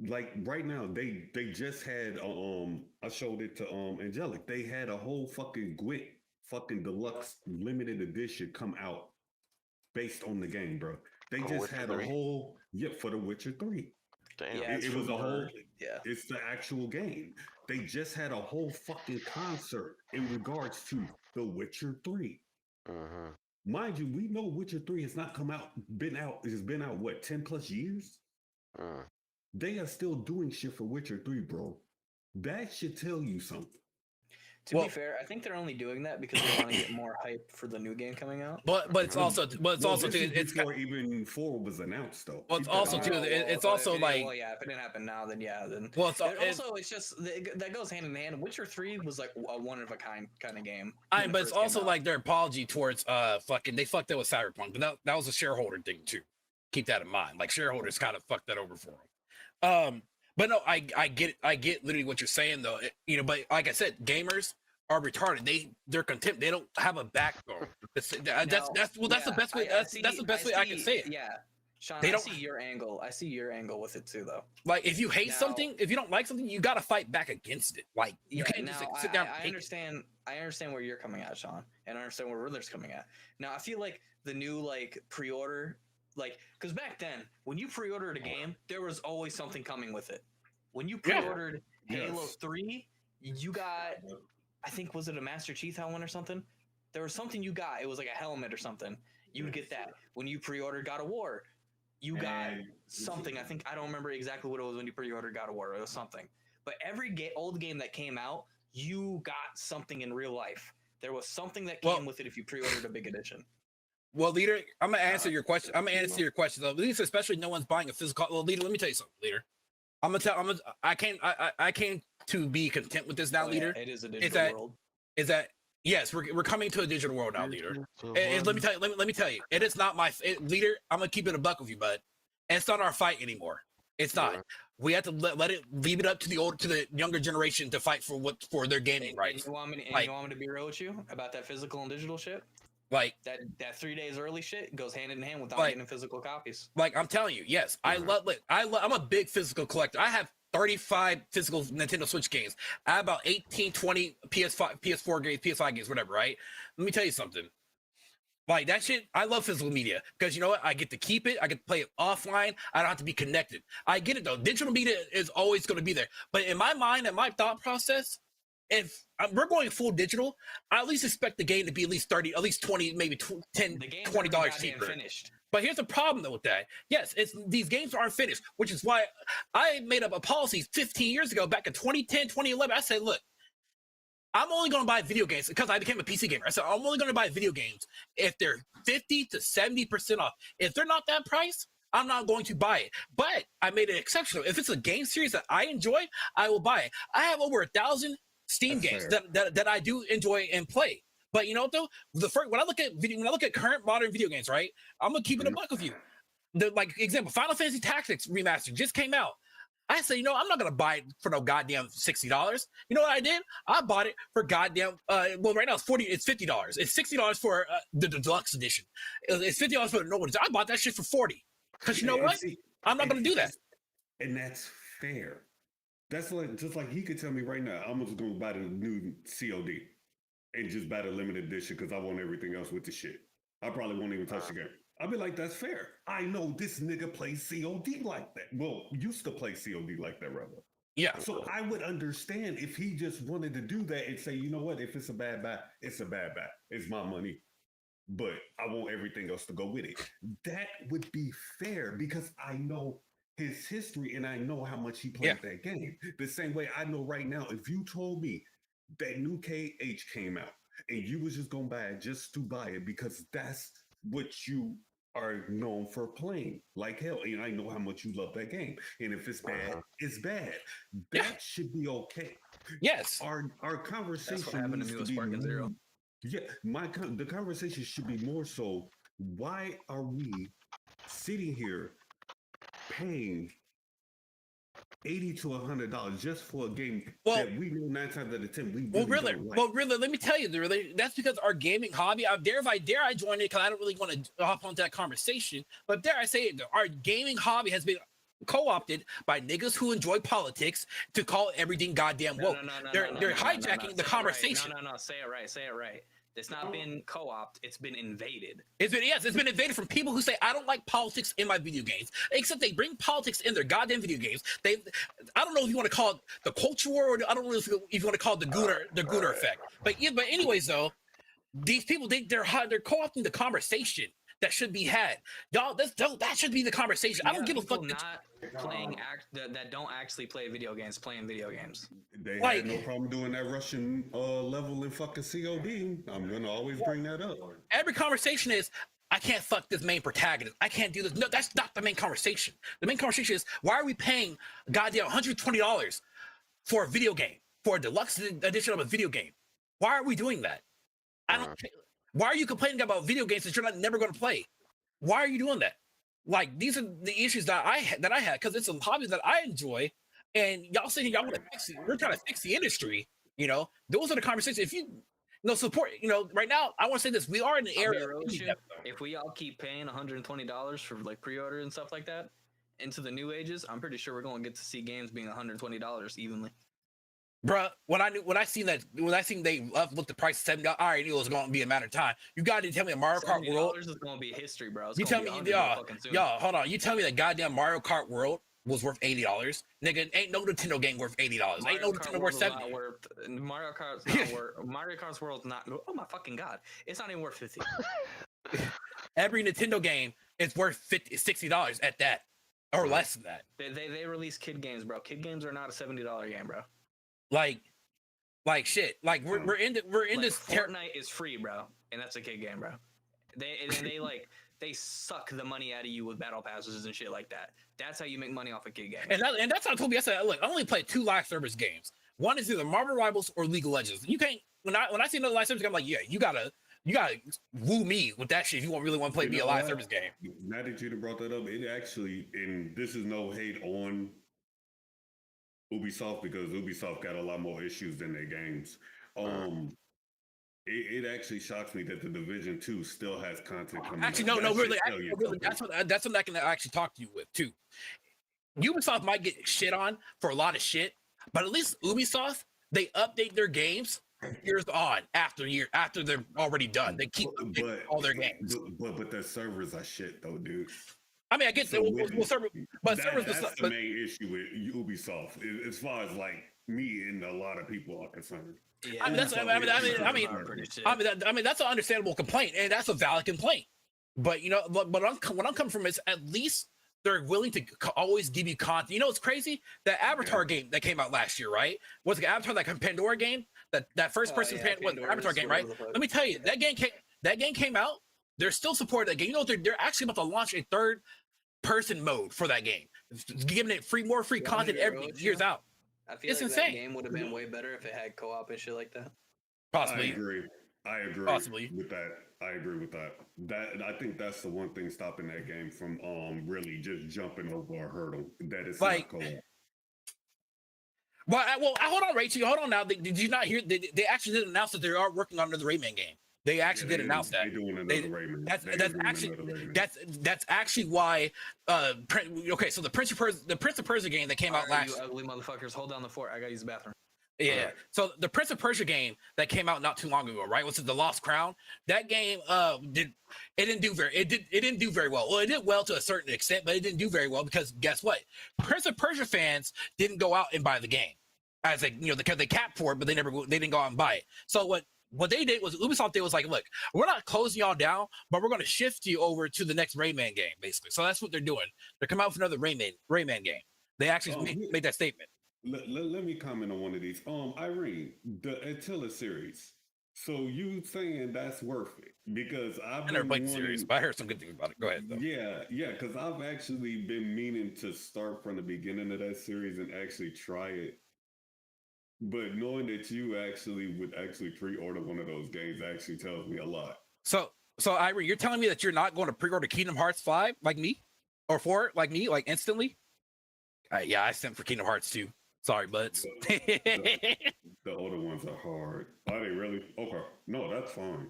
Like right now, they just had I showed it to Angelic. They had a whole fucking GWT fucking deluxe limited edition come out based on the game, bro. They just had a whole for The Witcher 3. Damn. Yeah, it was a whole yeah. It's the actual game. They just had a whole fucking concert in regards to The Witcher 3. Mind you, we know Witcher 3 has not been out what, 10 plus years? They are still doing shit for Witcher 3, bro. That should tell you something. To be fair, I think they're only doing that because they want to get more hype for the new game coming out. But it's also too. It's before even 4 was announced, though. Well, it's also too. It's also like. Well, yeah. If it didn't happen now, then yeah. Then. Well, it's just that goes hand in hand. Witcher 3 was like a one of a kind of game. But it's also like their apology towards they fucked up with Cyberpunk, but that was a shareholder thing too. Keep that in mind. Like shareholders kind of fucked that over for them. But no, I get literally what you're saying though. But like I said, gamers are retarded. They're contempt. They don't have a backbone. That's the best way. That's the best way I can say it. Yeah, Sean, I see your angle. I see your angle with it too, though. Like if you hate something, if you don't like something, you gotta fight back against it. Like you can't just sit down. I understand where you're coming at, Sean, and I understand where Riddler's coming at. Now I feel like the new pre-order, because back then when you pre-ordered a game, there was always something coming with it. When you pre-ordered Halo 3, you got. I think, was it a Master Chief helmet or something? There was something you got. It was like a helmet or something. You would get that. When you pre-ordered God of War, you got something. I don't remember exactly what it was when you pre-ordered God of War. It was something. But every old game that came out, you got something in real life. There was something that came with it if you pre-ordered a big edition. Well, Leader, I'm gonna answer your question. Though. At least, especially no one's buying a physical. Well, Leader, let me tell you something, Leader. I came to be content with this now, Leader. It is a digital world. Is that yes? We're coming to a digital world now, Leader. And let me tell you, it is not my Leader. I'm gonna keep it a buck with you, bud. And it's not our fight anymore. It's not. We have to leave it up to the younger generation to fight for their gaming rights. You want me to be real with you about that physical and digital shit? Like that 3 days early shit goes hand in hand with not Like- getting physical copies. Like I'm telling you, yes, I love. Like, I'm a big physical collector. I have 35 physical Nintendo Switch games. I have about 18, 20 PS5, PS4 games, PS5 games, whatever. Right? Let me tell you something. Like that shit, I love physical media because you know what? I get to keep it. I get to play it offline. I don't have to be connected. I get it though. Digital media is always going to be there. But in my mind and my thought process, if we're going full digital, I at least expect the game to be at least 30, at least 20, maybe 10, The game's $20 goddamn cheaper. finished. But here's the problem though with that. Yes, these games aren't finished, which is why I made up a policy 15 years ago, back in 2010, 2011. I said, look, I'm only going to buy video games because I became a PC gamer. I said, I'm only going to buy video games if they're 50 to 70% off. If they're not that price, I'm not going to buy it. But I made it exceptional. If it's a game series that I enjoy, I will buy it. I have over 1,000 Steam That's games fair. that I do enjoy and play. But you know what though? When I look at current modern video games, right? I'm gonna keep it a buck with you. Example, Final Fantasy Tactics Remastered just came out. I said, you know, I'm not gonna buy it for no goddamn $60. You know what I did? I bought it for goddamn well, right now it's $50. It's $60 for the deluxe edition. It's $50 for the normal edition. I bought that shit for $40. Because you know And what? see, I'm not gonna do that. And that's fair. That's like just like he could tell me right now, I'm just gonna buy the new COD and just buy the limited edition because I want everything else with the shit. I probably won't even touch the game. I'll be like, that's fair. I know this nigga plays COD like that. Well, used to play COD like that, rather. Yeah. So I would understand if he just wanted to do that and say, you know what, if it's a bad buy, it's a bad buy. It's my money. But I want everything else to go with it. That would be fair because I know his history and I know how much he played that game. The same way I know right now, if you told me that new KH came out and you was just gonna buy it just to buy it because that's what you are known for playing like hell, and I know how much you love that game, and if it's bad, it's bad. That should be okay. Yes. Our conversation That's what happened to needs me with be Spark and Zero. Yeah, the conversation should be more so, why are we sitting here paying $80 to $100 just for a game that we know 9 times out of 10 we really don't like? Well, really, let me tell you, that's because our gaming hobby. I dare I join it because I don't really want to hop onto that conversation. But dare I say it, our gaming hobby has been co-opted by niggas who enjoy politics to call everything goddamn woke. They're hijacking the conversation. No, say it right. It's not been co-opted, it's been invaded. It's been invaded from people who say I don't like politics in my video games. Except they bring politics in their goddamn video games. I don't know if you want to call it the culture war, or I don't know if you want to call it the Gooner effect. But anyways though, these people they're co-opting the conversation that should be had. Y'all, that should be the conversation. I don't give a fuck. Not playing that don't actually play video games, playing video games. They had no problem doing that Russian level in fucking COD. I'm gonna always bring that up. Every conversation is, I can't fuck this main protagonist. I can't do this. No, that's not the main conversation. The main conversation is, why are we paying goddamn $120 for a video game, for a deluxe edition of a video game? Why are we doing that? Why are you complaining about video games that you're never going to play? Why are you doing that? Like, these are the issues that I had because it's a hobby that I enjoy, and y'all saying y'all want to fix it. We're trying to fix the industry. You know, those are the conversations. If you support, right now, I want to say this: we are in the era. If we all keep paying $120 for like pre-order and stuff like that into the new ages, I'm pretty sure we're going to get to see games being $120 evenly. Bruh, when I seen they looked the price $70, I already knew it was going to be a matter of time. You got to tell me a Mario Kart World is going to be history, bro. You tell me, y'all, hold on. You tell me that goddamn Mario Kart World was worth $80. Nigga, ain't no Nintendo game worth $80. Ain't no Nintendo worth $70. Mario Kart's not worth. Mario Kart's World's not. Oh my fucking god! It's not even worth $50. Every Nintendo game is worth $60 at that, or less than that. They release kid games, bro. Kid games are not a $70 game, bro. Like shit. Like we're in this. Fortnite is free, bro, and that's a kid game, bro. They suck the money out of you with battle passes and shit like that. That's how you make money off a kid game. And that's how I told me. I said, look, I only play 2 live service games. One is either Marvel Rivals or League of Legends. You can't when I see another live service game, I'm like, yeah, you gotta woo me with that shit if you really want to play me a live service game. Now that you brought that up, it actually, and this is no hate on Ubisoft because Ubisoft got a lot more issues than their games. It actually shocks me that the Division 2 still has content coming. Actually, out. no, That really, should tell you really, something. that's something I can actually talk to you with too. Ubisoft might get shit on for a lot of shit, but at least Ubisoft, they update their games years on after they're already done. They keep updating all their games. But their servers are shit though, dude. I mean, I get So that. But servers, that's the but main issue with Ubisoft, as far as like me and a lot of people are concerned. Yeah, I mean, that's I mean, that's an understandable complaint, and that's a valid complaint. But you know, what I'm coming from is at least they're willing to always give you content. You know, it's crazy that Avatar game that came out last year, right? Was it Avatar, like Pandora game? That first person Avatar game, right? Let me tell you, that game came out. They're still supporting that game. You know, they're actually about to launch a third person mode for that game, giving it more free content every years out. I feel It's like insane. that game would have been way better if it had co-op and shit like that. Possibly. I agree Possibly. with that. I agree with that. I think that's the one thing stopping that game from really just jumping over a hurdle. That is Like, not co-op. Well, hold on, Rachel. Hold on now. Did you not hear? They actually did announce that they are working on another Rayman game. They actually did announce that. They're doing another Rayman. That's actually why. Okay, so the Prince of Persia game that came out last. You ugly motherfuckers, hold down the fort. I gotta use the bathroom. Yeah. Right. So the Prince of Persia game that came out not too long ago, right? Was it the Lost Crown? That game didn't do very well. Well, it did well to a certain extent, but it didn't do very well because guess what? Prince of Persia fans didn't go out and buy the game. As because they capped for it, but they didn't go out and buy it. So what they did was Ubisoft did was like, look, we're not closing y'all down, but we're going to shift you over to the next Rayman game, basically. So that's what they're doing. They're coming out with another Rayman game. They actually made that statement. Let me comment on one of these. Irene, the Attila series. So you saying that's worth it? Because I never played the series, but I heard some good things about it. Go ahead, though. Yeah, because I've actually been meaning to start from the beginning of that series and actually try it. But knowing that you would pre-order one of those games actually tells me a lot. So Irene, you're telling me that you're not going to pre-order Kingdom Hearts 5 like me, or 4 like me, like instantly? Yeah, I sent for Kingdom Hearts 2. Sorry, buds. The older ones are hard. Are they really? Okay. No, that's fine.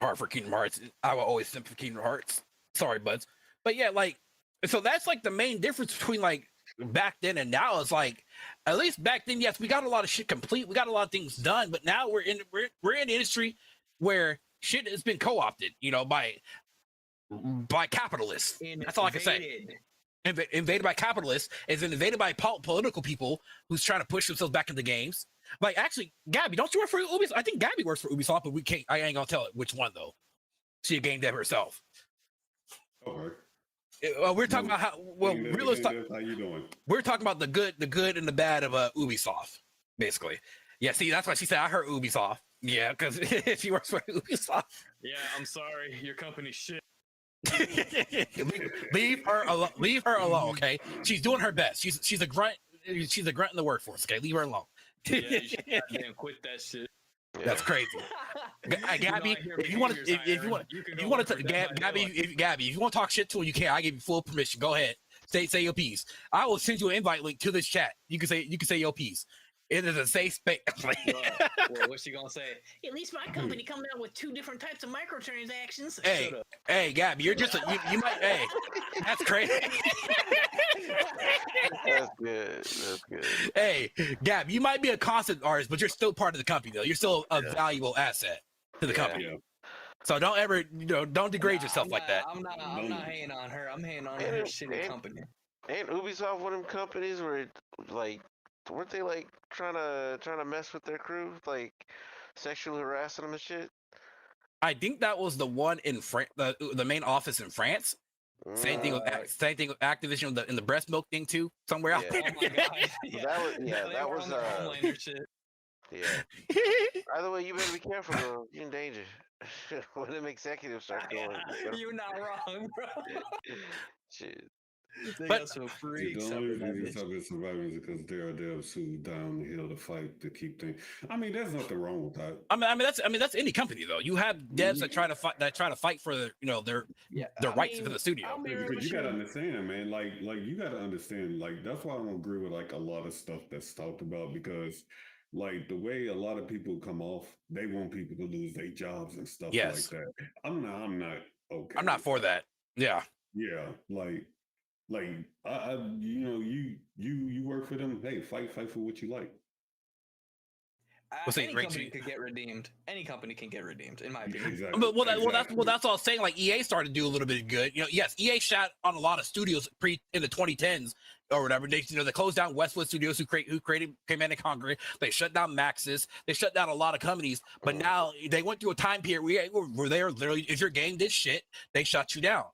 Hard for Kingdom Hearts. I will always send for Kingdom Hearts. Sorry, buds. But yeah, like, so that's like the main difference between like back then and now. Is like, at least back then, yes, we got a lot of shit complete. We got a lot of things done. But now we're in an industry where shit has been co-opted, by capitalists. That's all I can say. Invaded by capitalists, is invaded by political people who's trying to push themselves back into games. Like, actually, Gabby, don't you work for Ubisoft? I think Gabby works for Ubisoft, but I ain't gonna tell it which one though. She a game dev herself. Okay. We're talking about how how you doing? We're talking about the good and the bad of Ubisoft, basically. Yeah, see, that's why she said I heard Ubisoft. Yeah, because she works for Ubisoft. Yeah, I'm sorry, your company's shit. leave her alone, okay? She's doing her best. She's a grunt. She's a grunt in the workforce. Okay, leave her alone. Yeah, you should goddamn quit that shit. That's crazy. Gabby, if you want to, Gabby, if you want to talk shit to her, you can. I give you full permission. Go ahead. Say your piece. I will send you an invite link to this chat. You can say your piece. It is a safe space. Well, what's she gonna say? At least my company coming out with 2 different types of microtransactions. Hey, Gabby, you're just you might. Hey, that's crazy. That's good. Hey, Gab, you might be a concept artist, but you're still part of the company, though. You're still a valuable asset to the company. Yeah. So don't ever, don't degrade yourself like that. I'm not hating on her. I'm hating on her shitty company. Ain't Ubisoft one of them companies where like? Weren't they like trying to mess with their crew, like sexually harassing them and shit? I think that was the one in France, the main office in France. Same thing with Activision in the breast milk thing too, somewhere out there. Oh my god. That was Homelander shit. Yeah. Either way, you better be careful, bro. You're in danger. When them executives start going. You're not wrong, bro. Shit. But the only reason these are surviving is because there are devs who down the hill to fight to keep things. I mean, there's nothing wrong with that. I mean that's any company though. You have devs that try to fight for their rights for the studio. Because you gotta understand, man. Like you gotta understand. Like that's why I don't agree with like a lot of stuff that's talked about because like the way a lot of people come off, they want people to lose their jobs and stuff Yes. like that. I'm not okay. I'm not for that. Yeah. Yeah, like I you know, you work for them. Hey, fight for what you like. We'll say Any rate company you- could get redeemed. Any company can get redeemed, in my opinion. Exactly. That's what I was saying. Like EA started to do a little bit of good. You know, yes, EA shot on a lot of studios in the 2010s or whatever. They they closed down Westwood Studios, who created Command and Conquer. They shut down Maxis. They shut down a lot of companies. But now they went through a time period where they were literally, if your game did shit, they shut you down.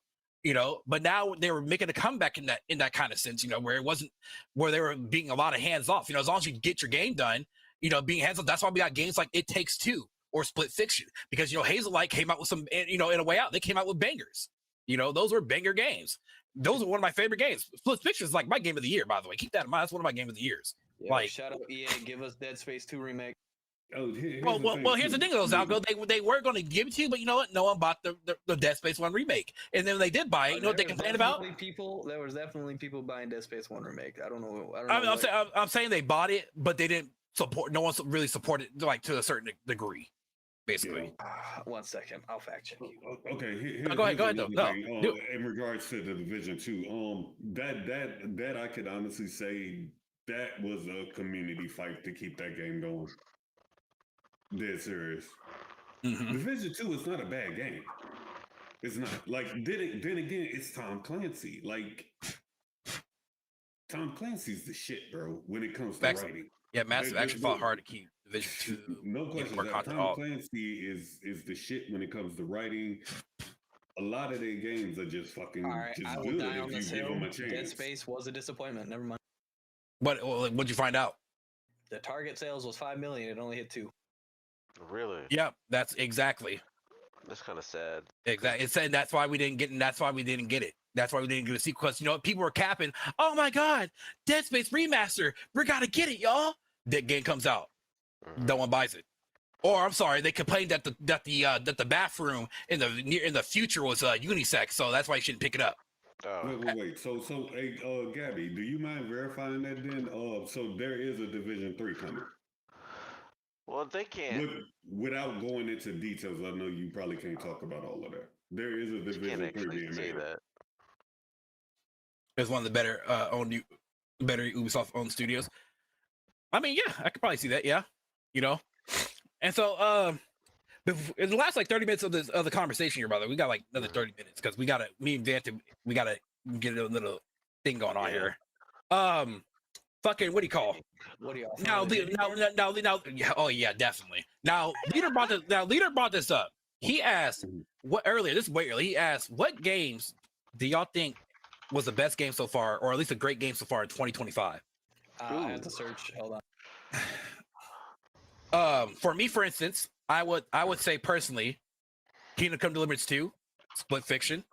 You know, but now they were making a comeback in that kind of sense. You know, where it wasn't where they were being a lot of hands off. You know, as long as you get your game done. You know, being hands-on. That's why we got games like It Takes Two or Split Fiction, because you know Hazelight came out with some, you know, in a way out. They came out with bangers. You know, those were banger games. Those are one of my favorite games. Split Fiction is like my game of the year, by the way. Keep that in mind. That's one of my game of the years. Yeah, like, shout out EA, give us Dead Space 2 remake. Oh, here's the thing, though, Zalgo. They were going to give it to you, but you know what? No one bought the Dead Space 1 remake, and then when they did buy it, you know what they complained about? There was definitely people buying Dead Space 1 remake. I don't know. I'm saying they bought it, but they didn't support. No one really supported like to a certain degree, basically. Yeah. 1 second, I'll fact check you. Okay, go ahead though. No, in regards to the Division 2, that I could honestly say that was a community fight to keep that game going. Dead serious. Mm-hmm. Division 2 is not a bad game. It's not. Like then again, it's Tom Clancy. Like Tom Clancy's the shit, bro. When it comes to writing. Yeah, Massive actually fought hard to keep Division 2. No question. Tom Clancy is the shit when it comes to writing. A lot of their games are just fucking just good if you give them a chance. Dead Space was a disappointment. Never mind. What'd you find out? The target sales was 5 million. It only hit 2. Really? Yeah, that's exactly. That's kind of sad. Exactly. It said that's why we didn't get it. That's why we didn't get it. That's why we didn't get a sequel. You know what? People were capping. Oh my God, Dead Space remaster. We gotta get it, y'all. That game comes out. No one buys it. Or I'm sorry, they complained that the bathroom in the future was unisex, so that's why you shouldn't pick it up. Oh. Wait. So hey, Gabby, do you mind verifying that then? So there is a Division 3 coming. Well, they can't. Without going into details, I know you probably can't talk about all of that. There is a Division 3 being made. It's one of the better Ubisoft owned studios. I mean, yeah, I could probably see that. Yeah, you know. And so, in the last like 30 minutes of the conversation here, brother, we got like another 30 minutes because me and Vantab, we gotta get a little thing going on here. Fucking what do you call? What do y'all? Now, yeah, oh yeah, definitely. Now, Leader brought this up. He asked this is way early. He asked, what games do y'all think was the best game so far, or at least a great game so far in 2025? I have to search. Hold on. For me, for instance, I would say personally, Kingdom Come Deliverance 2, Split Fiction.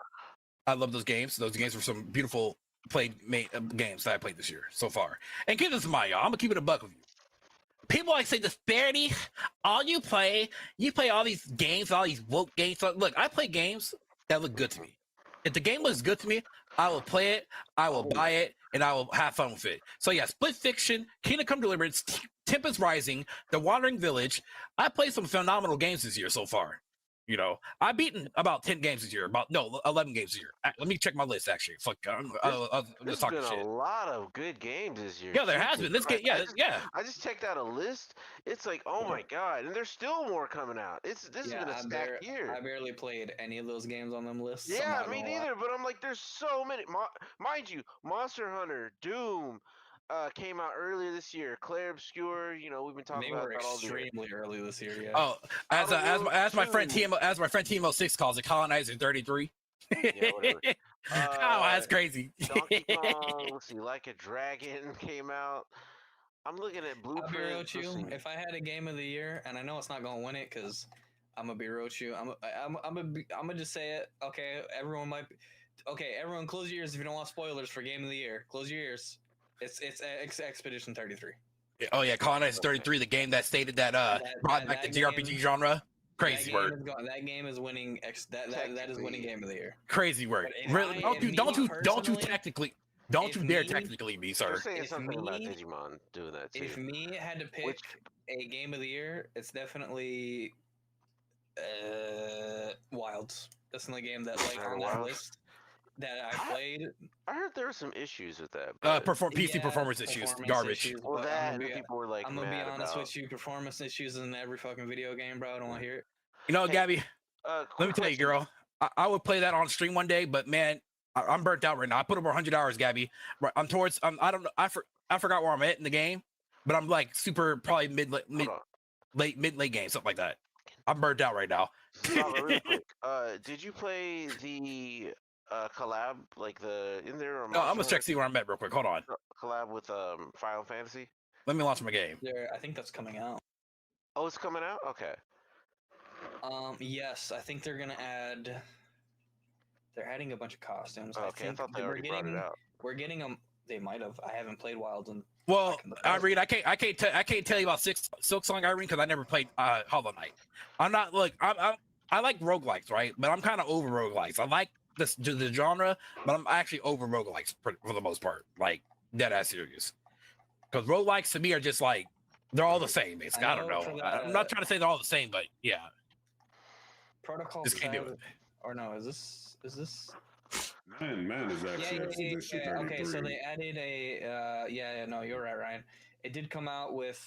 I love those games. Those games were some beautiful games that I played this year so far. And keep this in mind, y'all. I'm gonna keep it a buck with you. People like say Disbearity. All you play all these games, all these woke games. So, look, I play games that look good to me. If the game looks good to me, I will play it, I will buy it, and I will have fun with it. So yeah, Split Fiction, Kingdom Come Deliverance, Tempest Rising, The Wandering Village. I played some phenomenal games this year so far. You know, I've beaten about 10 games this year. 11 games this year. Let me check my list, actually. Fuck, I'm just talking shit. There's been a lot of good games this year. Yeah, there has been. This game, yeah. I just checked out a list. It's like, oh my God. And there's still more coming out. This has been a stacked year. I barely played any of those games on them lists. Yeah, me neither. But I'm like, there's so many. Mind you, Monster Hunter, Doom, came out earlier this year. Claire Obscure, you know, we've been talking about that all year. Extremely early this year, yeah. Oh, as my friend TMO6 calls it, Colonizer 33. Yeah, whatever. Oh, that's crazy. Donkey Kong, let's see, Like a Dragon came out. I'm looking at Blueprint. If I had a game of the year, and I know it's not gonna win it because I'm gonna be real with you. I'm gonna just say it. Okay, everyone close your ears if you don't want spoilers for game of the year. Close your ears. It's Expedition 33. Oh yeah, Colonizer 33, the game that stated that brought back the JRPG genre. Crazy word. That game is winning. That is winning game of the year. Crazy word. Really? Don't you technically? Don't If you dare me- technically be, They're sir. saying If something about me- Digimon doing that too. If me had to pick Which- a game of the year, it's definitely Wilds. That's the only game that like on that Wilds? list that I played. I heard there were some issues with that. But PC Yeah, performance issues, garbage. issues, well, but that I'm and gonna be, people were like I'm gonna be mad honest about. with you. Performance issues in every fucking video game, bro. I don't want to hear it. You know, Hey, Gabby, let quick me tell you, question. girl, I would play that on stream one day, but man, I'm burnt out right now. I put over 100 hours, Gabby. I don't know. I forgot where I'm at in the game, but I'm like super probably Hold on. late game, something like that. I'm burnt out right now. Slava, real quick. Did you play the collab, like the in there? No, I'm gonna check see where I'm at real quick. Hold on. Collab with Final Fantasy. Let me launch my game. I think that's coming out. Oh, it's coming out. Okay. Yes, I think they're gonna add. They're adding a bunch of costumes. Okay, I thought they already brought it out. We're getting them. They might have. I haven't played Wilds in. Well, back in the past. Irene, I can't tell you about Silk Song Irene because I never played Hollow Knight. I'm not I like roguelikes, right? But I'm kind of over roguelikes. I like the genre, but I'm actually over roguelikes for the most part. Like dead ass serious. Because roguelikes to me are just like they're all the same. Basically. I don't know. I'm not trying to say they're all the same, but yeah. Protocol Just can't do 7 it. or no? Is this? Man is actually Expedition 33. Okay, so they added a no, you're right, Ryan. It did come out with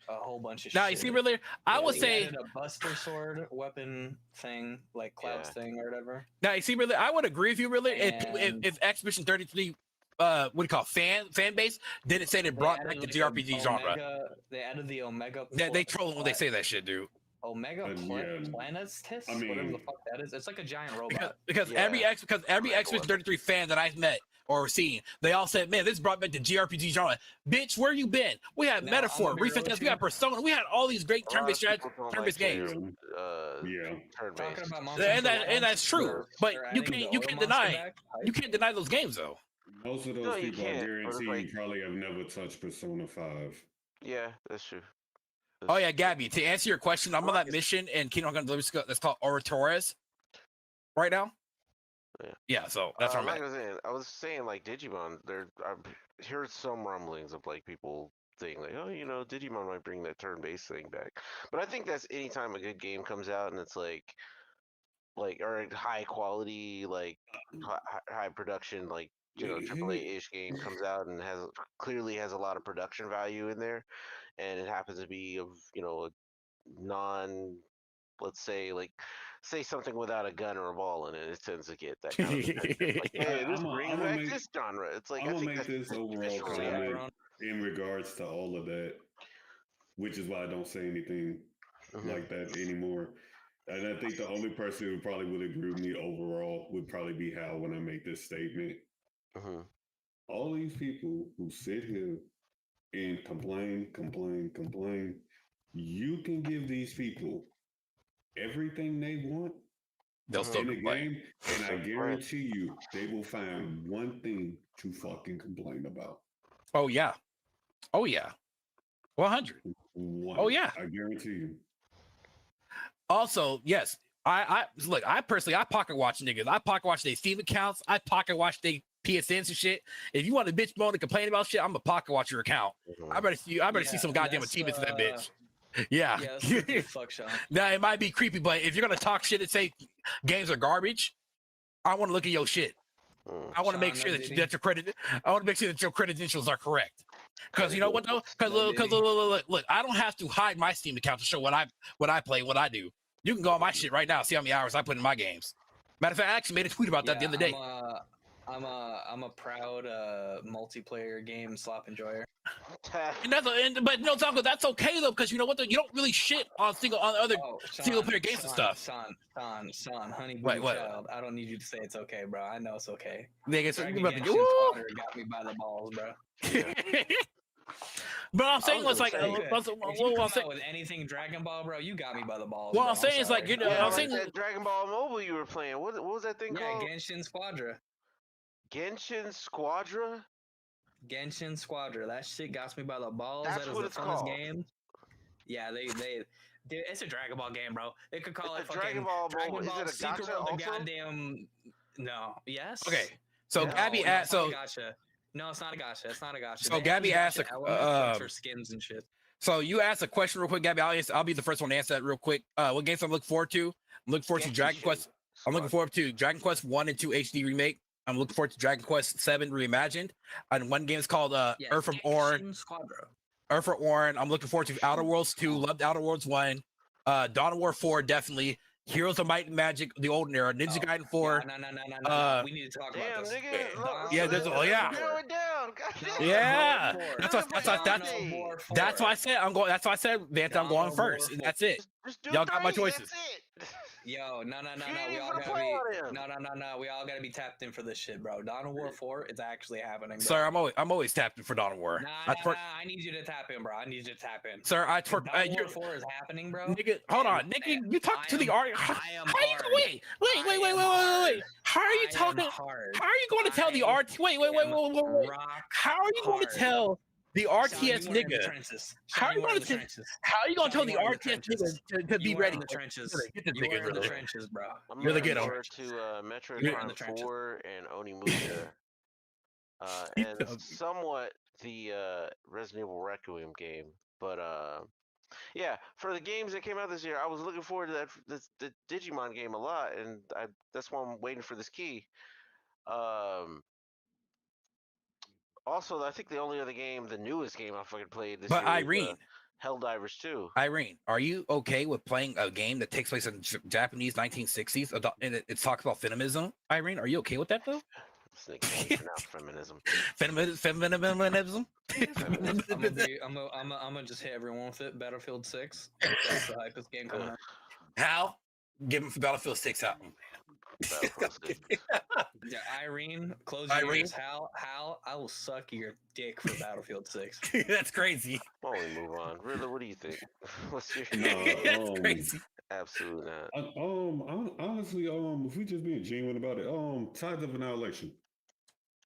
a whole bunch of Now shit. you see, really, I would They say. added a Buster Sword weapon thing, like Cloud's thing or whatever. Now you see, really, I would agree with you, really. And- If Expedition 33, what do you call it, fan base didn't say they brought back the JRPG genre. They added the Omega. They troll when they say that shit, dude. Omega Planets Test, I mean- whatever the fuck that is. It's like a giant robot. Because Yeah. every Expedition 33 fan that I've met or seen, they all said, "Man, this brought back the JRPG genre." Bitch, where you been? We had Now, Metaphor, I'm gonna be real Refit, with we had you. Persona, we had all these great A lot of turn-based people don't turn-based like games. playing, Yeah. turn-based. Talking about Monster And Hunter that's true, Wilds, but they're you adding the can't oil monster deny back. you can't deny those games though. Most of those No, you people, I can't, but it's guarantee like- you probably have never touched Persona 5. Yeah, that's true. Oh yeah, Gabby. To answer your question, I'm on that Right. mission in Kingdom Come Deliverance that's called Oratores right now. Yeah. Yeah, so that's what I'm like at. I was saying, like Digimon. I've heard some rumblings of like people saying like, oh, Digimon might bring that turn-based thing back. But I think that's anytime a good game comes out and it's like or a high quality, like high production, like AAA-ish game comes out and clearly has a lot of production value in there, and it happens to be of a non, let's say say something without a gun or a ball in it. It tends to get that kind of attention. Like, hey, this brings back this genre. It's like I'm I gonna think make that's this overall visceral comment reaction. in regards to all of that, which is why I don't say anything Mhm. like that anymore. And I think the only person who probably would agree with me overall would probably be Hal when I make this statement. Mhm. All these people who sit here and complain, you can give these people everything they want They'll still in the complain. game, and I guarantee you they will find one thing to fucking complain about. Oh yeah. 100. One. Oh, yeah. I guarantee you. Also, yes, I look. I personally, I pocket watch niggas. I pocket watch their Steam accounts. I pocket watch their PSNs and shit. If you want to bitch moan and complain about shit, I'm gonna pocket watch your account. I better see some goddamn that's, achievements in that bitch. Yeah. Yeah, that's what the fuck, Sean. Now it might be creepy, but if you're gonna talk shit and say games are garbage, I want to look at your shit. I want to make sure that your credit. I want to make sure that your credentials are correct. Because you know what though? Because look, I don't have to hide my Steam account to show what I play, what I do. You can go on my shit right now, see how many hours I put in my games. Matter of fact, I actually made a tweet about that the other day. I'm a proud multiplayer game slop enjoyer. And but no, Taco, that's okay though, because you know what? You don't really shit on other single player games and stuff. Son, honey, Wait, what? child. I don't need you to say it's okay, bro. I know it's okay. Nigga, so Dragon you about to Genshin go. Squadron got me by the balls, bro. But I'm saying was it's like, gonna say, If you come out with anything Dragon Ball, bro, you got me by the balls. Well, bro. I'm saying it's like, sorry. you know, Yeah, I'm like saying that Dragon Ball Mobile you were playing. What was that thing called? Genshin Squadra. Genshin Squadra? Genshin Squadra. That shit got me by the balls. That's That is what the it's funnest called. game. Yeah, dude, it's a Dragon Ball game, bro. They could call It's it a Dragon fucking Ball Dragon Mobile. Is Ball it a Secret gacha of the also? goddamn. No. Yes. okay. So No, Gabby no, asked. it's not So a gotcha. No, it's not a gotcha. It's not a gotcha. So They Gabby have asked gotcha a- elements, like for skins and shit. so you asked a question real quick, Gabby. I'll be the first one to answer that real quick. What games I'm looking forward to? I'm looking forward to Dragon Quest. I'm looking forward to Dragon Quest 1 and 2 HD remake. I'm looking forward to Dragon Quest 7 reimagined. And one game is called Earth from Orin. Squadro. Earth from Orin. I'm looking forward to Outer Worlds 2. Loved Outer Worlds 1. Dawn of War 4 definitely. Heroes of Might and Magic, the olden era. Ninja Gaiden 4. No. We need to talk Damn, about this. nigga. Yeah, there's yeah. Narrow it down. God damn. Yeah, that's why I said I'm going. That's why I said Vance, I'm going first. And that's it. Just do Y'all got my 3, choices. That's it. Yo, no. You We ain't all even gotta play be. on him. No. We all gotta be tapped in for this shit, bro. Dawn of War 4 is actually happening, bro. Sir, I'm always tapped in for Dawn of War. Nah, I need you to tap in, bro. I need you to tap in. Sir, I Dawn of War 4 is happening, bro. Nigga, hold on, nigga. You talk to the art. How I am are you? hard. Wait. How are you talking? How are you going to tell the RT? Wait. How are you going to tell the RTS nigga? How are you going to tell the RTS nigga to be ready? In the trenches. Get this You are nigga in the ready. trenches, bro. I'm You're the looking ghetto. forward to Metroid You're in Prime the trenches. 4 and Onimusha. And somewhat the Resident Evil Requiem game. But yeah, for the games that came out this year, I was looking forward to the Digimon game a lot, and that's why I'm waiting for this key. Also, I think the only other game, the newest game I fucking played this But year Irene, was Helldivers 2. Irene, are you okay with playing a game that takes place in Japanese 1960s and it talks about feminism? Irene, are you okay with that though? This nigga can't pronounce feminism. Feminism? I'm gonna just hit everyone with it. Battlefield 6. That's the hypest game coming out. How? Give him for Battlefield 6 out. Battlefield 6. Yeah, Irene, close your ears. Hal, I will suck your dick for Battlefield 6. That's crazy. Why don't we move on? Riddler, what do you think? What's your That's crazy. Absolutely not. Honestly, if we just being genuine about it, Tides of Annihilation.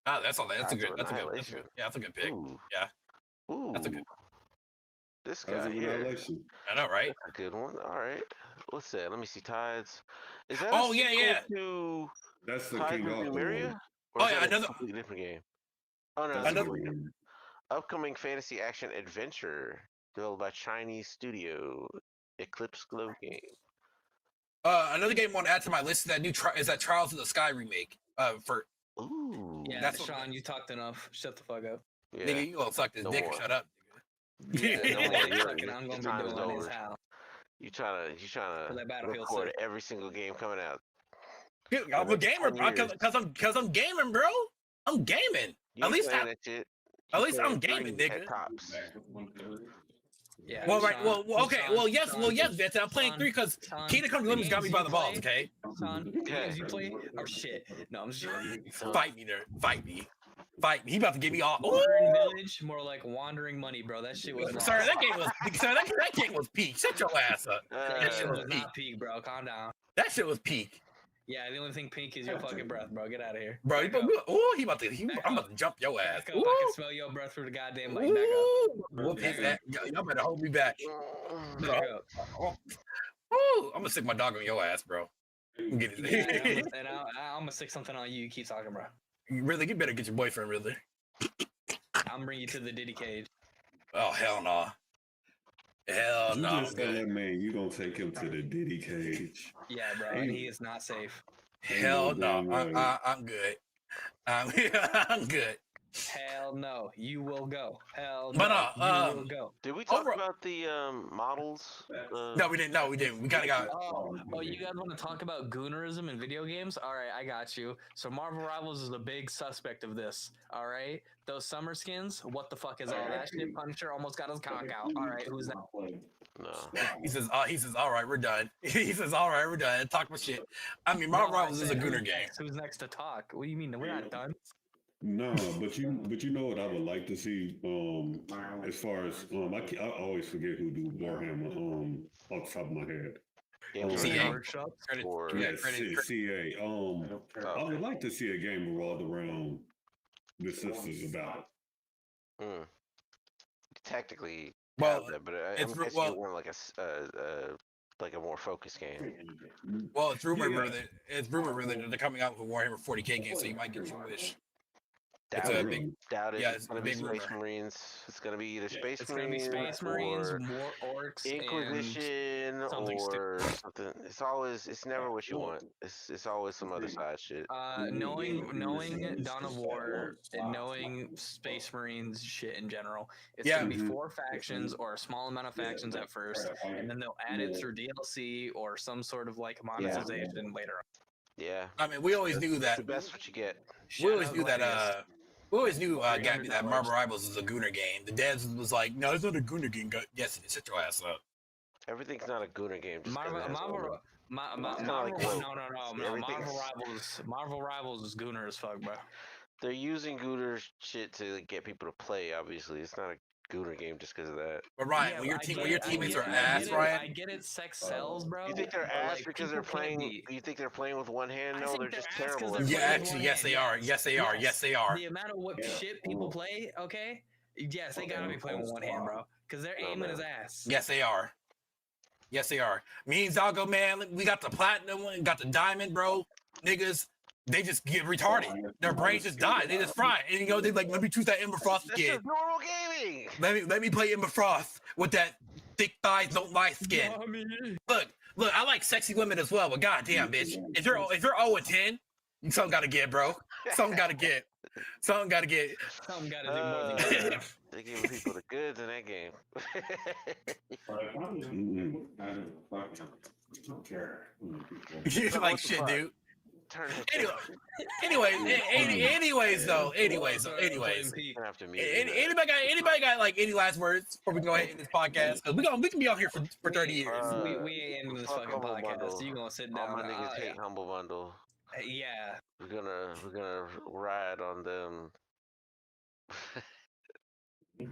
Oh, that's all. That's a good. Annihilation. That's a good pick. Ooh. Yeah, Ooh. that's a good. This Tides guy of here. Annihilation. I know, right? That's a good one. All right. What's that? Let me see. Tides. Is that? Oh, a yeah, sequel yeah. To That's the Tides King of Arthur Numeria? one. Or Oh, is yeah, that a another- completely different game. Oh no, That's that's a a Another- different different game. one. Upcoming fantasy action adventure developed by Chinese studio Eclipse Glow Game. Another game I want to add to my list is that Trials of the Sky remake. For Ooh. Yeah, That's what- Sean, you talked enough. Shut the fuck up. Yeah. nigga, you gonna suck this No dick more. or shut up. Yeah, no more. fucking I'm Your gonna time be is doing is over. how. You trying For to that Battlefield record 6. every single game coming out. I'm a That's gamer, 10 years. cause I'm gaming, bro. I'm gaming. You At ain't least playing I- that shit. at You least I'm playing gaming, 3 nigga. at tops. Yeah. Well, right. Sean, Okay. Sean, Yes, Vincent. I'm playing Sean, 3 because Sean, Kingdom Come the Deliverance got me games by you the balls. play- Okay, Sean, the Okay. games you play are shit. No, I'm just joking. fight me there. Fight me. He about to get me all. Wandering Ooh! Village, more like Wandering Money, bro. That shit was. Sorry, that game was peak. Shut your ass up. That shit was peak. not peak, bro. Calm down. That shit was peak, Yeah, the only thing pink is your fucking breath, bro. Get out of here. bro. Back up. I'm about to jump your ass. Back up. I can smell your breath through the goddamn mic. Back up. Ooh! Whoop his ass. Y'all better hold me back. Back up. Ooh! I'm gonna stick my dog on your ass, bro. Get Yeah, it. and I'm gonna stick something on you. You keep talking, bro. Really, you better get your boyfriend, really. I'm gonna bring you to the Diddy cage. Oh hell no. Hell You no. just tell that man you gonna take him to the Diddy cage. Yeah, bro. And he is not safe. Hell no. Damn right. I'm good. I'm good. Hell no. You will go. Hell no. But, you will go. Did we talk Over- about the models? No, we didn't. We kind of got. Oh, you guys want to talk about goonerism in video games? All right, I got you. So Marvel Rivals is a big suspect of this. All right, those summer skins. What the fuck is all that shit? Punisher almost got his cock out. All right, who's that? No. He says, all right, we're done. He says, all right, we're done. Talk my shit. I mean, Marvel No, I Rivals is a said, gooner who's game. next? Who's next to talk? What do you mean? We're not done. No, but you know what I would like to see. As far as I always forget who do Warhammer. Off the top of my head. Games CA. Workshop. or Yeah, CA. I would like to see a game revolved around the sisters about it. technically Well, have that, but it's I'm re- guessing well- you want like a like a more focused game. Well, it's rumored that they're coming out with a Warhammer 40K game, so you might get your wish. It's Doubt a it. big, Doubt it. yeah, It's it's a gonna be big Space rumor. Marines. It's gonna be either Space It's gonna be Marines, Space Marines, or more orcs, Inquisition something or something. It's never what you want. It's always some other side shit. knowing Dawn of War and knowing Space Marines shit in general, it's Yeah. gonna be 4 factions or a small amount of factions at first, and then they'll add it through DLC or some sort of like monetization later on. Yeah. I mean, we always knew It's that. the best what you get. We always Shout knew out Gladius. that. We always knew $300. that Marvel Rivals is a Gooner game. The devs was like, no, it's not a Gooner game. Yes, it is. Shut your ass up. Everything's not a Gooner game. Just 'cause it has Marvel Gooner. kinda like Woes. Everything's- Marvel Rivals is Gooner as fuck, bro. They're using Gooner shit to get people to play. Obviously, it's not a Gooner game just because of that. But Ryan, Yeah, when your I team, get when your it, I teammates get are it, I ass, get it, Ryan. I get it, sex sells, bro. You think they're but, ass like, because they're people can't playing? be- You think they're playing with one hand? I No, think they're they're just ass 'cause terrible. they're at Yeah, playing it. with actually, one yes, hand, they are. Yes, they are. Yes, they are. The amount of what shit people play, okay? Yes, they gotta be playing with one hand, bro. Because they're No, aiming man. his ass. Yes, they are. Yes, they are. Me and Zago, man, we got the platinum one, got the diamond, bro. Niggas, they just get retarded. Their brains just die. They just fry. And you know, they like, let me choose that Ember Frost That's skin. just normal gaming. Let me play Ember Frost with that thick thighs, don't lie skin. Look, I like sexy women as well, but goddamn, bitch, if you're 0-10, something gotta get, bro. Something gotta get. Something gotta get. Something gotta do more than good. They're giving people the goods in that game. You're like shit, fuck? dude. Turn it. Anyways, though. Anyways. Gonna have to mute it. Anybody got like any last words before we go ahead in this podcast? 'Cause we can be on here for 30 years. We ain't ending this fuck fucking Humble podcast. Bundle. So you gonna sit All down? my niggas hate Humble Bundle. Yeah. We're gonna ride on them.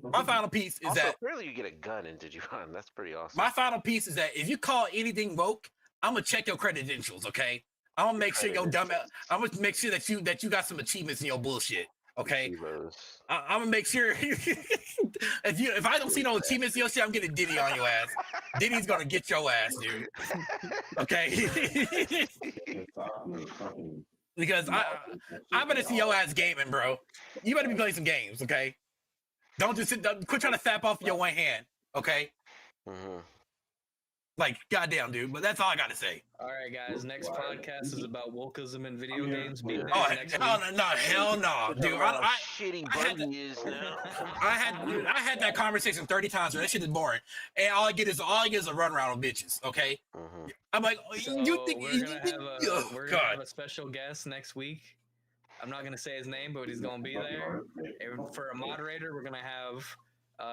My final piece is Also, that apparently you get a gun in Digimon. That's pretty awesome. my final piece is that if you call anything woke, I'm gonna check your credentials. Okay, I'm gonna make sure your dumb. I'm gonna make sure that you got some achievements in your bullshit. Okay, I'm gonna make sure if I don't see no achievements in your shit, I'm getting Diddy on your ass. Diddy's gonna get your ass, dude. Okay. Because I'm gonna see your ass gaming, bro. You better be playing some games, okay? Don't just quit trying to fap off your one hand, okay? Like, goddamn, dude. But that's all I gotta say. All right, guys. Next podcast is about wokeism in video games. Be there Oh, next week. hell no, dude. Shitty I had Bundy is now. I had that conversation 30 times, but that shit is boring. And all I get is a runaround of bitches, okay? I'm like, So you think we're gonna have a, oh, we're gonna have God. a special guest next week. I'm not gonna say his name, but he's gonna be there. And for a moderator, we're gonna have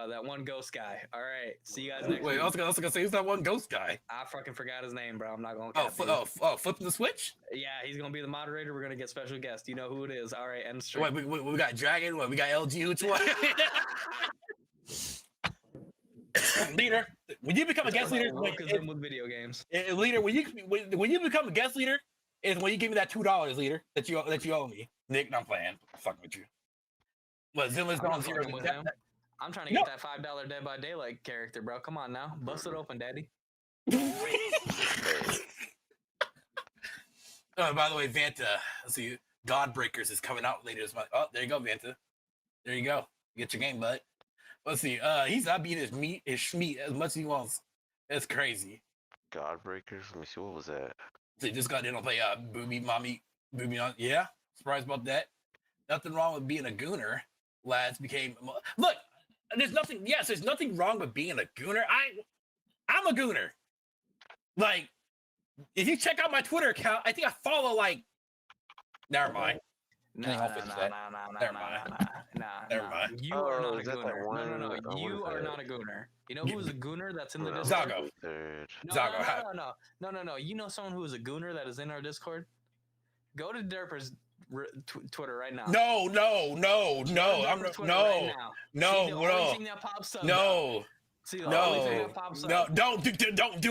that one ghost guy. All right, see you guys next Wait, week. I was gonna say, who's that one ghost guy? I fucking forgot his name, bro. I'm not gonna. Flipping the switch? Yeah, he's gonna be the moderator. We're gonna get special guest. You know who it is. All right, end stream. Wait, we got Dragon. What we got? LG. Which one? Leader, when you become a guest leader, Wokeism with video games. leader, when you become a guest leader, is when you give me that $2, leader, that you owe me. Nick, I'm playing. I'm fucking with you. What Zilla's I'm on not zero? fucking with him. I'm trying to get that $5 Dead by Daylight character, bro. Come on now, bust it open, daddy. Oh, by the way, Vanta, let's see, Godbreakers is coming out later this month. Oh, there you go, Vanta. There you go. Get your game, bud. Let's see. He's not beating his schmeat as much as he wants. That's crazy. Godbreakers. Let me see. What was that? So he just got in to play Booby Mommy. Booby on. Yeah, surprised about that. Nothing wrong with being a gooner. Lads became look. There's nothing. Yes, there's nothing wrong with being a gooner. I'm a gooner. Like, if you check out my Twitter account, I think I follow like. Never mind. Nah. Never mind. You are not a is that that gooner. one? No. What You is are that? not a gooner. You know who's a gooner that's in the Discord? Zago. Third. No. You know someone who is a gooner that is in our Discord? Go to Derper's Twitter right now. No. I'm Derper's Twitter no. right now. No, See, the only thing that pops up, bro. No. See, the only thing that pops up. No, don't do it. Don't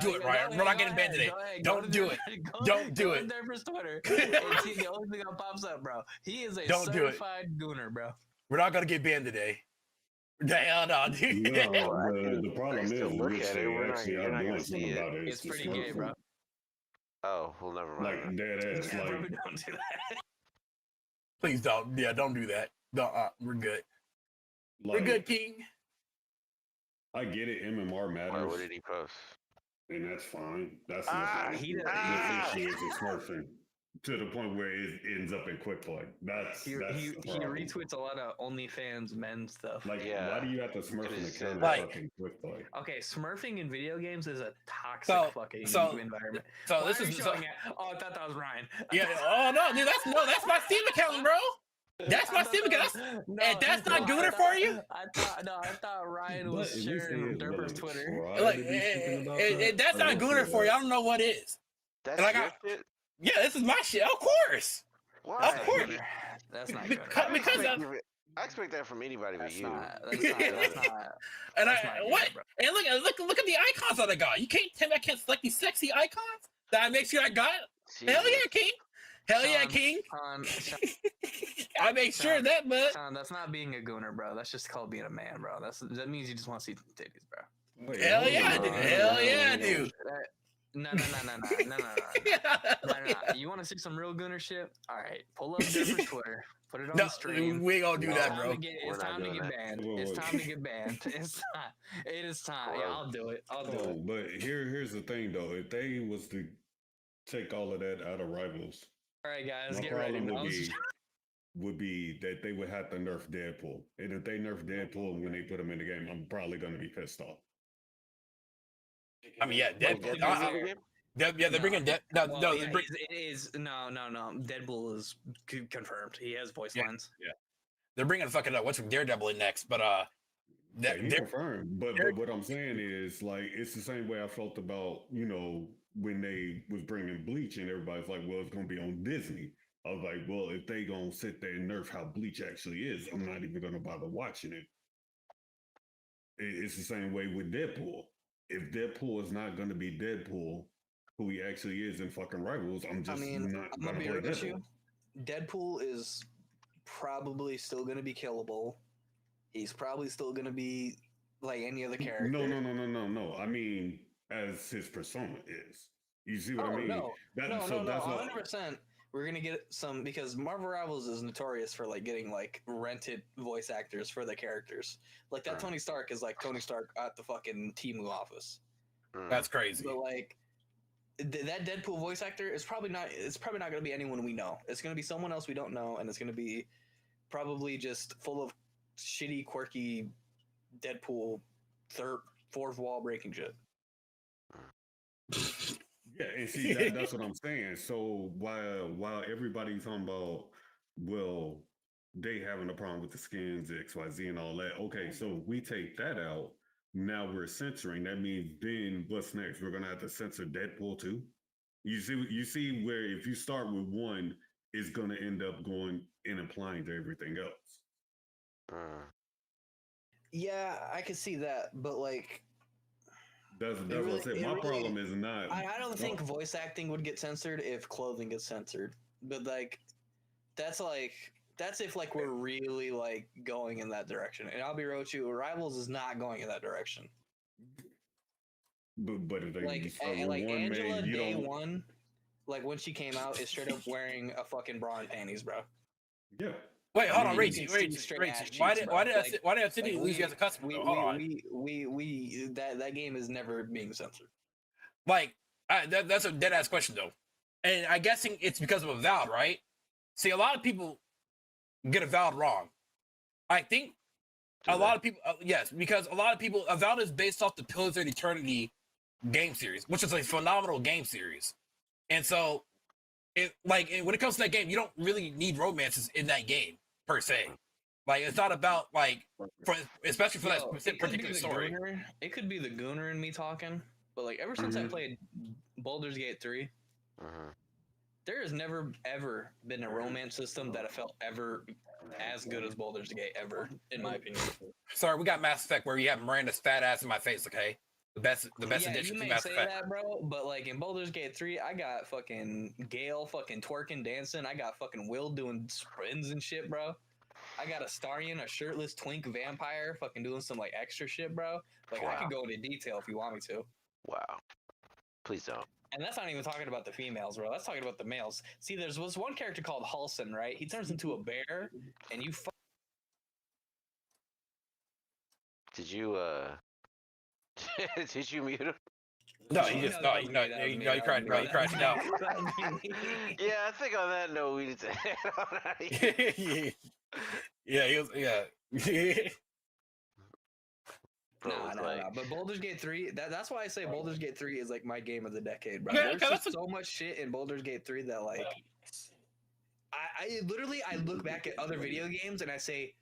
do it, Ryan. We're not getting banned today. Don't do it. Don't do it. Go to Derper's Twitter and see the only thing that pops up, bro. He is a Don't do it. certified gooner, bro. We're not gonna get banned today. Hell no, dude. No, the problem is still look which at it, they we're not- actually you're are not gonna doing see something it. about it. It's the pretty gay, bro. smartphone. Oh, well, never mind. Like dead ass. Yeah, bro, Like don't do that. Please don't. Yeah, don't do that. No, we're good. We're like good, King. I get it. MMR Why matters, what did he post? and that's fine. That's Ah, nothing. he The does- issue is the smurfing to the point where it ends up in quick play. That's He the problem. retweets a lot of OnlyFans men stuff. Like, Yeah. why do you have to smurf in the Just camera like- fucking quick play? Okay, smurfing in video games is a toxic So- fucking so- environment. So Why this are you is showing it? Oh, I thought that was Ryan. yeah. Oh no, dude, that's my Steam account, bro. That's my Steam account. And that's not gooner for you? I thought Ryan was But at least they sharing is Derper's willing to Twitter. try Like to do something about that's I not will gooner say for you. that. I don't know what is. That's Like, your shit? Yeah, this is my shit. Of course. Why? Of course. That's not Because- good. because I expect that from anybody but That's you. not. That's not. That's not. And That's not what? good, bro. And look at the icons that I got. You can't tell me I can't select these sexy icons that I make sure I got. Hell yeah, Jesus. King. Hell yeah, Sean, King. Sean, I make sure of that, but Sean, that's not being a gooner, bro. That's just called being a man, bro. That means you just want to see titties, bro. Wait, hell hold yeah, on. dude. Hell yeah, dude. No. You want to see some real gooner shit? All right, pull up Derper's Twitter, put it on No, the stream. we ain't gonna do It's that, time bro. to get- We're It's not time to doing get that. banned. Whoa, It's whoa. time to get banned. It's time. It is time. Yeah, I'll do it. I'll do Oh, it. but here's the thing though. If they was to take all of that out of Rivals, All right, guys, my get ready. problem Now. would be that they would have to nerf Deadpool. And if they nerf Deadpool when they put him in the game, I'm probably gonna be pissed off. I mean, yeah, Wait, Deadpool. Deadpool's in the game? They're bringing Dead. No, Well, no, yeah, they're bring, it is no. Deadpool is confirmed. He has voice Yeah. lines. they're bringing fucking what's Daredevil in next, but Yeah, you they're- confirmed. But they're- what I'm saying is like it's the same way I felt about, when they was bringing Bleach and everybody's like, well, it's gonna be on Disney. I was like, well, if they gonna sit there and nerf how Bleach actually is, I'm not even gonna bother watching it. It's the same way with Deadpool. If Deadpool is not gonna be Deadpool, who he actually is in fucking Rivals, I'm just not I'm gonna gonna be play real with Deadpool. you. Deadpool is probably still gonna be killable. He's probably still gonna be like any other character. No. I mean, as his persona is. You see what I mean? No, That- no, so no, that's what- 100%. We're gonna get some because Marvel Rivals is notorious for like getting like rented voice actors for the characters. Like that Right. Tony Stark is like Tony Stark at the fucking Temu office. Mm. that's crazy. But like that Deadpool voice actor is probably not. It's probably not gonna be anyone we know. It's gonna be someone else we don't know, and it's gonna be probably just full of shitty, quirky Deadpool fourth wall breaking shit. Yeah, and see that's what I'm saying. So while everybody's talking about, well, they having a problem with the skins, XYZ, and all that. Okay, so we take that out. Now we're censoring. That means then what's next? We're gonna have to censor Deadpool too. You see where if you start with one, it's gonna end up going and applying to everything else. Mm. Yeah, I could see that, but like That's really- what I said. it My really- problem is not. I don't think voice acting would get censored if clothing gets censored. But like that's if like we're really like going in that direction. And I'll be real with you, Rivals is not going in that direction. But if they Like start with like one Angela man, you Day don't. One, like when she came out, is straight up wearing a fucking bra and panties, bro. Yeah. Wait, hold I on, mean, Rachel. you can see straight ass Why cheeks, did bro. why did I Like- say- why did I say Like, lose you as a customer? though? Hold on. That game is never being censored. Like that's a dead ass question though, and I'm guessing it's because of Avowed, right? See, a lot of people get Avowed wrong. I think Do a they? lot of people, yes, because a lot of people Avowed is based off the Pillars of Eternity game series, which is a phenomenal game series, and so when it comes to that game, you don't really need romances in that game per se. Like it's not about especially for Yo, that specific particular story. It could be the gooner in me talking, but like ever since I Mhm. played Baldur's Gate 3, Mhm. there has never ever been a romance system that I felt ever as good as Baldur's Gate ever, in my opinion. Sorry, we got Mass Effect where you have Miranda's fat ass in my face. Okay, the best Yeah, edition you to may Mass say Effect. that, bro, but like in Baldur's Gate 3, I got fucking Gale fucking twerking, dancing. I got fucking Will doing spins and shit, bro. I got a Starion, a shirtless twink vampire, fucking doing some like extra shit, bro. Like I could go into detail if you want me to. Wow. Please don't. And that's not even talking about the females, bro. That's talking about the males. See, was one character called Halson, right? He turns into a bear, and you. Did you did you mute him? No, he just you cried. No, he cried. No. Yeah, I think on that note we need to head on out of here. Yeah, he was. Yeah. No. But Baldur's Gate 3, that's why I say Baldur's Gate 3 is like my game of the decade, bro. Okay, There's just so much shit in Baldur's Gate 3 that like I literally look back at other video games and I say,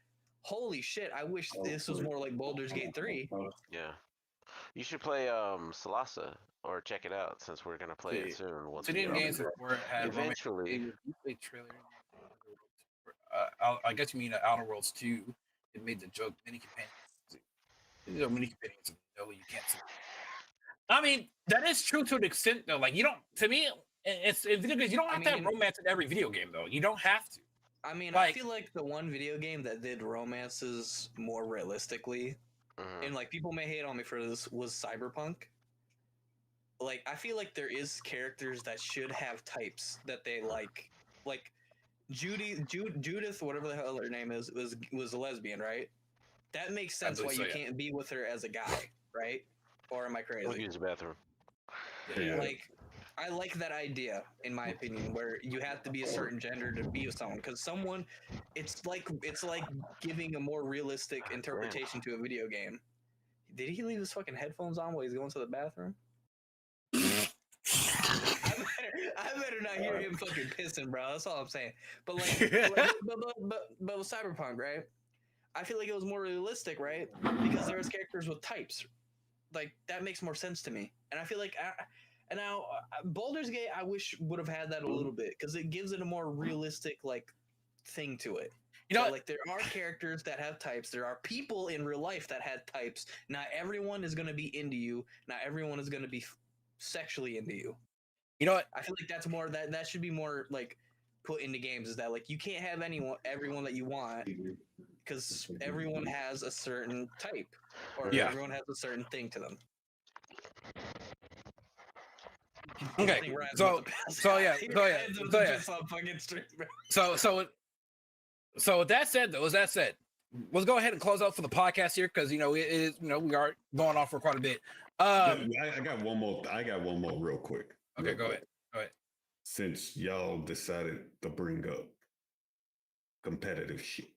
holy shit, I wish this was more like Baldur's Gate 3. Yeah. You should play Salasa or check it out since we're gonna play it soon. Once City games eventually. Trailer. I guess you mean Outer Worlds 2. It made the joke mini companions. Mini companions. No, you can't see. I mean, that is true to an extent, though. Like you don't. To me, it's because you don't have to have romance in every video game, though. You don't have to. I mean, I feel like the one video game that did romances more realistically, and like people may hate on me for this, was Cyberpunk. Like I feel like there is characters that should have types that they like Judith, whatever the hell her name is, was a lesbian, right? That makes sense why you can't be with her as a guy, right? Or am I crazy? I'll use the bathroom. Yeah. Like, I like that idea, in my opinion, where you have to be a certain gender to be with someone, because it's like giving a more realistic interpretation to a video game. Did he leave his fucking headphones on while he's going to the bathroom? I better not hear him fucking pissing, bro. That's all I'm saying. But but with Cyberpunk, right? I feel like it was more realistic, right? Because there was characters with types. Like that makes more sense to me. And I feel like and now Baldur's Gate, I wish would have had that a little bit because it gives it a more realistic like thing to it. You know, like there are characters that have types. There are people in real life that had types. Not everyone is going to be into you. Not everyone is going to be sexually into you. You know what? I feel like that's more that should be more like put into games. Is that like you can't have everyone that you want because everyone has a certain type or everyone has a certain thing to them. Okay, so with that said, let's go ahead and close out for the podcast here because we are going on for quite a bit. I got one more. Real quick. Okay, go ahead. Since y'all decided to bring up competitive shit,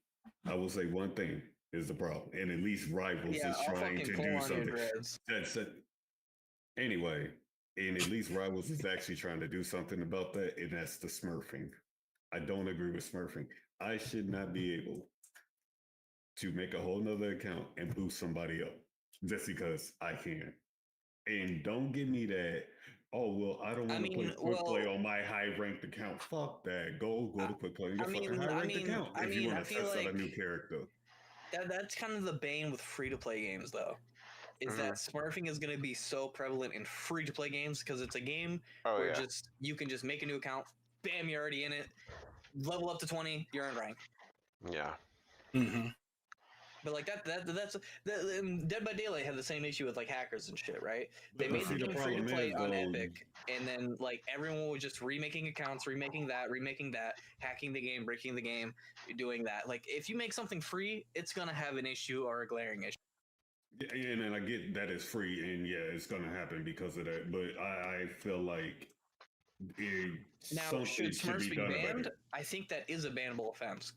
I will say one thing is the problem, and at least Rivals is trying to do something. That's it. Anyway, and at least Rivals is actually trying to do something about that, and that's the smurfing. I don't agree with smurfing. I should not be able to make a whole nother account and boost somebody up just because I can. And don't give me that. Oh well, I don't want to play quick play on my high ranked account. Fuck that. Go to quick play on your fucking high ranked account if you want to test out a new character. That's kind of the bane with free to play games, though. Is that smurfing is going to be so prevalent in free to play games because it's a game where you can just make a new account, bam, you're already in it, level up to 20, you're in rank. Yeah. But like that's Dead by Daylight had the same issue with like hackers and shit, right? They made the game free to play on Epic, and then like everyone was just remaking accounts, remaking that, hacking the game, breaking the game, doing that. Like if you make something free, it's gonna have an issue or a glaring issue. Yeah, and I get that it's free, and yeah, it's gonna happen because of that. But I feel like should Smurfs be banned? Better. I think that is a bannable offense.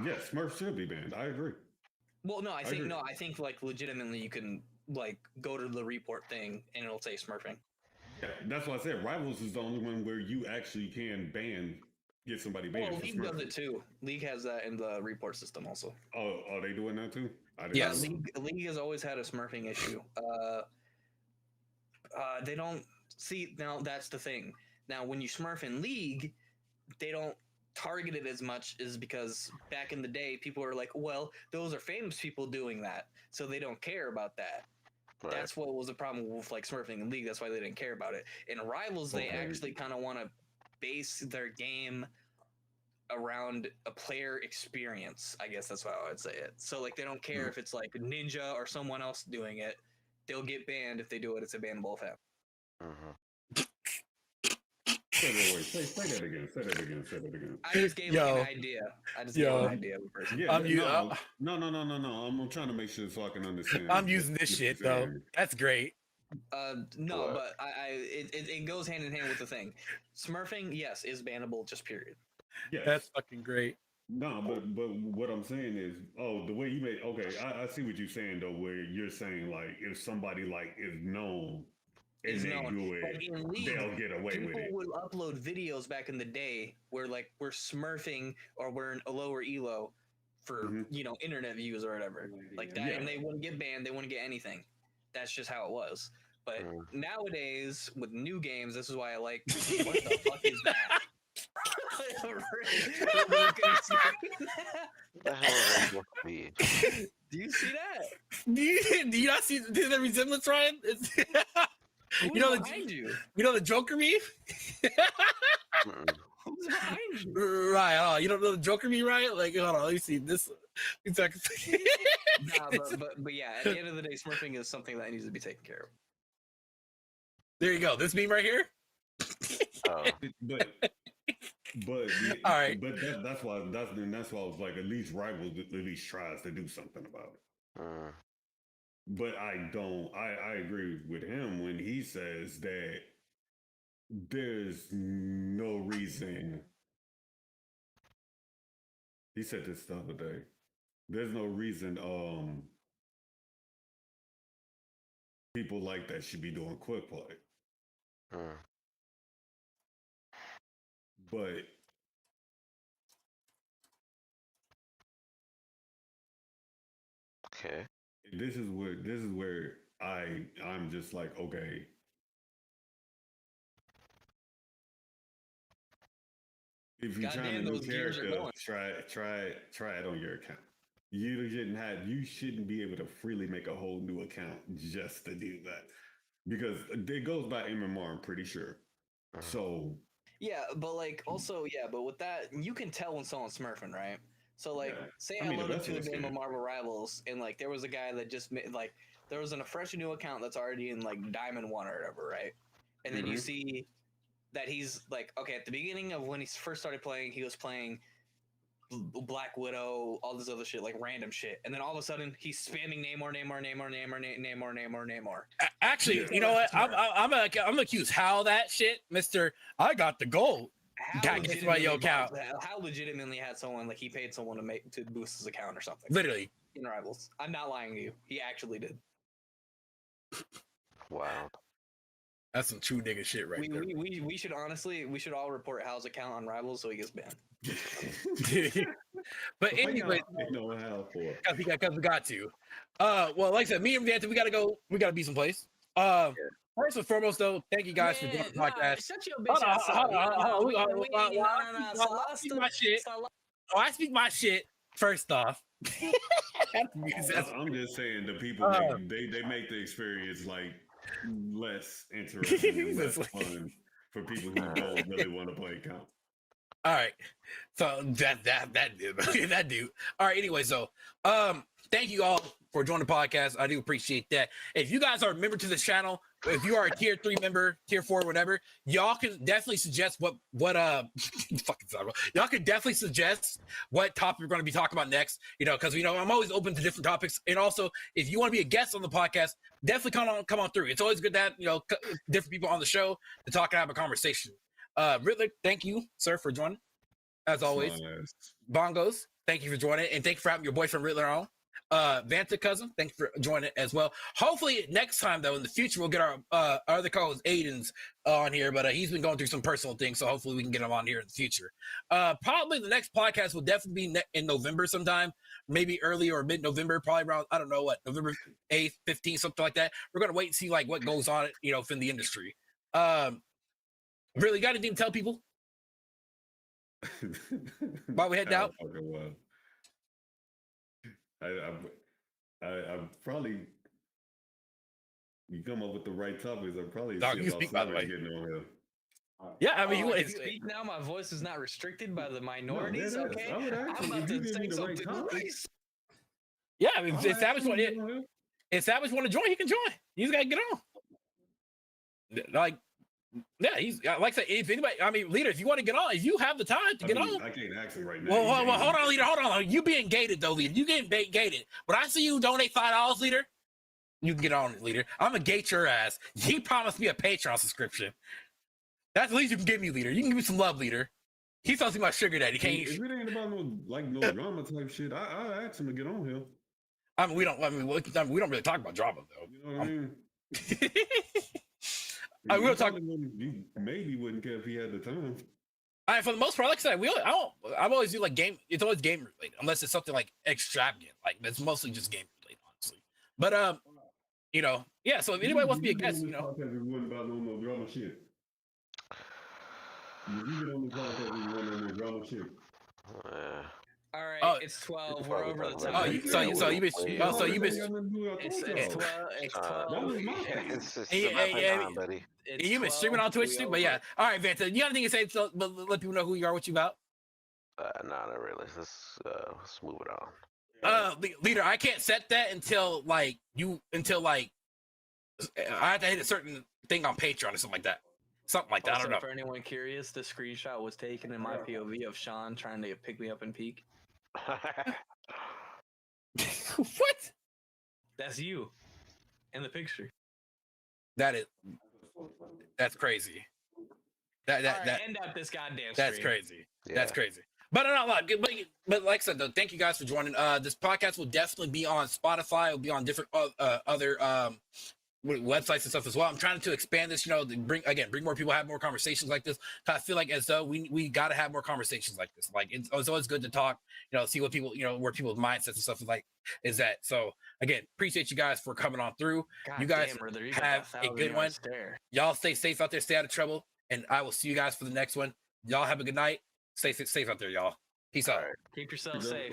Yes, Smurfs should be banned. I agree. Well, no, I think like legitimately you can like go to the report thing and it'll say smurfing. Yeah, that's what I said. Rivals is the only one where you actually can get somebody banned. Well, League does it too. League has that in the report system also. Oh, are they doing that too? Yes. League has always had a smurfing issue. They don't see now. That's the thing. Now, when you smurf in League, they don't target it as much is because back in the day people were like, well, those are famous people doing that, so they don't care about that. Right. That's what was the problem with like smurfing in League. That's why they didn't care about it. In Rivals, they actually kind of want to base their game around a player experience. I guess that's how I would say it. So like they don't care if it's like Ninja or someone else doing it. They'll get banned if they do it. It's a bannable offense. Say that again. Say that again. I just gave like an idea. I just gave an idea of a person. Yeah, no. I'm trying to make sure so I can understand. I'm using this shit though. That's great. No, but it goes hand in hand with the thing. Smurfing, yes, is bannable. Just period. Yes. That's fucking great. No, but what I'm saying is, the way you made. Okay, I see what you're saying though. Where you're saying like if somebody like is known. And they do it, like in League, they'll get away with it. People would upload videos back in the day where like we're smurfing or we're in a lower elo for internet views or whatever like that, and they wouldn't get banned. They wouldn't get anything. That's just how it was. But nowadays with new games, this is why I like. What the fuck is that? The hell is that be? Do you see that? Do you not see the resemblance, Ryan? Who's behind you? You know the Joker meme? Who's behind you? Right. Oh, you don't know the Joker meme, right? Like, hold on, let me see this. Exactly. Nah, but yeah, at the end of the day, smurfing is something that needs to be taken care of. There you go. This meme right here. But all right. But that's why I was like, at least Rivals at least tries to do something about it. But I agree with him when he says that there's no reason. He said this the other day. There's no reason people like that should be doing quick play. But okay. This is where I'm just like, okay. If you're trying a new character, try it on your account. You shouldn't be able to freely make a whole new account just to do that. Because it goes by MMR, I'm pretty sure. So yeah, but like also, but with that, you can tell when someone's smurfing, right? So like, say I loaded to a game of Marvel Rivals, and like there was a guy that just made like there was a fresh new account that's already in like Diamond 1 or whatever, right? And then you see that he's like, okay, at the beginning of when he first started playing, he was playing Black Widow, all this other shit, like random shit, and then all of a sudden he's spamming Namor. Actually, you know what? I'm gonna accuse Hal that shit, Mister. I got the gold. Got get my account. How legitimately had someone like he paid someone to boost his account or something? Literally in Rivals. I'm not lying to you. He actually did. Wow. That's some true nigga shit right there. We should all report Hal's account on Rivals so he gets banned. But anyway, because we got to. Well, like I said, me and Vanta, we gotta be someplace. First and foremost, though, thank you guys for doing the podcast. Shut your bitch ass up. I speak my shit first off. I'm just saying the people they make the experience like less interesting and less fun for people who don't really want to play count. All right, so that dude. All right, anyway, so thank you all for joining the podcast. I do appreciate that. If you guys are a member to this channel, if you are a tier 3 member, tier 4, whatever, y'all can definitely suggest what y'all can definitely suggest what topic we're going to be talking about next. You know, because I'm always open to different topics, and also if you want to be a guest on the podcast, definitely come on through. It's always good to have different people on the show to talk and have a conversation. Riddler, thank you, sir, for joining. As always, Bongoz, thank you for joining, and thank you for having your boyfriend Riddler on. Vanta cousin, thanks for joining as well. Hopefully next time though, in the future, we'll get our other co-host Aiden's on here, but he's been going through some personal things, so hopefully we can get him on here in the future. Probably the next podcast will definitely be in November sometime, maybe early or mid-November, probably around November 8th, 15th, something like that. We're gonna wait and see like what goes on, in the industry. Really got anything to tell people while we head out? I probably you come up with the right topics. I'm probably you speak by the way. Yeah, I mean, I it's, can speak now. My voice is not restricted by the No, minorities. that is. Okay, I would I'm actually, about if you to give say me the right something topic, nice. yeah, I mean, I'll established one. actually get on here. Established want to join, he can join. You just gotta get on. Like, yeah, he's like I said. If anybody, I mean, leader, if you want to get on, if you have the time to get on. I can't ask him right now. Well, hold on, leader. Hold on. You being gated though, leader. You getting gated. When I see you donate $5, leader, you can get on it, leader. I'm gonna gate your ass. He promised me a Patreon subscription. That's the least you can give me, leader. You can give me some love, leader. He's supposed to be my sugar daddy. Can't If it ain't about no drama type shit, I asked him to get on here. I mean, we don't really talk about drama though. You know what I mean? I will talk. You maybe wouldn't care if he had the time. For the most part, like I said, I've always do like game. It's always game related, unless it's something like extravagant. Like it's mostly just game related, honestly. But yeah. So if anybody wants to be a guest, It wasn't about no drama shit. You get on the podcast, it wasn't no drama shit. All right, it's 12. We're over the time. It's 12. It's 12. It's just Yeah, buddy. You've been streaming on Twitch too, but yeah. All right, Vanta, you got anything to say? So, but let people know who you are, what you about. No, not really. Let's move it on. Leader, I can't set that until I have to hit a certain thing on Patreon or something like that. Something like that. Also, I don't know. For anyone curious, the screenshot was taken in my POV of Sean trying to pick me up and peek. What? That's you in the picture. That's crazy. That end up this goddamn. That's stream. crazy. Yeah. That's crazy. But but like I said, though, thank you guys for joining. This podcast will definitely be on Spotify. It'll be on different other websites and stuff as well. I'm trying to expand this, to bring more people, have more conversations like this. I feel like as though we got to have more conversations like this. Like it's always good to talk, see what people, where people's mindsets and stuff is that. So again, appreciate you guys for coming on through. God you guys damn, brother, you have a good one. Y'all stay safe out there, stay out of trouble, and I will see you guys for the next one. Y'all have a good night. Stay safe out there, y'all. Peace out. Keep yourself safe.